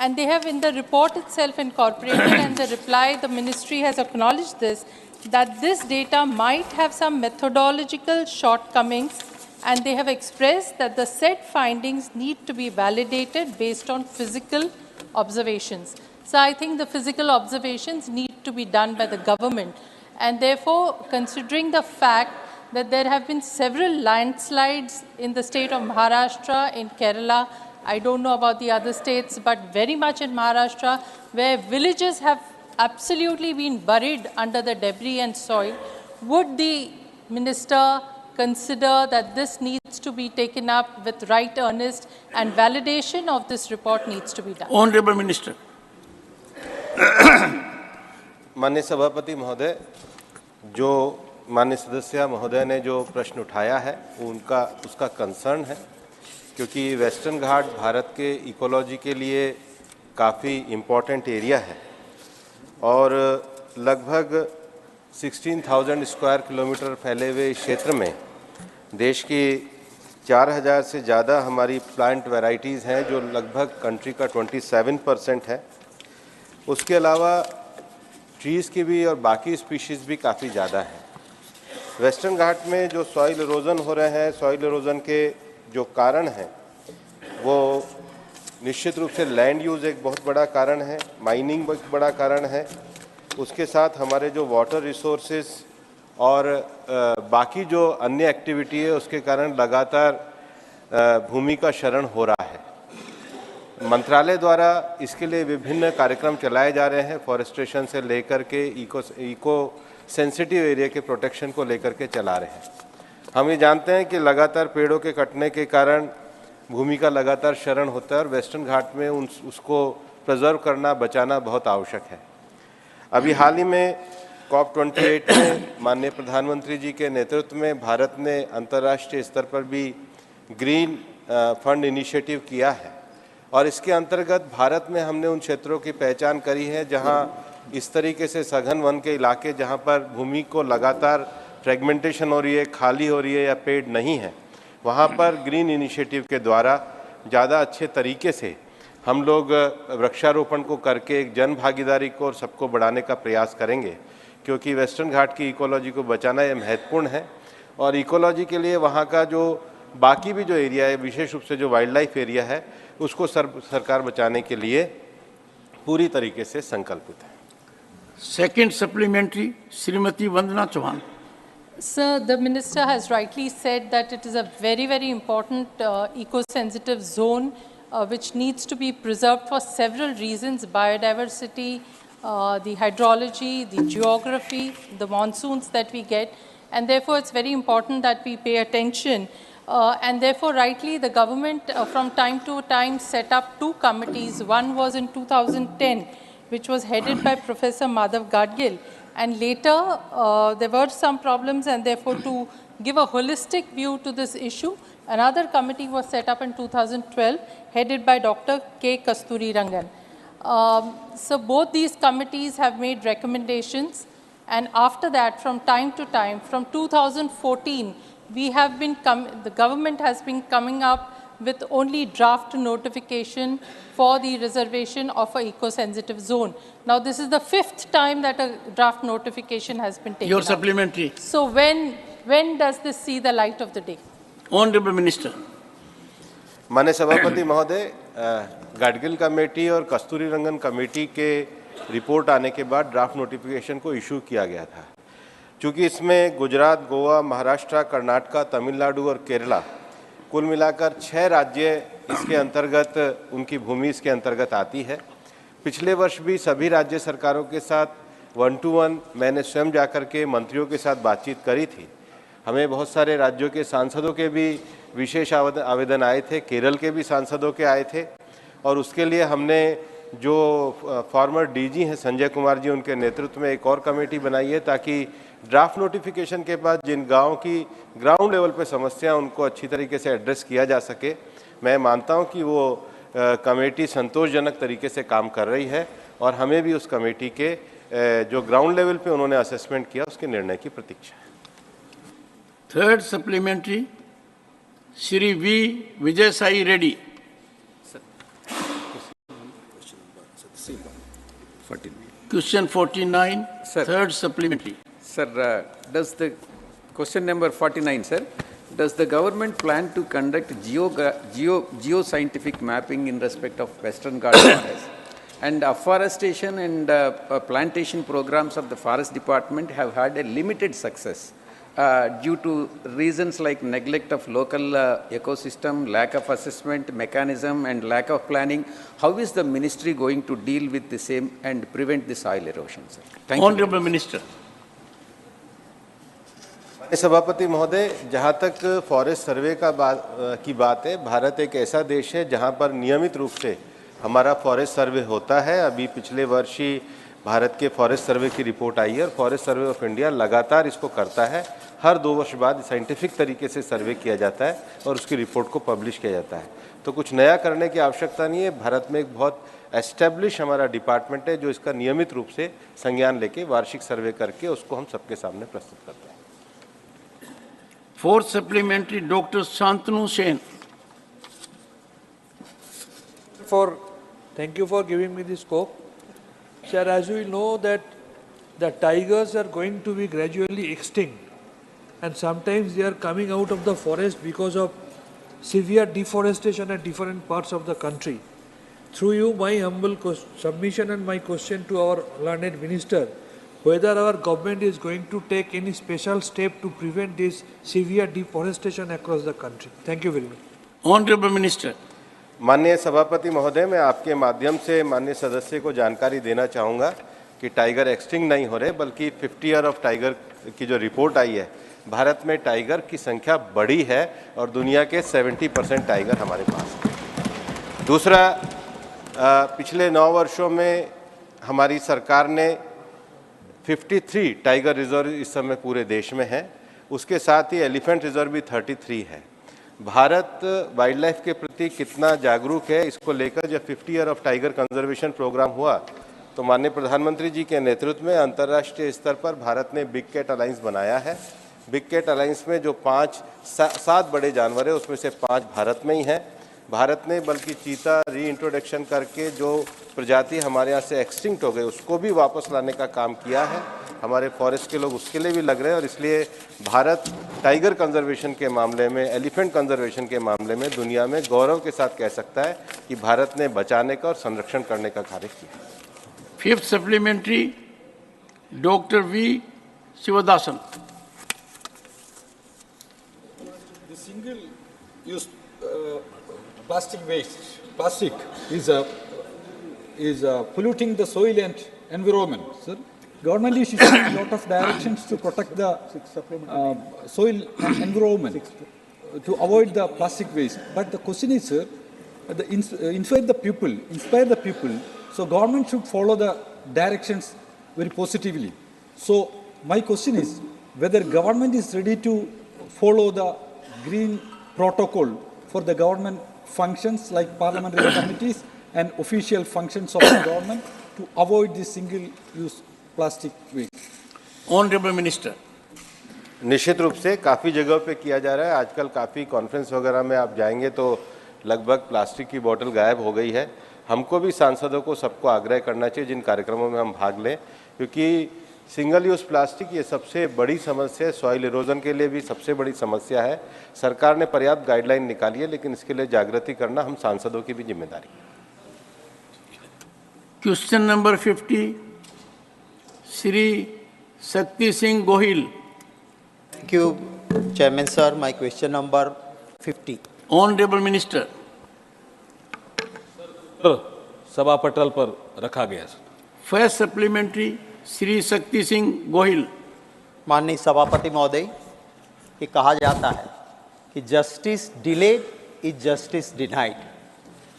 Speaker 20: And they have in the report itself incorporated and the reply, the Ministry has acknowledged this, that this data might have some methodological shortcomings, and they have expressed that the said findings need to be validated based on physical observations. So I think the physical observations need to be done by the government. And therefore, considering the fact that there have been several landslides in the state of Maharashtra, in Kerala, I don't know about the other states, but very much in Maharashtra, where villages have absolutely been buried under the debris and soil, would the Minister consider that this needs to be taken up with right earnest and validation of this report needs to be done?
Speaker 1: Honorable Minister.
Speaker 10: माननीय सभापति महोदय, जो माननीय सदस्य महोदय ने जो प्रश्न उठाया है वो उसका कंसर्न है, क्योंकि वेस्टर्न घाट भारत के इकोलॉजी के लिए काफ़ी इम्पोर्टेंट एरिया है और लगभग 16,000 स्क्वायर किलोमीटर फैले हुए इस क्षेत्र में देश की 4,000 से ज़्यादा हमारी प्लांट वैरायटीज़ हैं, जो लगभग कंट्री का 27% है। उसके अलावा ट्रीज़ की भी और बाकी स्पीशीज़ भी काफ़ी ज़्यादा हैं। वेस्टर्न घाट में जो सॉइल इरोजन हो रहे हैं, सॉइल इरोजन के जो कारण हैं वो निश्चित रूप से लैंड यूज़ एक बहुत बड़ा कारण है, माइनिंग एक बड़ा कारण है, उसके साथ हमारे जो वाटर रिसोर्सेज और बाकी जो अन्य एक्टिविटी है उसके कारण लगातार भूमि का क्षरण हो रहा है। मंत्रालय द्वारा इसके लिए विभिन्न कार्यक्रम चलाए जा रहे हैं, फॉरेस्टेशन से लेकर के इको सेंसिटिव एरिया के प्रोटेक्शन को लेकर के चला रहे हैं। हम ये जानते हैं कि लगातार पेड़ों के कटने के कारण भूमि का लगातार क्षरण होता है और वेस्टर्न घाट में उसको प्रिजर्व करना, बचाना बहुत आवश्यक है। अभी हाल ही में COP28 में माननीय प्रधानमंत्री जी के नेतृत्व में भारत ने अंतर्राष्ट्रीय स्तर पर भी ग्रीन फंड इनिशिएटिव किया है और इसके अंतर्गत भारत में हमने उन क्षेत्रों की पहचान करी है जहां इस तरीके से सघन वन के इलाके, जहां पर भूमि को लगातार फ्रेगमेंटेशन हो रही है, खाली हो रही है या पेड़ नहीं है, वहां पर ग्रीन इनिशिएटिव के द्वारा ज़्यादा अच्छे तरीके से हम लोग वृक्षारोपण को करके एक जन भागीदारी को और सबको बढ़ाने का प्रयास करेंगे, क्योंकि वेस्टर्न घाट की इकोलॉजी को बचाना ये महत्वपूर्ण है और इकोलॉजी के लिए वहाँ का जो बाकी भी जो एरिया है, विशेष रूप से जो वाइल्ड लाइफ एरिया है, उसको सरकार बचाने के लिए पूरी तरीके से संकल्पित है।
Speaker 1: Second supplementary, Srimati Vandana Chauhan.
Speaker 20: Sir, the Minister has rightly said that it is a very, very important eco-sensitive zone which needs to be preserved for several reasons: biodiversity, the hydrology, the geography, the monsoons that we get, and therefore it's very important that we pay attention. And therefore, rightly, the government from time to time set up 2 committees. One was in 2010, which was headed by Professor Madhav Gadgil, and later there were some problems, and therefore to give a holistic view to this issue, another committee was set up in 2012, headed by Dr. K. Kasturi Rangan. So both these committees have made recommendations, and after that, from time to time, from 2014, we have been the government has been coming up with only draft notification for the reservation of an eco-sensitive zone. Now, this is the 5th time that a draft notification has been taken
Speaker 1: Your
Speaker 20: up.
Speaker 1: supplementary.
Speaker 20: So when does this see the light of the day?
Speaker 1: Honorable Minister.
Speaker 10: माननीय सभापति महोदय, Gadgil committee और कस्तूरी रंगन committee के report आने के बाद draft notification को issue किया गया था। चूँकि इसमें गुजरात, गोवा, महाराष्ट्र, कर्नाटक, तमिलनाडु और केरला कुल मिलाकर 6 राज्य इसके अंतर्गत, उनकी भूमि इसके अंतर्गत आती है। पिछले वर्ष भी सभी राज्य सरकारों के साथ 1-to-1 मैंने स्वयं जाकर के मंत्रियों के साथ बातचीत करी थी। हमें बहुत सारे राज्यों के सांसदों के भी विशेष आवेदन आए थे, केरल के भी सांसदों के आए थे, और उसके लिए हमने जो फॉर्मर डीजी हैं संजय कुमार जी, उनके नेतृत्व में एक और कमेटी बनाई है ताकि ड्राफ्ट नोटिफिकेशन के बाद जिन गाँव की ग्राउंड लेवल पे समस्या उनको अच्छी तरीके से एड्रेस किया जा सके। मैं मानता हूं कि वो कमेटी संतोषजनक तरीके से काम कर रही है और हमें भी उस कमेटी के जो ग्राउंड लेवल पे उन्होंने असेसमेंट किया उसके निर्णय की प्रतीक्षा है।
Speaker 1: Third supplementary, Shri V Vijay Sai Reddy. Question 49,
Speaker 3: sir.
Speaker 1: Third supplementary.
Speaker 3: Sir, does the question number 49, sir? Does the government plan to conduct geoscientific mapping in respect of Western Ghats forest? And afforestation and plantation programs of the Forest Department have had a limited success due to reasons like neglect of local ecosystem, lack of assessment mechanism, and lack of planning. How is the ministry going to deal with the same and prevent the soil erosion, sir? Thank you.
Speaker 1: Honorable Minister.
Speaker 10: सभापति महोदय, जहाँ तक forest survey की बात है, भारत एक ऐसा देश है जहाँ पर नियमित रूप से हमारा फॉरेस्ट सर्वे होता है। अभी पिछले वर्ष ही भारत के फॉरेस्ट सर्वे की रिपोर्ट आई है और फॉरेस्ट सर्वे ऑफ इंडिया लगातार इसको करता है। हर 2 वर्ष बाद साइंटिफिक तरीके से सर्वे किया जाता है और उसकी रिपोर्ट को पब्लिश किया जाता है। तो कुछ नया करने की आवश्यकता नहीं है। भारत में एक बहुत एस्टेब्लिश हमारा डिपार्टमेंट है जो इसका नियमित रूप से संज्ञान लेके वार्षिक सर्वे करके उसको हम सबके सामने प्रस्तुत करते हैं।
Speaker 1: Fourth supplementary, Dr. Shantanu Sen.
Speaker 21: Thank you for giving me the scope. Sir, as we know that the tigers are going to be gradually extinct, and sometimes they are coming out of the forest because of severe deforestation at different parts of the country. Through you, my humble submission and my question to our learned minister, whether our government is going to take any special step to prevent this severe deforestation across the country. Thank you very much.
Speaker 1: Honorable Minister.
Speaker 10: माननीय सभापति महोदय, मैं आपके माध्यम से माननीय सदस्य को जानकारी देना चाहूँगा कि टाइगर एक्सटिंक्ट नहीं हो रहे, बल्कि 50 ईयर ऑफ टाइगर की जो रिपोर्ट आई है, भारत में टाइगर की संख्या बढ़ी है और दुनिया के 70% टाइगर हमारे पास है। दूसरा, पिछले 9 वर्षों में हमारी सरकार ने 53 टाइगर रिजर्व इस समय पूरे देश में है। उसके साथ ही एलिफेंट रिजर्व भी 33 है। भारत वाइल्ड लाइफ के प्रति कितना जागरूक है, इसको लेकर जब 50 year of tiger conservation programme हुआ तो माननीय प्रधानमंत्री जी के नेतृत्व में अंतर्राष्ट्रीय स्तर पर भारत ने बिग कैट अलायंस बनाया है। बिग कैट अलायंस में जो 7 बड़े जानवर है उसमें से 5 भारत में ही हैं। भारत ने बल्कि चीता रीइंट्रोडक्शन करके जो प्रजाति हमारे यहाँ से एक्सटिंक्ट हो गए उसको भी वापस लाने का काम किया है। हमारे फॉरेस्ट के लोग उसके लिए भी लग रहे हैं और इसलिए भारत टाइगर कंजर्वेशन के मामले में, एलिफेंट कंजर्वेशन के मामले में दुनिया में गौरव के साथ कह सकता है कि भारत ने बचाने का और संरक्षण करने का कार्य किया।
Speaker 1: Fifth supplementary, Dr. V. Sivadasan.
Speaker 22: The single-use plastic waste, plastic is polluting the soil and environment. Sir, government is issuing a lot of directions to protect the soil and environment to avoid the plastic waste. But the question is, sir, inspire the people. So government should follow the directions very positively. So my question is whether government is ready to follow the green protocol for the government functions like parliamentary committees and official functions of the government to avoid the single-use plastic waste?
Speaker 1: Honorable Minister.
Speaker 10: निश्चित रूप से काफ़ी जगह पे किया जा रहा है। आजकल काफ़ी कॉन्फ्रेंस वगैरह में आप जाएंगे तो लगभग प्लास्टिक की बोतल गायब हो गई है। हमको भी सांसदों को सबको आग्रह करना चाहिए जिन कार्यक्रमों में हम भाग लें, क्योंकि सिंगल यूज़ प्लास्टिक ये सबसे बड़ी समस्या है, सॉइल इरोजन के लिए भी सबसे बड़ी समस्या है। सरकार ने पर्याप्त गाइडलाइन निकाली है, लेकिन इसके लिए जागृति करना हम सांसदों की भी जिम्मेदारी है।
Speaker 1: Question number 50, Shri Shakti Singh Gohil.
Speaker 4: Thank you, Chairman sir. My question number 50.
Speaker 1: Honorable Minister.
Speaker 23: सभा पटल पर रखा गया।
Speaker 1: First supplementary Shri Shakti Singh Gohil.
Speaker 4: माननीय सभापति महोदय, ये कहा जाता है कि justice delayed is justice denied.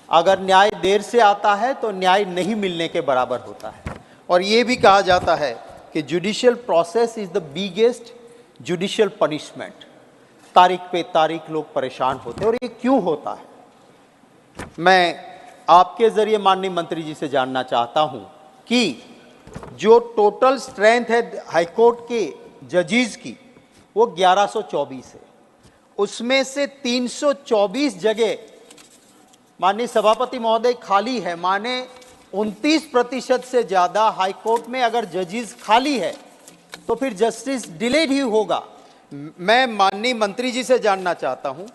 Speaker 4: अगर न्याय देर से आता है तो न्याय नहीं मिलने के बराबर होता है। और ये भी कहा जाता है कि judicial process is the biggest judicial punishment. तारीख पे तारीख लोग परेशान होते हैं, और ये क्यों होता है? मैं आपके जरिए माननीय मंत्री जी से जानना चाहता हूं कि जो टोटल स्ट्रेंथ है हाईकोर्ट के जजेस की वो 1124 है, उसमें से 324 जगह माननीय सभापति महोदय खाली है। माने 29% से ज़्यादा हाईकोर्ट में अगर जजेस खाली है तो फिर जस्टिस डिलेड ही होगा। मैं माननीय मंत्री जी से जानना चाहता हूं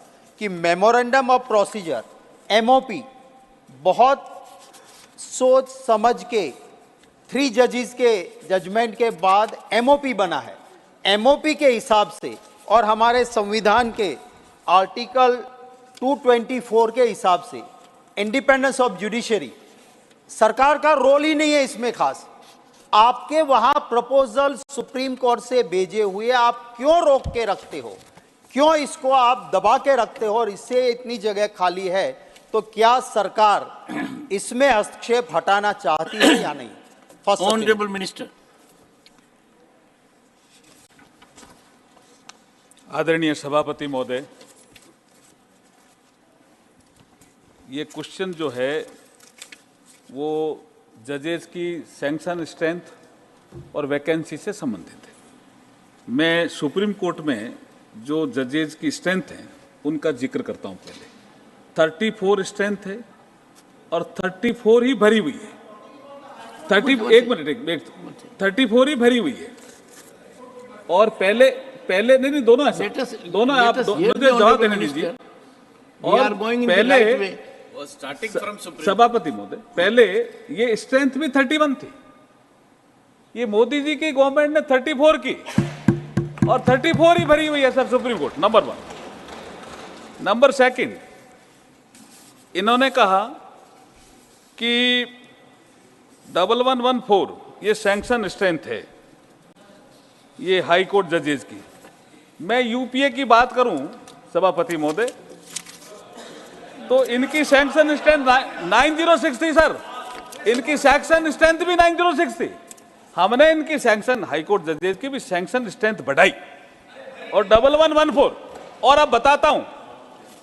Speaker 4: कि मेमोरेंडम ऑफ प्रोसीजर MOP बहुत सोच समझ के 3 जजेस के जजमेंट के बाद MOP बना है। MOP के हिसाब से और हमारे संविधान के आर्टिकल 224 के हिसाब से इंडिपेंडेंस ऑफ जुडिशरी, सरकार का रोल ही नहीं है इसमें खास। आपके वहां प्रपोजल सुप्रीम कोर्ट से भेजे हुए आप क्यों रोक के रखते हो? क्यों इसको आप दबा के रखते हो? और इससे इतनी जगह खाली है तो क्या सरकार इसमें हस्तक्षेप हटाना चाहती है या नहीं?
Speaker 1: Honourable minister.
Speaker 23: आदरणीय सभापति महोदय, ये क्वेश्चन जो है वो जजेस की सैंक्शन स्ट्रेंथ और वैकेंसी से संबंधित है। मैं सुप्रीम कोर्ट में जो जजेस की स्ट्रेंथ है उनका जिक्र करता हूं। पहले 34 स्ट्रेंथ है और 34 ही भरी हुई है। 34 ही भरी हुई है। और पहले नहीं दोनों है सर, दोनों आप मुझे जवाब देने दीजिए। और पहले सभापति महोदय, पहले ये स्ट्रेंथ भी 31 थी। ये मोदी जी की गवर्नमेंट ने 34 की और 34 ही भरी हुई है sir supreme court. Number 1। Number 2, इन्होंने कहा कि 1114 ये सैंक्शन स्ट्रेंथ है ये हाई कोर्ट जजेस की। मैं यूपीए की बात करूं सभापति महोदय तो इनकी सैंक्शन स्ट्रेंथ 9006 थी सर। इनकी सैंक्शन स्ट्रेंथ भी 906 थी। हमने इनकी सैंक्शन हाईकोर्ट जजेस की भी सैंक्शन स्ट्रेंथ बढ़ाई और 1114। और अब बताता हूं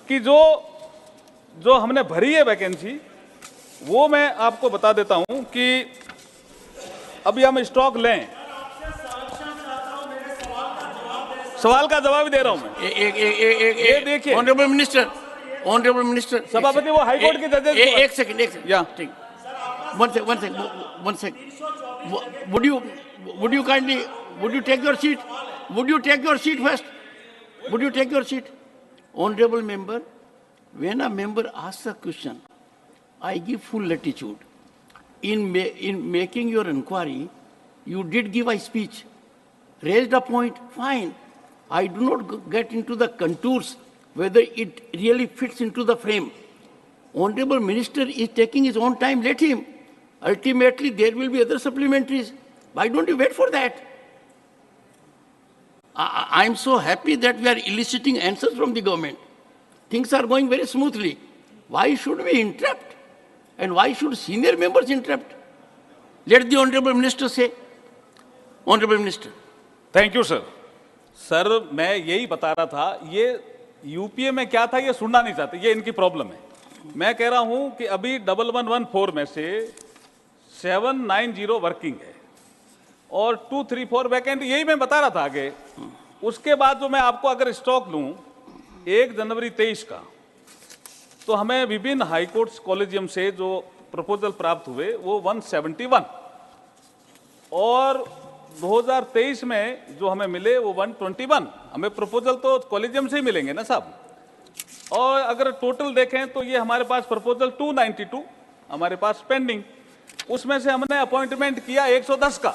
Speaker 23: कि जो हमने भरी है वैकेंसी वो मैं आपको बता देता हूं कि अभी हम स्टॉक लें। सवाल का जवाब ही दे रहा हूं मैं। एक देखिए
Speaker 1: ऑनरेबल मिनिस्टर
Speaker 23: सभापति, वो हाईकोर्ट के जजेस।
Speaker 1: एक सेकंड या ठीक, one second would you kindly take your seat? Would you take your seat first? Would you take your seat? Honorable member, when a member asks a question, I give full latitude. In making your inquiry, you did give a speech, raised a point, fine. I do not get into the contours whether it really fits into the frame. Honorable Minister is taking his own time, let him. Ultimately, there will be other supplementaries. Why don't you wait for that? I'm so happy that we are eliciting answers from the government. Things are going very smoothly. Why should we interrupt? And why should senior members interrupt? Let the Honorable Minister say. Honorable Minister.
Speaker 23: Thank you, sir. Sir, मैं यही बता रहा था, ये UPA में क्या था ये सुनना नहीं चाहते, ये इनकी प्रॉब्लम है।
Speaker 5: मैं कह रहा हूं कि अभी 1114 में से 790 वर्किंग है और 234 वैकेंट, यही मैं बता रहा था आगे। उसके बाद जो मैं आपको अगर स्टॉक लूं 1 जनवरी 23 का, तो हमें विभिन्न हाईकोर्ट्स कॉलेजियम से जो प्रपोजल प्राप्त हुए वो 171 और 2023 में जो हमें मिले वो 121। हमें प्रपोजल तो कॉलेजियम से ही मिलेंगे ना साहब। और अगर टोटल देखें तो ये हमारे पास प्रपोजल 292 हमारे पास पेंडिंग, उसमें से हमने अपॉइंटमेंट किया 110 का,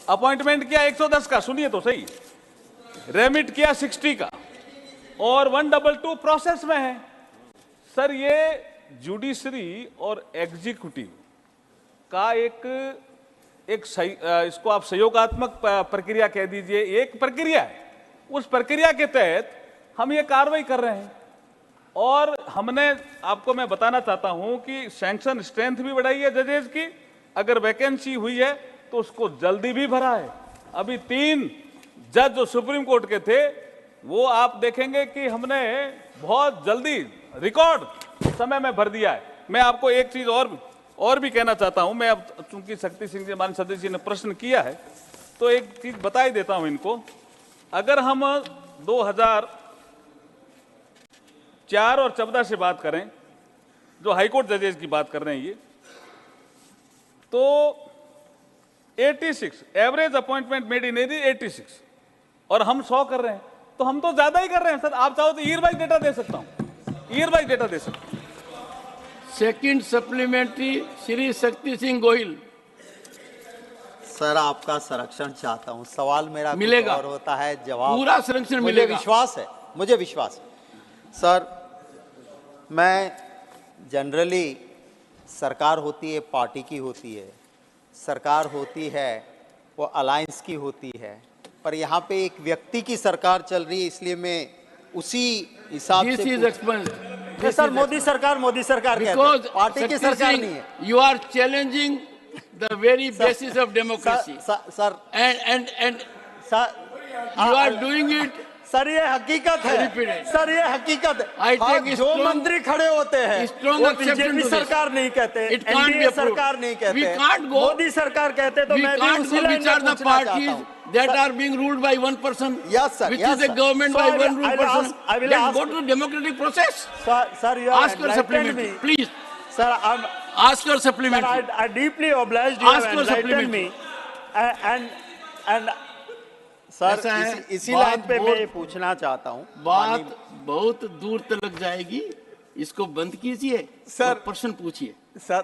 Speaker 5: अपॉइंटमेंट किया 110 का, सुनिए तो सही, रेमिट किया 60 का और 122 प्रोसेस में है। सर ये जुडिशरी और एग्जीक्यूटिव का इसको आप सहयोगात्मक प्रक्रिया कह दीजिए, एक प्रक्रिया है। उस प्रक्रिया के तहत हम ये कार्रवाई कर रहे हैं और हमने आपको मैं बताना चाहता हूं कि सैंक्शन स्ट्रेंथ भी बढ़ाई है जजेस की। अगर वैकेंसी हुई है तो उसको जल्दी भी भरा है। अभी 3 जज जो सुप्रीम कोर्ट के थे वो आप देखेंगे कि हमने बहुत जल्दी रिकॉर्ड समय में भर दिया है। मैं आपको एक चीज और भी कहना चाहता हूं। मैं अब चूंकि शक्ति सिंह जी हमारे सदस्य ने प्रश्न किया है तो एक चीज बता ही देता हूं इनको। अगर हम 2004 और 14 से बात करें, जो हाईकोर्ट जजेस की बात कर रहे हैं ये, तो 86 average appointment made in age 86 और हम 100 कर रहे हैं, तो हम तो ज्यादा ही कर रहे हैं सर। आप चाहो तो ईयर वाइज डेटा दे सकता हूं, ईयर वाइज डेटा दे सकता हूं।
Speaker 1: Second supplementary Shri Shakti Singh Gohil.
Speaker 4: Sir आपका संरक्षण चाहता हूं, सवाल मेरा
Speaker 1: मिलेगा
Speaker 4: और होता है, जवाब
Speaker 1: पूरा संरक्षण मिलेगा,
Speaker 4: मुझे विश्वास है। सर मैं जनरली सरकार होती है पार्टी की होती है, सरकार होती है वो अलायंस की होती है, पर यहाँ पे एक व्यक्ति की सरकार चल रही है, इसलिए मैं उसी हिसाब से सर मोदी सरकार कहते हैं, पार्टी की सरकार नहीं है।
Speaker 1: You are challenging the very basis of democracy
Speaker 4: sir
Speaker 1: and you are doing it.
Speaker 4: Sir ये हकीकत है, सर ये हकीकत है। जो मंत्री खड़े होते हैं वो बीजेपी सरकार नहीं कहते, एनडीए सरकार नहीं कहते, मोदी सरकार कहते, तो मैं भी उसी लाइन में पूछना चाहता हूं।
Speaker 1: That are being ruled by one person,
Speaker 4: yes, sir,
Speaker 1: which
Speaker 4: yes,
Speaker 1: is a government by one rule person. Let's go to the democratic process.
Speaker 4: Sir, you
Speaker 1: ask your supplementary, please.
Speaker 4: Sir,
Speaker 1: ask your supplementary.
Speaker 4: Sir, I deeply obliged you have enlightened me, and sir, इसी line पे मैं पूछना चाहता हूँ।
Speaker 1: बात बहुत दूर तक जाएगी, इसको बंद कीजिए सर, प्रश्न पूछिए।
Speaker 4: Sir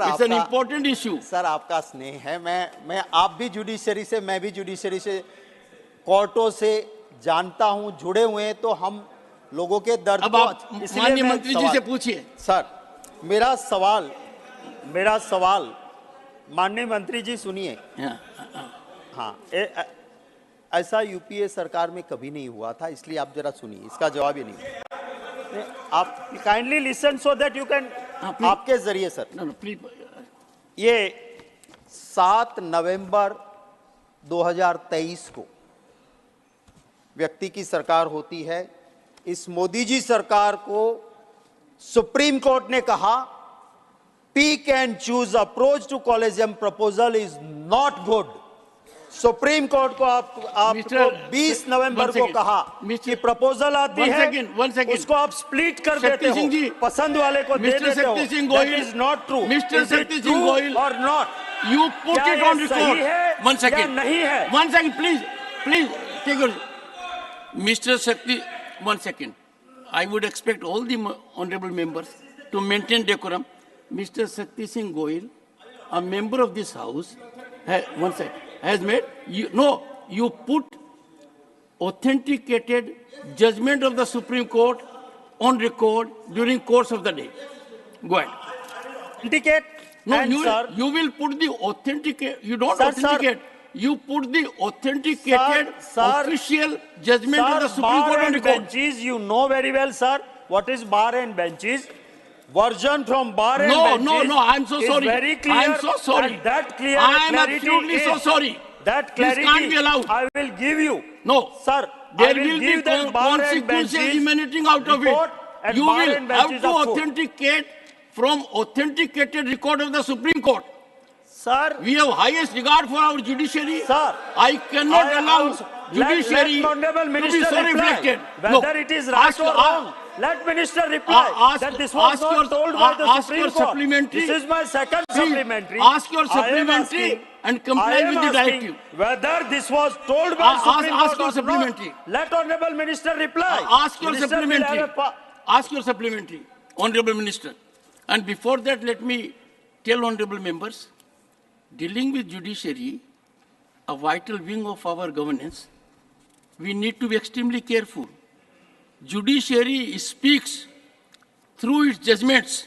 Speaker 1: it's an important issue.
Speaker 4: Sir आपका स्नेह है, मैं आप भी जुडिशरी से, मैं भी जुडिशरी से, कोर्टों से जानता हूं, जुड़े हुए हैं, तो हम लोगों के दर्द
Speaker 1: अब आप माननीय मंत्री जी से पूछिए।
Speaker 4: सर मेरा सवाल माननीय मंत्री जी सुनिए। हाँ ऐसा यूपीए सरकार में कभी नहीं हुआ था, इसलिए आप जरा सुनिए, इसका जवाब ही नहीं। आप kindly listen so that you can, आपके जरिए सर। ये 7 नवंबर 2023 को व्यक्ति की सरकार होती है। इस मोदी जी सरकार को सुप्रीम कोर्ट ने कहा pick and choose approach to collegium proposal is not good. Supreme court को आपको 20 नवंबर को कहा कि प्रपोजल आती है, उसको आप स्प्लिट कर देते हो, पसंद वाले को दे देते हो। That is not true.
Speaker 1: Mr. Shakti Singh Goyal
Speaker 4: or not?
Speaker 1: You put it on record. One second.
Speaker 4: नहीं है?
Speaker 1: One second, please. Take it. Mr. Shakti, 1 second. I would expect all the honorable members to maintain decorum. Mr. Shakti Singh Goyal, a member of this house, has made, you put authenticated judgment of the Supreme Court on record during course of the day. Go ahead.
Speaker 4: Authenticate?
Speaker 1: No, you will put the authenticate, you don't authenticate. You put the authenticated official judgment of the Supreme Court on record.
Speaker 4: Benches, you know very well, sir, what is bar and benches. Version from bar and benches.
Speaker 1: No, I'm so sorry.
Speaker 4: Very clear.
Speaker 1: I'm so sorry.
Speaker 4: And that clear
Speaker 1: I'm absolutely so sorry.
Speaker 4: That clarity
Speaker 1: this can't be allowed.
Speaker 4: I will give you.
Speaker 1: No.
Speaker 4: Sir,
Speaker 1: there will be consequences emanating out of it.
Speaker 6: and
Speaker 1: You
Speaker 6: bar
Speaker 1: will
Speaker 6: and
Speaker 1: have
Speaker 6: benches
Speaker 1: to
Speaker 6: of court.
Speaker 1: authenticate from authenticated record of the Supreme Court.
Speaker 6: Sir,
Speaker 1: we have highest regard for our judiciary.
Speaker 6: Sir,
Speaker 1: I cannot allow judiciary
Speaker 6: let Honorable
Speaker 1: to be
Speaker 6: Minister
Speaker 1: so
Speaker 6: reply.
Speaker 1: reflected.
Speaker 6: Whether it is right or wrong, let Minister reply that this was not told by the Supreme Court.
Speaker 1: Supplementary.
Speaker 6: This is my second
Speaker 1: Please,
Speaker 6: supplementary.
Speaker 1: ask your
Speaker 6: I am
Speaker 1: supplementary
Speaker 6: asking-
Speaker 1: and comply
Speaker 6: I am
Speaker 1: with the
Speaker 6: asking
Speaker 1: directive.
Speaker 6: whether this was told by Supreme
Speaker 1: Ask
Speaker 6: Court
Speaker 1: your
Speaker 6: or
Speaker 1: supplementary.
Speaker 6: not. Let Honorable Minister reply.
Speaker 1: Ask your
Speaker 6: Minister will
Speaker 1: supplementary.
Speaker 6: have a
Speaker 1: Ask your supplementary, Honorable Minister. And before that, let me tell Honorable members, dealing with judiciary, a vital wing of our governance, we need to be extremely careful. Judiciary speaks through its judgments.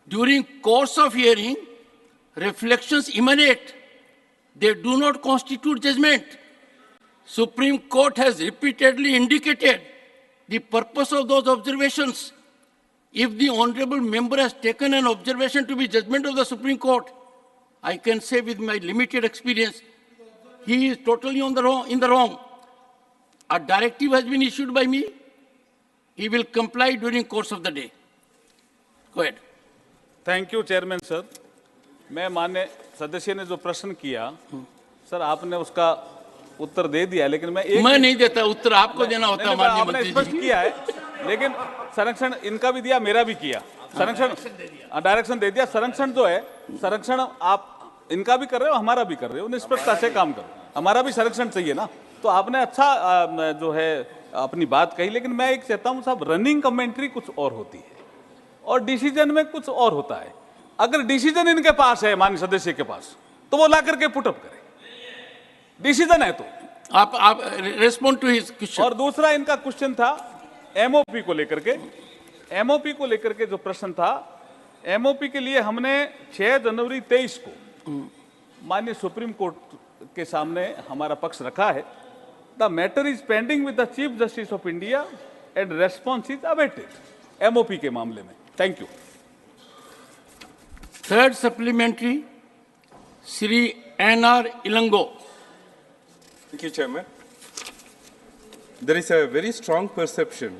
Speaker 1: During course of hearing, reflections emanate. They do not constitute judgment. Supreme Court has repeatedly indicated the purpose of those observations. If the honorable member has taken an observation to be judgment of the Supreme Court, I can say with my limited experience, he is totally in the wrong. A directive has been issued by me. He will comply during course of the day. Go ahead.
Speaker 5: Thank you chairman sir. मैं माननीय सदस्य ने जो प्रश्न किया sir आपने उसका उत्तर दे दिया, लेकिन मैं
Speaker 1: नहीं देता उत्तर, आपको देना होता है माननीय
Speaker 5: आपने
Speaker 1: मंत्री
Speaker 5: स्पष्ट
Speaker 1: जी।
Speaker 5: किया है, लेकिन संरक्षण इनका भी दिया, मेरा भी किया। संरक्षण डायरेक्शन दे दिया। संरक्षण जो है, संरक्षण आप इनका भी कर रहे हो, हमारा भी कर रहे हो, निष्पक्षता से काम करो। हमारा भी संरक्षण चाहिए ना। तो आपने अच्छा जो है अपनी बात कही, लेकिन मैं एक चाहता हूँ साहब, रनिंग कमेंट्री कुछ और होती है और डिसीजन में कुछ और होता है। अगर डिसीजन इनके पास है, माननीय सदस्य के पास, तो वो ला करके पुटअप करें। डिसीजन है तो
Speaker 1: आप रेस्पॉन्ड टू हिज क्वेश्चन।
Speaker 5: और दूसरा इनका क्वेश्चन था एमओपी को लेकर के। एमओपी को लेकर के जो प्रश्न था, एमओपी के लिए हमने 6 जनवरी 23 को माननीय सुप्रीम कोर्ट के सामने हमारा पक्ष रखा है। The matter is pending with the chief justice of India and response is awaited MOP के मामले में। Thank you.
Speaker 1: Third supplementary, Shri NR Ilango.
Speaker 7: Thank you, Chairman. There is a very strong perception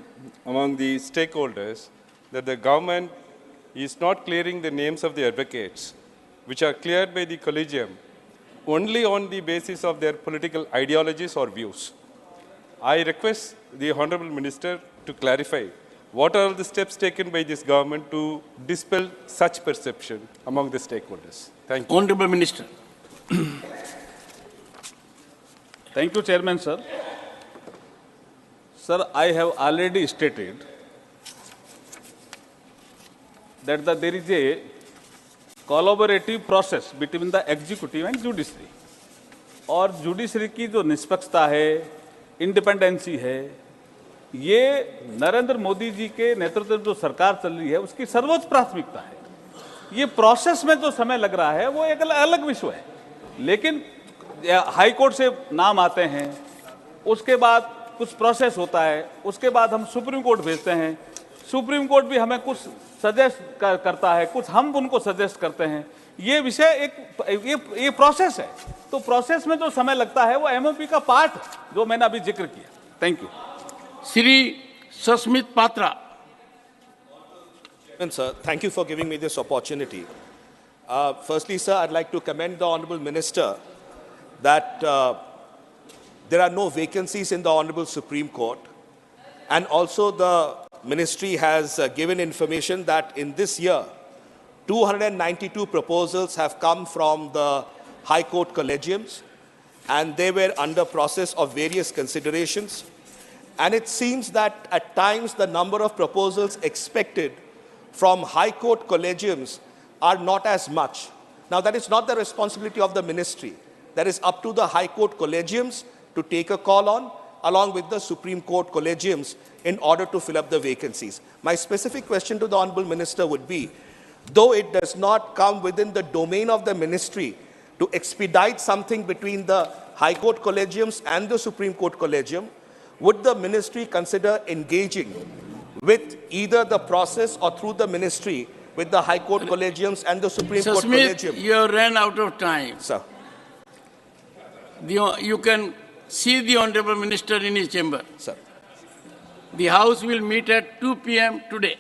Speaker 7: among the stakeholders that the government is not clearing the names of the advocates, which are cleared by the collegium only on the basis of their political ideologies or views. I request the Honorable Minister to clarify what are the steps taken by this government to dispel such perception among the stakeholders. Thank you.
Speaker 1: Honorable Minister.
Speaker 5: Thank you, Chairman, sir. Sir, I have already stated that there is a collaborative process between the executive and judiciary. और judiciary की जो निष्पक्षता है, independency है, ये नरेंद्र मोदी जी के नेतृत्व में जो सरकार चल रही है, उसकी सर्वोच्च प्राथमिकता है। ये प्रोसेस में जो समय लग रहा है, वो एक अलग विषय है। लेकिन हाई कोर्ट से नाम आते हैं, उसके बाद कुछ प्रोसेस होता है, उसके बाद हम सुप्रीम कोर्ट भेजते हैं, सुप्रीम कोर्ट भी हमें कुछ सजेस्ट करता है, कुछ हम उनको सजेस्ट करते हैं। ये विषय ये प्रोसेस है। तो प्रोसेस में जो समय लगता है, वो एमओपी का पार्ट जो मैंने अभी जिक्र किया। Thank you.
Speaker 1: Shri Sasmit Patra.
Speaker 12: Sir, thank you for giving me this opportunity. Firstly, sir, I'd like to commend the Honorable Minister that there are no vacancies in the Honorable Supreme Court. And also the Ministry has given information that in this year, 292 proposals have come from the High Court collegiums, and they were under process of various considerations. And it seems that at times the number of proposals expected from High Court collegiums are not as much. Now, that is not the responsibility of the Ministry. That is up to the High Court collegiums to take a call on, along with the Supreme Court collegiums, in order to fill up the vacancies. My specific question to the Honorable Minister would be, though it does not come within the domain of the Ministry to expedite something between the High Court collegiums and the Supreme Court collegium, would the Ministry consider engaging with either the process or through the Ministry with the High Court collegiums and the Supreme Court collegium?
Speaker 1: You ran out of time.
Speaker 12: Sir.
Speaker 1: You can see the Honorable Minister in his chamber.
Speaker 12: Sir.
Speaker 1: The House will meet at 2 p.m. today.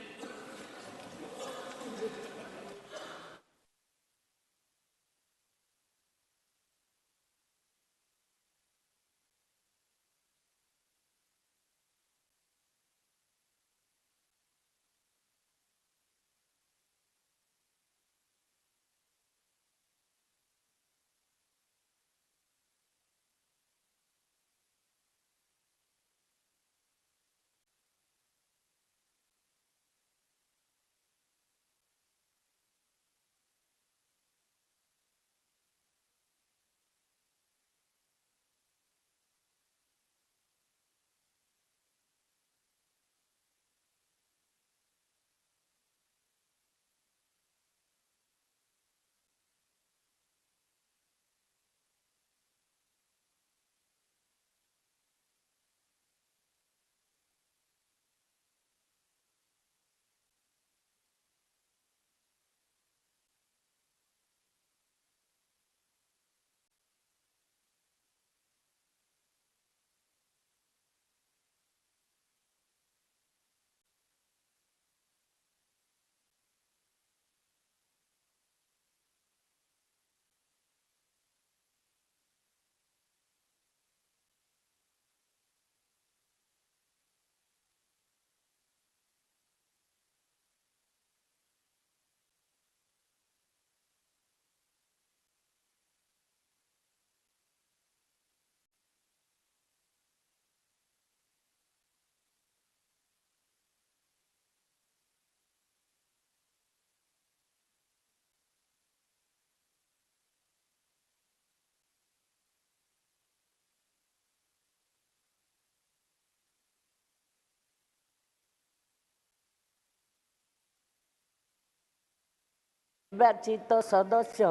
Speaker 8: ନିର୍ବାଚିତ ସଦସ୍ୟ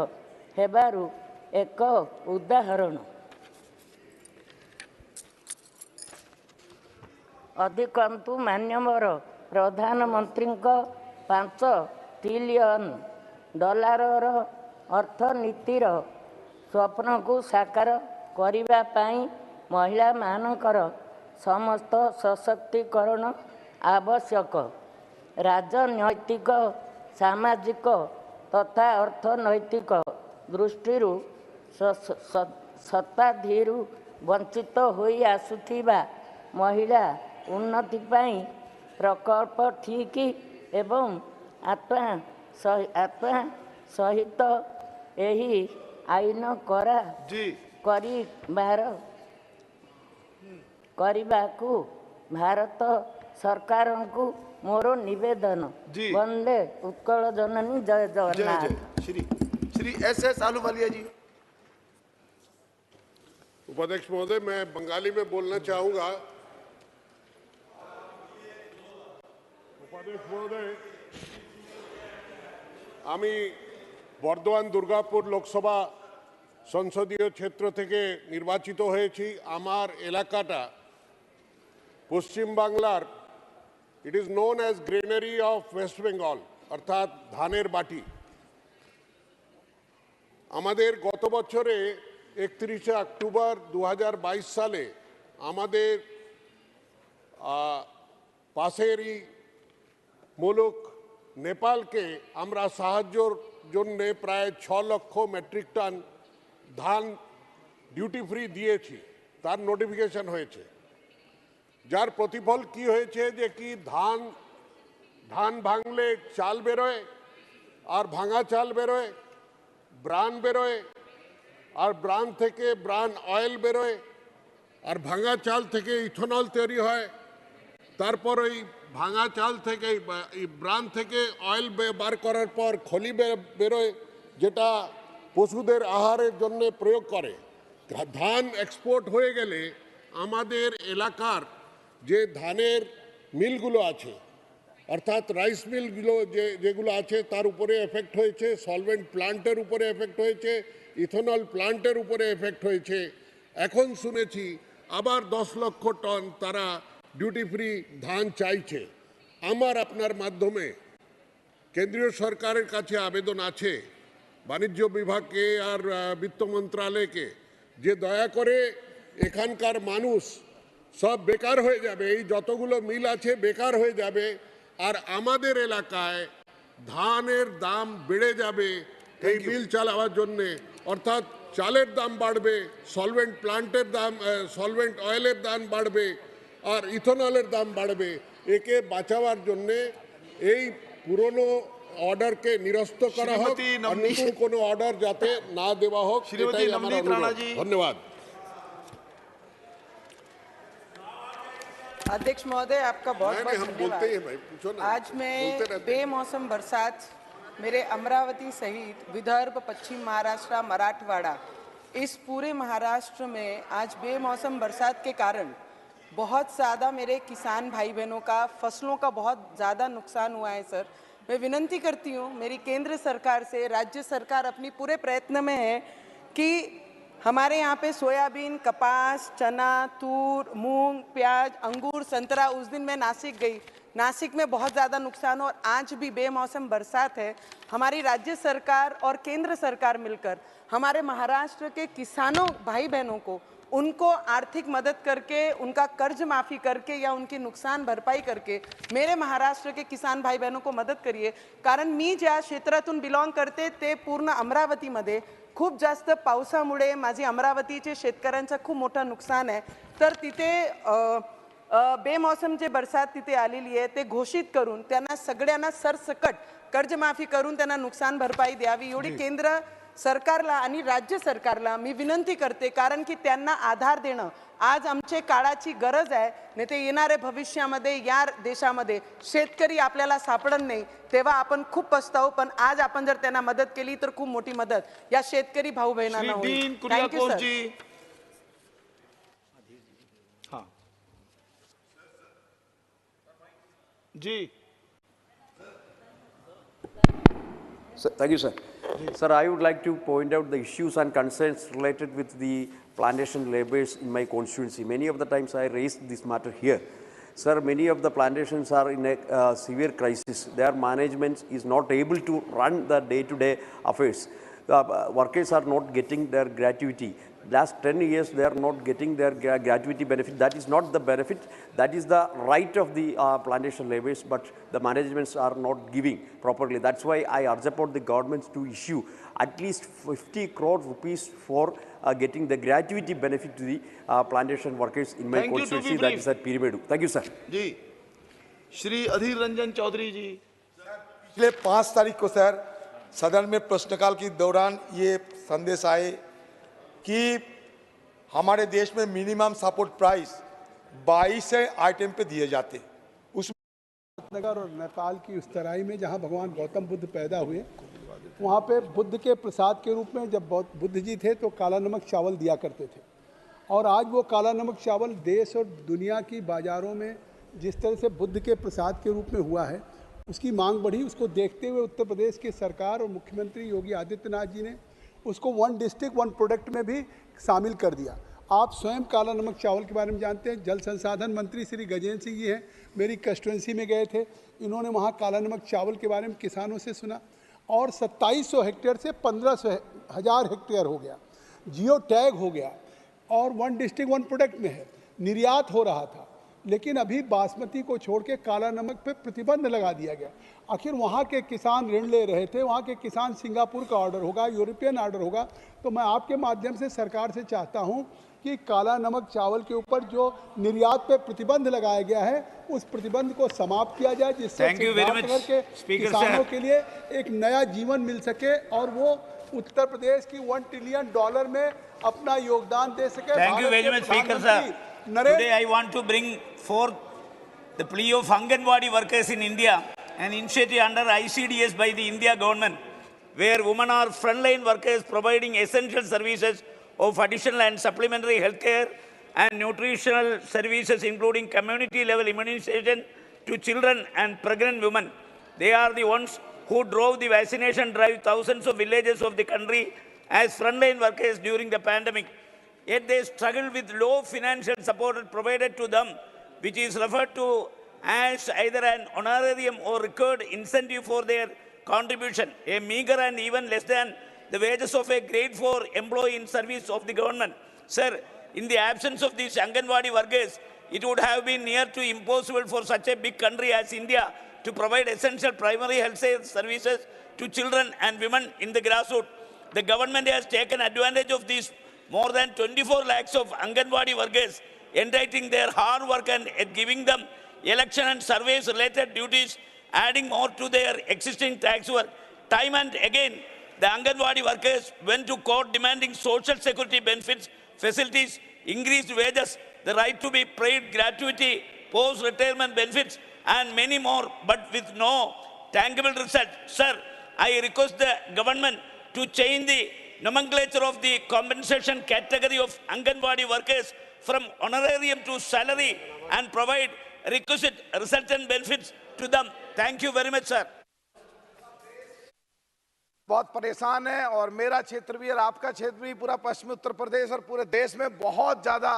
Speaker 8: ହେବାରୁ ଏକ ଉଦାହରଣ। ଅଧିକନ୍ତୁ ମାନ୍ୟବର ପ୍ରଧାନମନ୍ତ୍ରୀଙ୍କ $5 trillion ଅର୍ଥନୀତିର ସ୍ୱପ୍ନକୁ ସାକାର କରିବା ପାଇଁ ମହିଳାମାନଙ୍କର ସମସ୍ତ ସଶକ୍ତିକରଣ ଆବଶ୍ୟକ। ରାଜନୈତିକ ସାମାଜିକ ତଥା ଅର୍ଥନୈତିକ ଦୃଷ୍ଟିରୁ ଶତାବ୍ଦୀରୁ ବଞ୍ଚିତ ହୋଇ ଆସୁଥିବା ମହିଳା ଉନ୍ନତି ପାଇଁ ପ୍ରକଳ୍ପ ଠିକ ଏବଂ ଆତ୍ମା ସହିତ ଏହି ଆଇନ କରିବାକୁ ଭାରତ ସରକାରଙ୍କୁ ମୋର ନିବେଦନ। ବନ୍ଦେ ଉତ୍କଳ ଜନନୀ, ଜୟ ଜଗନ୍ନାଥ।
Speaker 2: श्री एस आलूवालिया जी।
Speaker 11: उपाध्यक्ष महोदय, मैं बंगाली में बोलना चाहूंगा। उपाध्यक्ष महोदय, আমি বর্ধমান দুর্গাপুর লোকসভা সংসদীয় ক্ষেত্র থেকে নির্বাচিত হয়েছি। আমার এলাকাটা পশ্চিম বাংলার, it is known as granary of West Bengal, অর্থাৎ ধানের বাটি। আমাদের গত বছরে 31 অক্টোবর 2022 সালে আমাদের পাশেরই মুলুক নেপালকে আমরা সাহায্যর জন্য প্রায় 6 লক্ষ মেট্রিক টন ধান ডিউটি ফ্রি দিয়েছি, তার নোটিফিকেশন হয়েছে। যার প্রতিফল কি হয়েছে যে কি ধান ভাঙলে চাল বেরোয়, আর ভাঙা চাল বেরোয়, ব্রান বেরোয়, আর ব্রান থেকে ব্রান অয়েল বেরোয়, আর ভাঙা চাল থেকে ইথেনল তৈরি হয়। তারপর ওই ভাঙা চাল থেকে ব্রান থেকে অয়েল বার করার পর খলি বেরোয়, যেটা পশুদের আহারের জন্য প্রয়োগ করে। ধান এক্সপোর্ট হয়ে গেলে আমাদের এলাকার যে ধানের মিলগুলো আছে, অর্থাৎ রাইস মিলগুলো যেগুলো আছে তার উপরে এফেক্ট হয়েছে, সলভেন্ট প্লান্টের উপরে এফেক্ট হয়েছে, ইথেনল প্লান্টের উপরে এফেক্ট হয়েছে। এখন শুনেছি আবার 10 লক্ষ টন তারা ডিউটি ফ্রি ধান চাইছে। আমার আপনার মাধ্যমে কেন্দ্রীয় সরকারের কাছে আবেদন আছে, বাণিজ্য বিভাগকে আর বিত্ত মন্ত্রণালয়কে, যে দয়া করে এখানকার মানুষ সব বেকার হয়ে যাবে, এই যতগুলো মিল আছে বেকার হয়ে যাবে, আর আমাদের এলাকায় ধানের দাম বেড়ে যাবে এই মিল চালাবার জন্য। অর্থাৎ চালের দাম বাড়বে, সলভেন্ট প্লান্টের দাম, সলভেন্ট অয়েলের দাম বাড়বে, আর ইথনলের দাম বাড়বে। একে বাঁচাবার জন্য এই পুরনো অর্ডারকে নিরস্ত করা হোক, আর নতুন কোনো অর্ডার যাতে না দেওয়া হোক, এটাই আমার অনুরোধ। ধন্যবাদ।
Speaker 9: अध्यक्ष महोदय, आपका बहुत बहुत धन्यवाद। आज मैं बेमौसम बरसात मेरे अमरावती सहित विदर्भ, पश्चिम महाराष्ट्र, मराठवाड़ा, इस पूरे महाराष्ट्र में आज बेमौसम बरसात के कारण बहुत ज़्यादा मेरे किसान भाई बहनों का, फसलों का बहुत ज़्यादा नुकसान हुआ है। सर, मैं विनती करती हूँ मेरी केंद्र सरकार से, राज्य सरकार अपनी पूरे प्रयत्न में है कि हमारे यहाँ पे सोयाबीन, कपास, चना, तूर, मूंग, प्याज, अंगूर, संतरा, उस दिन मैं नासिक गई, नासिक में बहुत ज़्यादा नुकसान, और आज भी बेमौसम बरसात है। हमारी राज्य सरकार और केंद्र सरकार मिलकर हमारे महाराष्ट्र के किसानों भाई बहनों को, उनको आर्थिक मदद करके, उनका कर्ज माफ़ी करके या उनकी नुकसान भरपाई करके मेरे महाराष्ट्र के किसान भाई बहनों को मदत करिए। कारण मी ज्या क्षेत्रातून बिलॉंग करते ते पूर्ण अमरावतीमध्ये खूप जास्त पावसामुळे माझी अमरावतीचे शेतकऱ्यांचं खूप मोठं नुकसान आहे। तर तिथे बेमौसम जे बरसात तिथे आलेली आहे ते घोषित करून त्यांना सगळ्यांना सरसकट कर्जमाफी करून त्यांना नुकसान भरपाई द्यावी, एवढी केंद्र सरकारला आणि राज्य सरकारला मी विनंती करते। कारण की त्यांना आधार देणं आज आमचे काळाची गरज आहे, नाही ते येणाऱ्या भविष्यामध्ये या देशामध्ये शेतकरी आपल्याला सापडत नाही, तेव्हा आपण खूप पस्तावू। पण आज आपण जर त्यांना मदत केली तर खूप मोठी मदत या शेतकरी भाऊ बहिणांना होईल। Thank you sir.
Speaker 13: जी
Speaker 14: Thank you, sir. Sir, I would like to point out the issues and concerns related with the plantation laborers in my constituency. Many of the times I raised this matter here. Sir, many of the plantations are in a severe crisis. Their management is not able to run the day-to-day affairs. Workers are not getting their gratuity. Last 10 years, they are not getting their gratuity benefit. That is not the benefit. That is the right of the plantation laborers, but the managements are not giving properly. That's why I urge upon the governments to issue at least 50 crore rupees for getting the gratuity benefit to the plantation workers in my constituency. That is at Pirimedu. Thank you, sir.
Speaker 13: जी, श्री अधीर रंजन चौधरी जी।
Speaker 24: पिछले 5 तारीख को sir सदन में प्रश्नकाल के दौरान ये संदेश आए कि हमारे देश में मिनिमम सपोर्ट प्राइस 22 आइटम पे दिए जाते। उसमें
Speaker 19: नगर और नेपाल की उस तराई में जहाँ भगवान गौतम बुद्ध पैदा हुए, वहाँ पे बुद्ध के प्रसाद के रूप में जब बुद्ध जी थे तो काला नमक चावल दिया करते थे। और आज वो काला नमक चावल देश और दुनिया की बाज़ारों में जिस तरह से बुद्ध के प्रसाद के रूप में हुआ है, उसकी मांग बढ़ी। उसको देखते हुए उत्तर प्रदेश की सरकार और मुख्यमंत्री योगी आदित्यनाथ जी ने उसको 1 डिस्ट्रिक्ट 1 प्रोडक्ट में भी शामिल कर दिया। आप स्वयं काला नमक चावल के बारे में जानते हैं। जल संसाधन मंत्री श्री गजेंद्र सिंह जी हैं, मेरी कंस्टिट्यूंसी में गए थे, इन्होंने वहाँ काला नमक चावल के बारे में किसानों से सुना, और 2700 हेक्टेयर से 15,000 हेक्टेयर हो गया, जियो टैग हो गया, और 1 डिस्ट्रिक्ट 1 प्रोडक्ट में है, निर्यात हो रहा था। लेकिन अभी बासमती को छोड़ के काला नमक पे प्रतिबंध लगा दिया गया। आखिर वहाँ के किसान ऋण ले रहे थे, वहाँ के किसान सिंगापुर का ऑर्डर होगा, यूरोपियन ऑर्डर होगा। तो मैं आपके माध्यम से सरकार से चाहता हूँ कि काला नमक चावल के ऊपर जो निर्यात पे प्रतिबंध लगाया गया है, उस प्रतिबंध को समाप्त किया जाए, जिससे किसानों के लिए एक नया जीवन मिल सके और वो उत्तर प्रदेश की $1 ट्रिलियन में अपना योगदान दे सके।
Speaker 25: Thank you very much, Speaker sir. Today I want to bring forth the plea of Anganwadi workers in India, an initiative under ICDS by the India government, where women are frontline workers providing essential services of additional and supplementary healthcare and nutritional services, including community level immunization to children and pregnant women. They are the ones who drove the vaccination drive thousands of villages of the country as frontline workers during the pandemic. Yet they struggled with low financial support provided to them, which is referred to as either an honorarium or record incentive for their contribution, a meager and even less than the wages of a grade 4 employee in service of the government. Sir, in the absence of these Anganwadi workers, it would have been near to impossible for such a big country as India to provide essential primary health services to children and women in the grassroots. The government has taken advantage of these more than 24 lakhs of Anganwadi workers, entitling their hard work and giving them election and service related duties, adding more to their existing tax work. Time and again, the Anganwadi workers went to court demanding social security benefits, facilities, increased wages, the right to be paid gratuity, post-retirement benefits, and many more, but with no tangible result. Sir, I request the government to change the nomenclature of the compensation category of Anganwadi workers from honorarium to salary and provide requisite resultant benefits to them. Thank you very much, sir.
Speaker 15: बहुत परेशान है और मेरा क्षेत्र भी और आपका क्षेत्र भी, पूरा पश्चिमी उत्तर प्रदेश और पूरे देश में बहुत ज़्यादा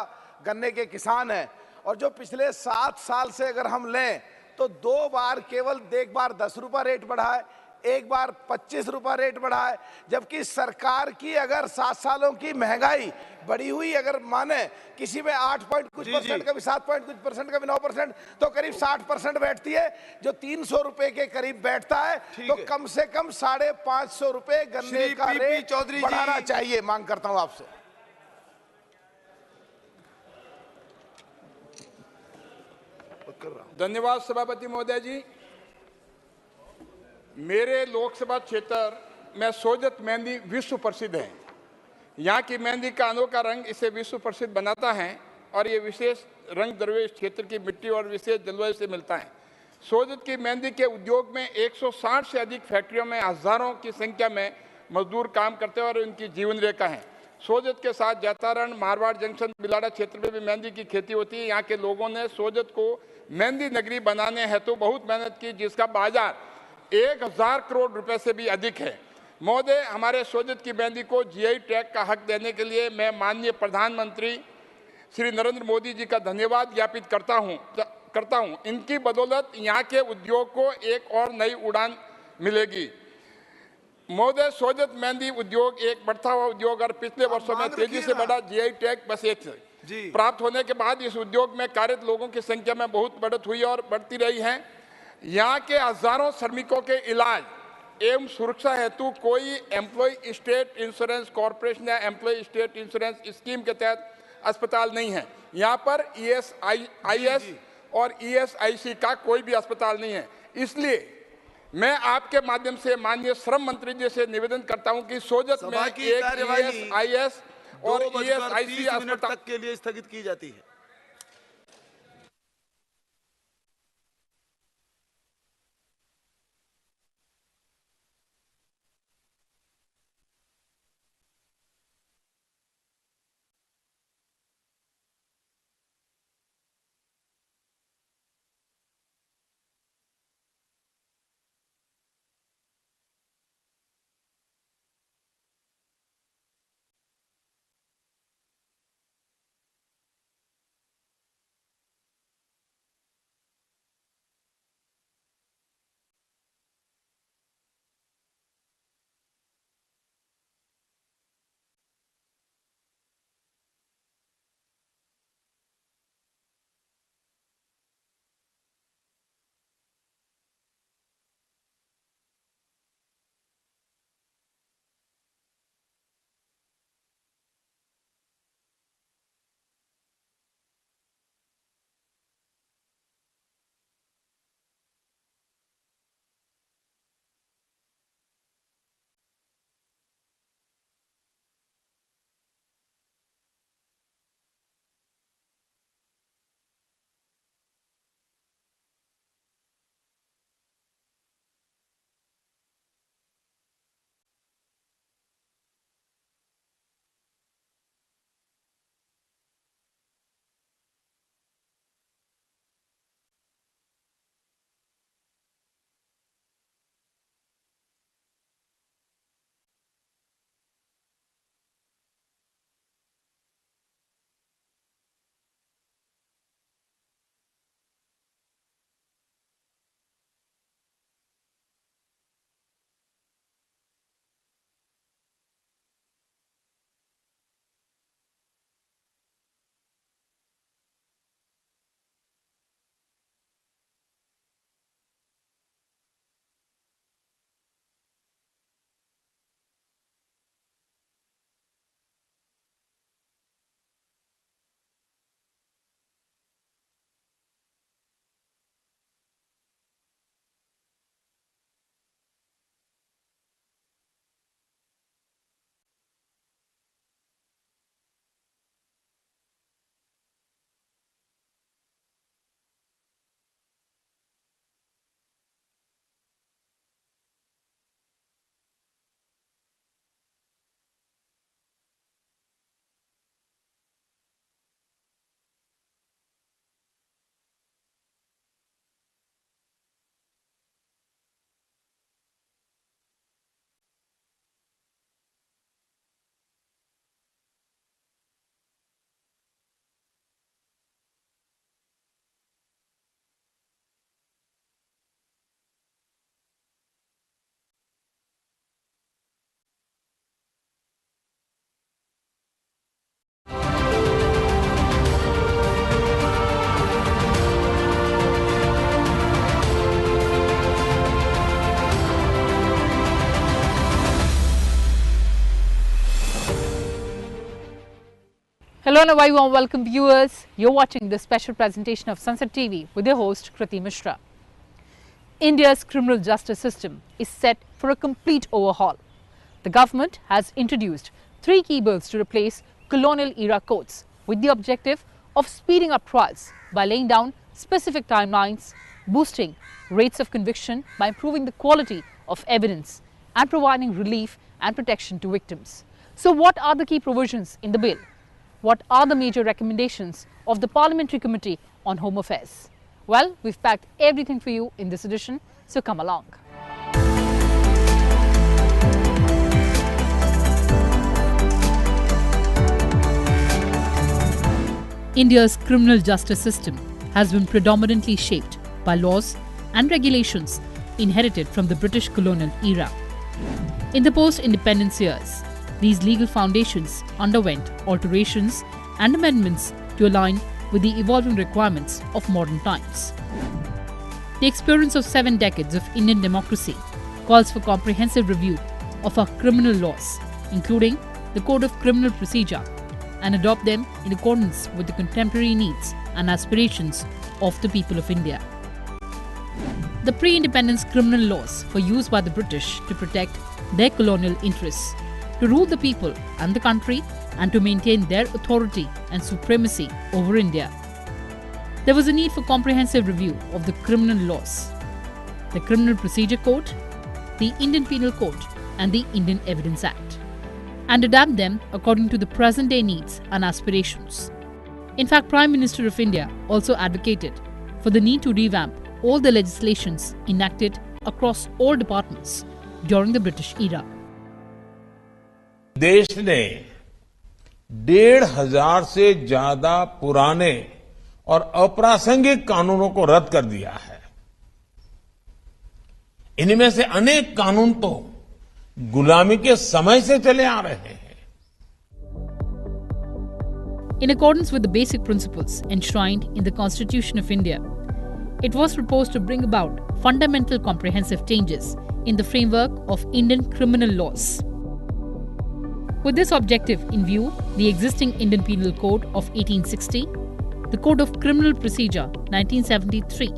Speaker 15: गन्ने के किसान हैं। और जो पिछले 7 साल से अगर हम लें तो 2 बार, केवल एक बार 10 रुपये रेट बढ़ा है, एक बार 25 रुपये रेट बढ़ा है, जबकि सरकार की अगर 7 सालों की महंगाई बढ़ी हुई अगर माने किसी में 8 पॉइंट कुछ परसेंट, कभी 7 पॉइंट कुछ परसेंट, कभी 9%, तो करीब 60% बैठती है, जो 300 रुपए के करीब बैठता है। तो कम से कम 550 रुपए गन्ने का रेट बढ़ाना चाहिए, मांग करता हूं आपसे।
Speaker 16: धन्यवाद सभापति महोदय जी। मेरे लोकसभा क्षेत्र में सोजत मेहंदी विश्व प्रसिद्ध है। यहाँ की मेहंदी का अनोखा रंग इसे विश्व प्रसिद्ध बनाता है और ये विशेष रंग द्रव्य इस क्षेत्र की मिट्टी और विशेष जलवायु से मिलता है। सोजत की मेहंदी के उद्योग में 160 से अधिक फैक्ट्रियों में हजारों की संख्या में मजदूर काम करते हैं और उनकी जीवन रेखा है। सोजत के साथ जैतारण, मारवाड़ जंक्शन, बिलाड़ा क्षेत्र में भी मेहंदी की खेती होती है। यहाँ के लोगों ने सोजत को मेहंदी नगरी बनाने हेतु बहुत मेहनत की, जिसका बाजार 1000 करोड़ रुपए से भी अधिक है। महोदय, हमारे सोजत की मेहंदी को जीआई टैग का हक देने के लिए मैं माननीय प्रधानमंत्री श्री नरेंद्र मोदी जी का धन्यवाद ज्ञापित करता हूं। इनकी बदौलत यहाँ के उद्योग को एक और नई उड़ान मिलेगी। महोदय, सोजत मेहंदी उद्योग एक बढ़ता हुआ उद्योग और पिछले वर्षों में तेजी से बढ़ा जीआई टैग बस एक प्राप्त होने के बाद इस उद्योग में कार्यरत लोगों की संख्या में बहुत बढ़त हुई और बढ़ती रही है। यहाँ के हजारों श्रमिकों के इलाज एवं सुरक्षा हेतु कोई एम्प्लॉय स्टेट इंश्योरेंस कॉर्पोरेशन या एम्प्लॉय स्टेट इंश्योरेंस स्कीम के तहत अस्पताल नहीं है। यहाँ पर ईएसआईएस और ईएसआईसी का कोई भी अस्पताल नहीं है। इसलिए मैं आपके माध्यम से माननीय श्रम मंत्री जी से निवेदन करता हूं कि सोजत में एक ईएसआईएस और ईएसआईसी अस्पताल
Speaker 13: के लिए स्थगित की जाती है।
Speaker 3: Hello and a very warm welcome viewers. You're watching this special presentation of Sunset TV with your host Kriti Mishra. India's criminal justice system is set for a complete overhaul. The government has introduced 3 key bills to replace colonial era courts with the objective of speeding up trials by laying down specific timelines, boosting rates of conviction by improving the quality of evidence and providing relief and protection to victims. So what are the key provisions in the bill? What are the major recommendations of the Parliamentary Committee on Home Affairs? Well, we've packed everything for you in this edition, so come along. India's criminal justice system has been predominantly shaped by laws and regulations inherited from the British colonial era. In the post-independence years, these legal foundations underwent alterations and amendments to align with the evolving requirements of modern times. The experience of 7 decades of Indian democracy calls for comprehensive review of our criminal laws, including the Code of Criminal Procedure, and adopt them in accordance with the contemporary needs and aspirations of the people of India. The pre-independence criminal laws were used by the British to protect their colonial interests, to rule the people and the country, and to maintain their authority and supremacy over India. There was a need for comprehensive review of the criminal laws, the Criminal Procedure Code, the Indian Penal Code, and the Indian Evidence Act, and adapt them according to the present-day needs and aspirations. In fact, Prime Minister of India also advocated for the need to revamp all the legislations enacted across all departments during the British era.
Speaker 17: देश ने 1,500 से ज्यादा पुराने और अप्रासंगिक कानूनों को रद्द कर दिया है। इनमें से अनेक कानून तो गुलामी के समय से चले आ रहे हैं।
Speaker 3: In accordance with the basic principles enshrined in the Constitution of India, it was proposed to bring about fundamental comprehensive changes in the framework of Indian criminal laws. With this objective in view, the existing Indian Penal Code of 1860, the Code of Criminal Procedure 1973,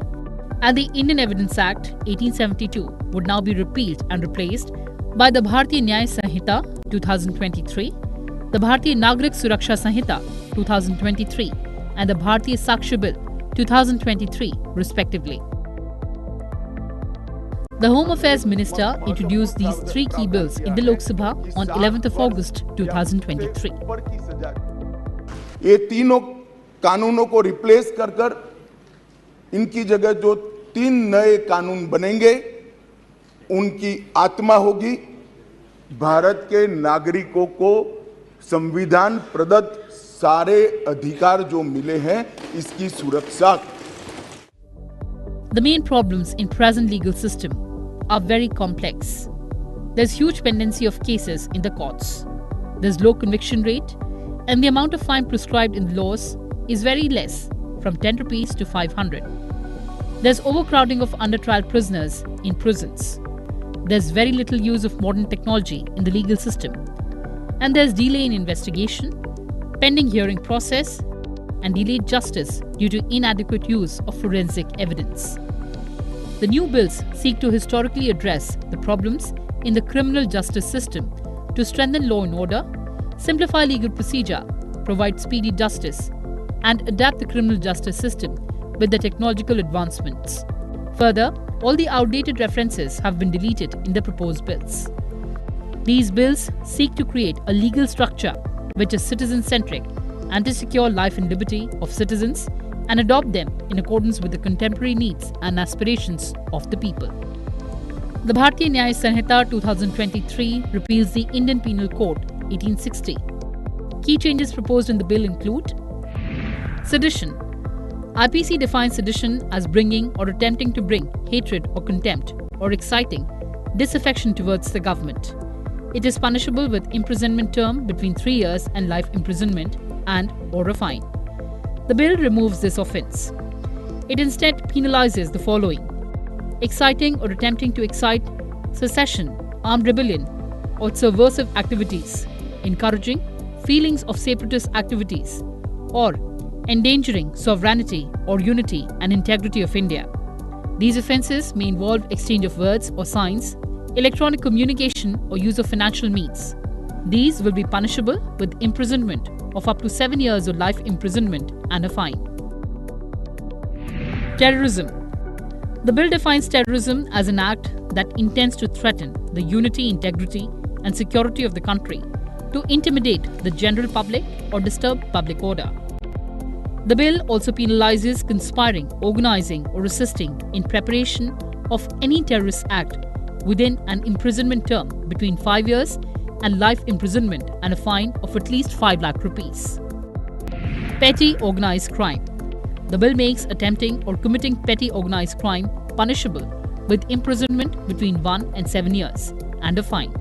Speaker 3: and the Indian Evidence Act 1872 would now be repealed and replaced by the Bharatiya Nyaya Sanhita 2023, the Bharatiya Nagrik Suraksha Sanhita 2023, and the Bharatiya Sakshi Bill 2023, respectively. The Home Affairs Minister introduced these 3 key bills in the Lok Sabha on 11th of August 2023.
Speaker 18: ये तीनों कानूनों को replace कर इनकी जगह जो 3 नए कानून बनेंगे, उनकी आत्मा होगी भारत के नागरिकों को संविधान प्रदत्त सारे अधिकार जो मिले हैं, इसकी सुरक्षा.
Speaker 3: The main problems in present legal system are very complex. There's huge pendency of cases in the courts. There's low conviction rate, and the amount of fine prescribed in the laws is very less, from 10 rupees to 500. There's overcrowding of under-trial prisoners in prisons. There's very little use of modern technology in the legal system. And there's delay in investigation, pending hearing process, and delayed justice due to inadequate use of forensic evidence. The new bills seek to historically address the problems in the criminal justice system to strengthen law and order, simplify legal procedure, provide speedy justice, and adapt the criminal justice system with the technological advancements. Further, all the outdated references have been deleted in the proposed bills. These bills seek to create a legal structure which is citizen-centric and to secure life and liberty of citizens and adopt them in accordance with the contemporary needs and aspirations of the people. The Bharatiya Nyaya Sanhita 2023 repeals the Indian Penal Code 1860. Key changes proposed in the bill include sedition. IPC defines sedition as bringing or attempting to bring hatred or contempt or exciting disaffection towards the government. It is punishable with imprisonment term between 3 years and life imprisonment and or a fine. The bill removes this offence. It instead penalizes the following: exciting or attempting to excite secession, armed rebellion, or subversive activities, encouraging feelings of separatist activities, or endangering sovereignty or unity and integrity of India. These offences may involve exchange of words or signs, electronic communication or use of financial means. These will be punishable with imprisonment of up to 7 years or life imprisonment and a fine. Terrorism. The bill defines terrorism as an act that intends to threaten the unity, integrity and security of the country, to intimidate the general public or disturb public order. The bill also penalizes conspiring, organizing or assisting in preparation of any terrorist act within an imprisonment term between 5 years and life imprisonment and a fine of at least 5 lakh rupees. Petty organized crime. The bill makes attempting or committing petty organized crime punishable with imprisonment between 1 and 7 years and a fine.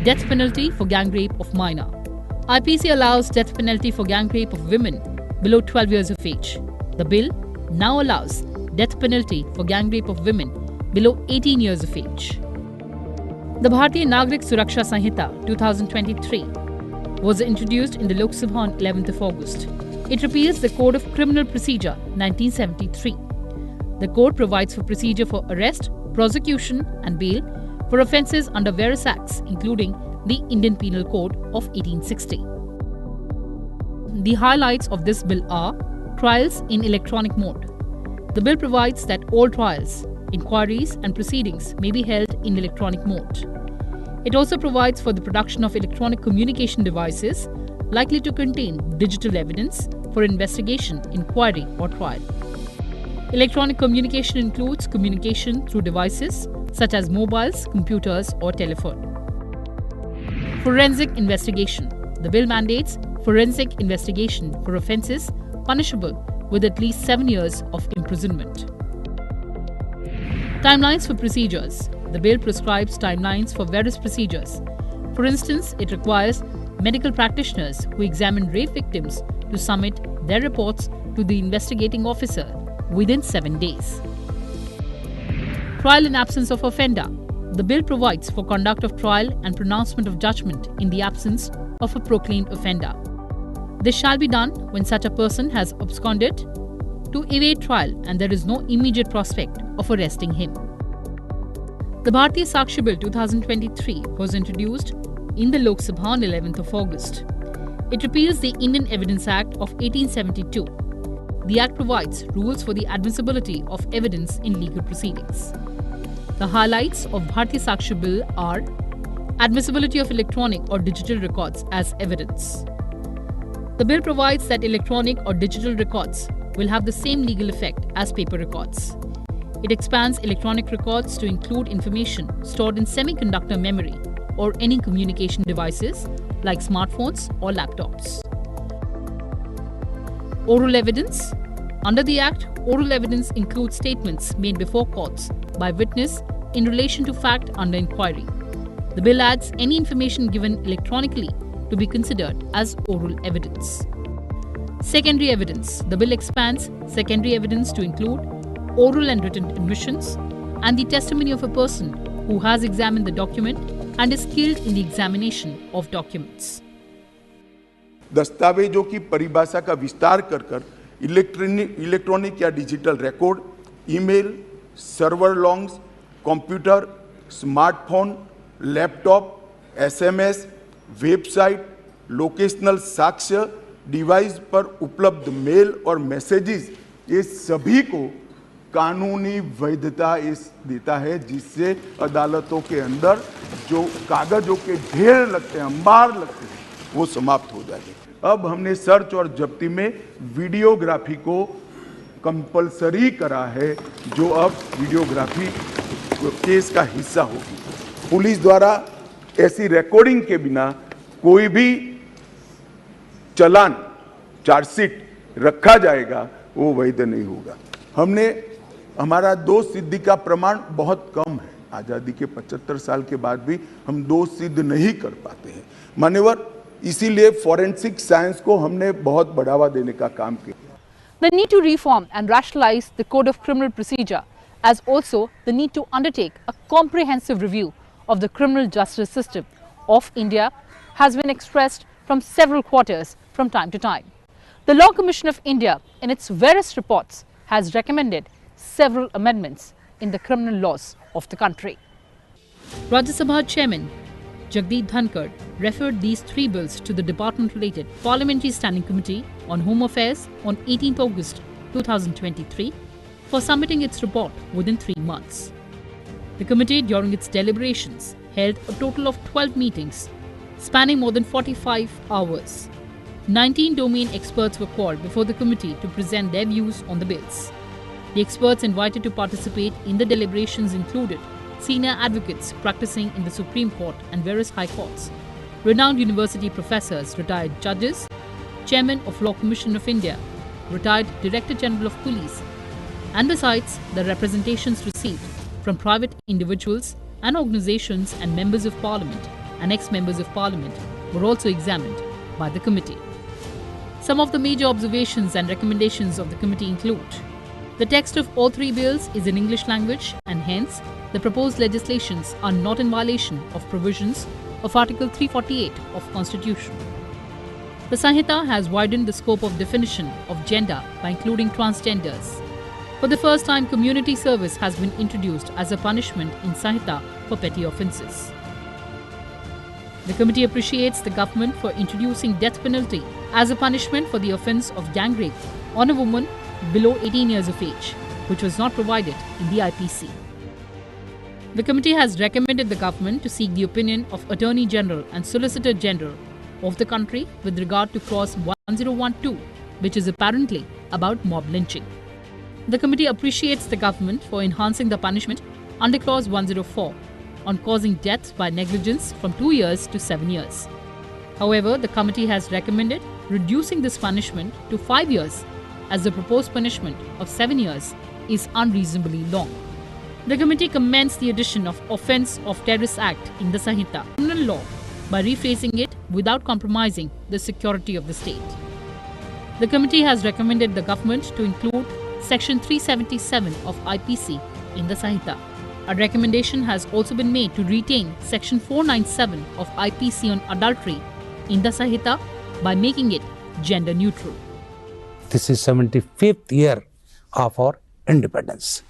Speaker 3: Death penalty for gang rape of minor. IPC allows death penalty for gang rape of women below 12 years of age. The bill now allows death penalty for gang rape of women below 18 years of age. The Bharatiya Nagrik Suraksha Sanhita 2023 was introduced in the Lok Sabha on 11th of August. It repeals the Code of Criminal Procedure 1973. The code provides for procedure for arrest, prosecution and bail for offences under various acts including the Indian Penal Code of 1860. The highlights of this bill are trials in electronic mode. The bill provides that all trials, inquiries and proceedings may be held in electronic mode. It also provides for the production of electronic communication devices likely to contain digital evidence for investigation, inquiry or trial. Electronic communication includes communication through devices such as mobiles, computers or telephone. Forensic investigation. The bill mandates forensic investigation for offences punishable with at least 7 years of imprisonment. Timelines for procedures. The bill prescribes timelines for various procedures. For instance, it requires medical practitioners who examine rape victims to submit their reports to the investigating officer within 7 days. Trial in absence of offender. The bill provides for conduct of trial and pronouncement of judgment in the absence of a proclaimed offender. This shall be done when such a person has absconded to evade trial and there is no immediate prospect of arresting him. The Bharatiya Sakshi Bill 2023 was introduced in the Lok Sabha on 11th of August. It repeals the Indian Evidence Act of 1872. The Act provides rules for the admissibility of evidence in legal proceedings. The highlights of Bharatiya Sakshi Bill are admissibility of electronic or digital records as evidence. The bill provides that electronic or digital records will have the same legal effect as paper records. It expands electronic records to include information stored in semiconductor memory or any communication devices like smartphones or laptops. Oral evidence. Under the Act, oral evidence includes statements made before courts by witness in relation to fact under inquiry. The bill adds any information given electronically to be considered as oral evidence. Secondary evidence. The bill expands secondary evidence to include oral and written admissions and the testimony of a person who has examined the document and is skilled in the examination of documents.
Speaker 18: दस्तावेजों की परिभाषा का विस्तार कर electronic या digital record, email, server longs, computer, smartphone, laptop, SMS, website, locational साक्ष्य, device पर उपलब्ध मेल और मैसेजेस, ये सभी को कानूनी वैधता देता है, जिससे अदालतों के अंदर जो कागजों के ढेर लगते हैं, अंबार लगते हैं, वो समाप्त हो जाएंगे। अब हमने सर्च और जब्ती में वीडियोग्राफी को कंपलसरी करा है, जो अब वीडियोग्राफी केस का हिस्सा होगी। पुलिस द्वारा ऐसी रिकॉर्डिंग के बिना कोई भी चालान, चार्जशीट रखा जाएगा, वो वैध नहीं होगा। हमारा दोष सिद्धि का प्रमाण बहुत कम है। आज़ादी के 75 साल के बाद भी हम दोष सिद्ध नहीं कर पाते हैं। मान्यवर, इसीलिए फॉरेंसिक साइंस को हमने बहुत बढ़ावा देने का काम किया।
Speaker 3: The need to reform and rationalize the Code of Criminal Procedure, as also the need to undertake a comprehensive review of the criminal justice system of India, has been expressed from several quarters from time to time. The Law Commission of India, in its various reports, has recommended several amendments in the criminal laws of the country. Rajya Sabha Chairman Jagdeep Dhankar referred these 3 bills to the department-related Parliamentary Standing Committee on Home Affairs on 18th August 2023 for submitting its report within 3 months. The committee, during its deliberations, held a total of 12 meetings spanning more than 45 hours. 19 domain experts were called before the committee to present their views on the bills. The experts invited to participate in the deliberations included senior advocates practicing in the Supreme Court and various high courts, renowned university professors, retired judges, Chairman of Law Commission of India, retired Director General of Police, and besides, the representations received from private individuals and organizations and members of Parliament and ex-members of Parliament were also examined by the committee. Some of the major observations and recommendations of the committee include: the text of all 3 bills is in English language and hence the proposed legislations are not in violation of provisions of Article 348 of Constitution. The Sanhita has widened the scope of definition of gender by including transgenders. For the first time, community service has been introduced as a punishment in Sanhita for petty offences. The committee appreciates the government for introducing death penalty as a punishment for the offence of gang rape on a woman below 18 years of age, which was not provided in the IPC. The committee has recommended the government to seek the opinion of Attorney General and Solicitor General of the country with regard to Clause 1012, which is apparently about mob lynching. The committee appreciates the government for enhancing the punishment under Clause 104 on causing death by negligence from 2 years to 7 years. However, the committee has recommended reducing this punishment to 5 years as the proposed punishment of 7 years is unreasonably long. The committee commends the addition of Offence of Terrorist Act in the Sanhita criminal law by rephrasing it without compromising the security of the state. The committee has recommended the government to include Section 377 of IPC in the Sanhita. A recommendation has also been made to retain Section 497 of IPC on adultery in the Sanhita by making it gender neutral.
Speaker 10: This is 75th year of our independence.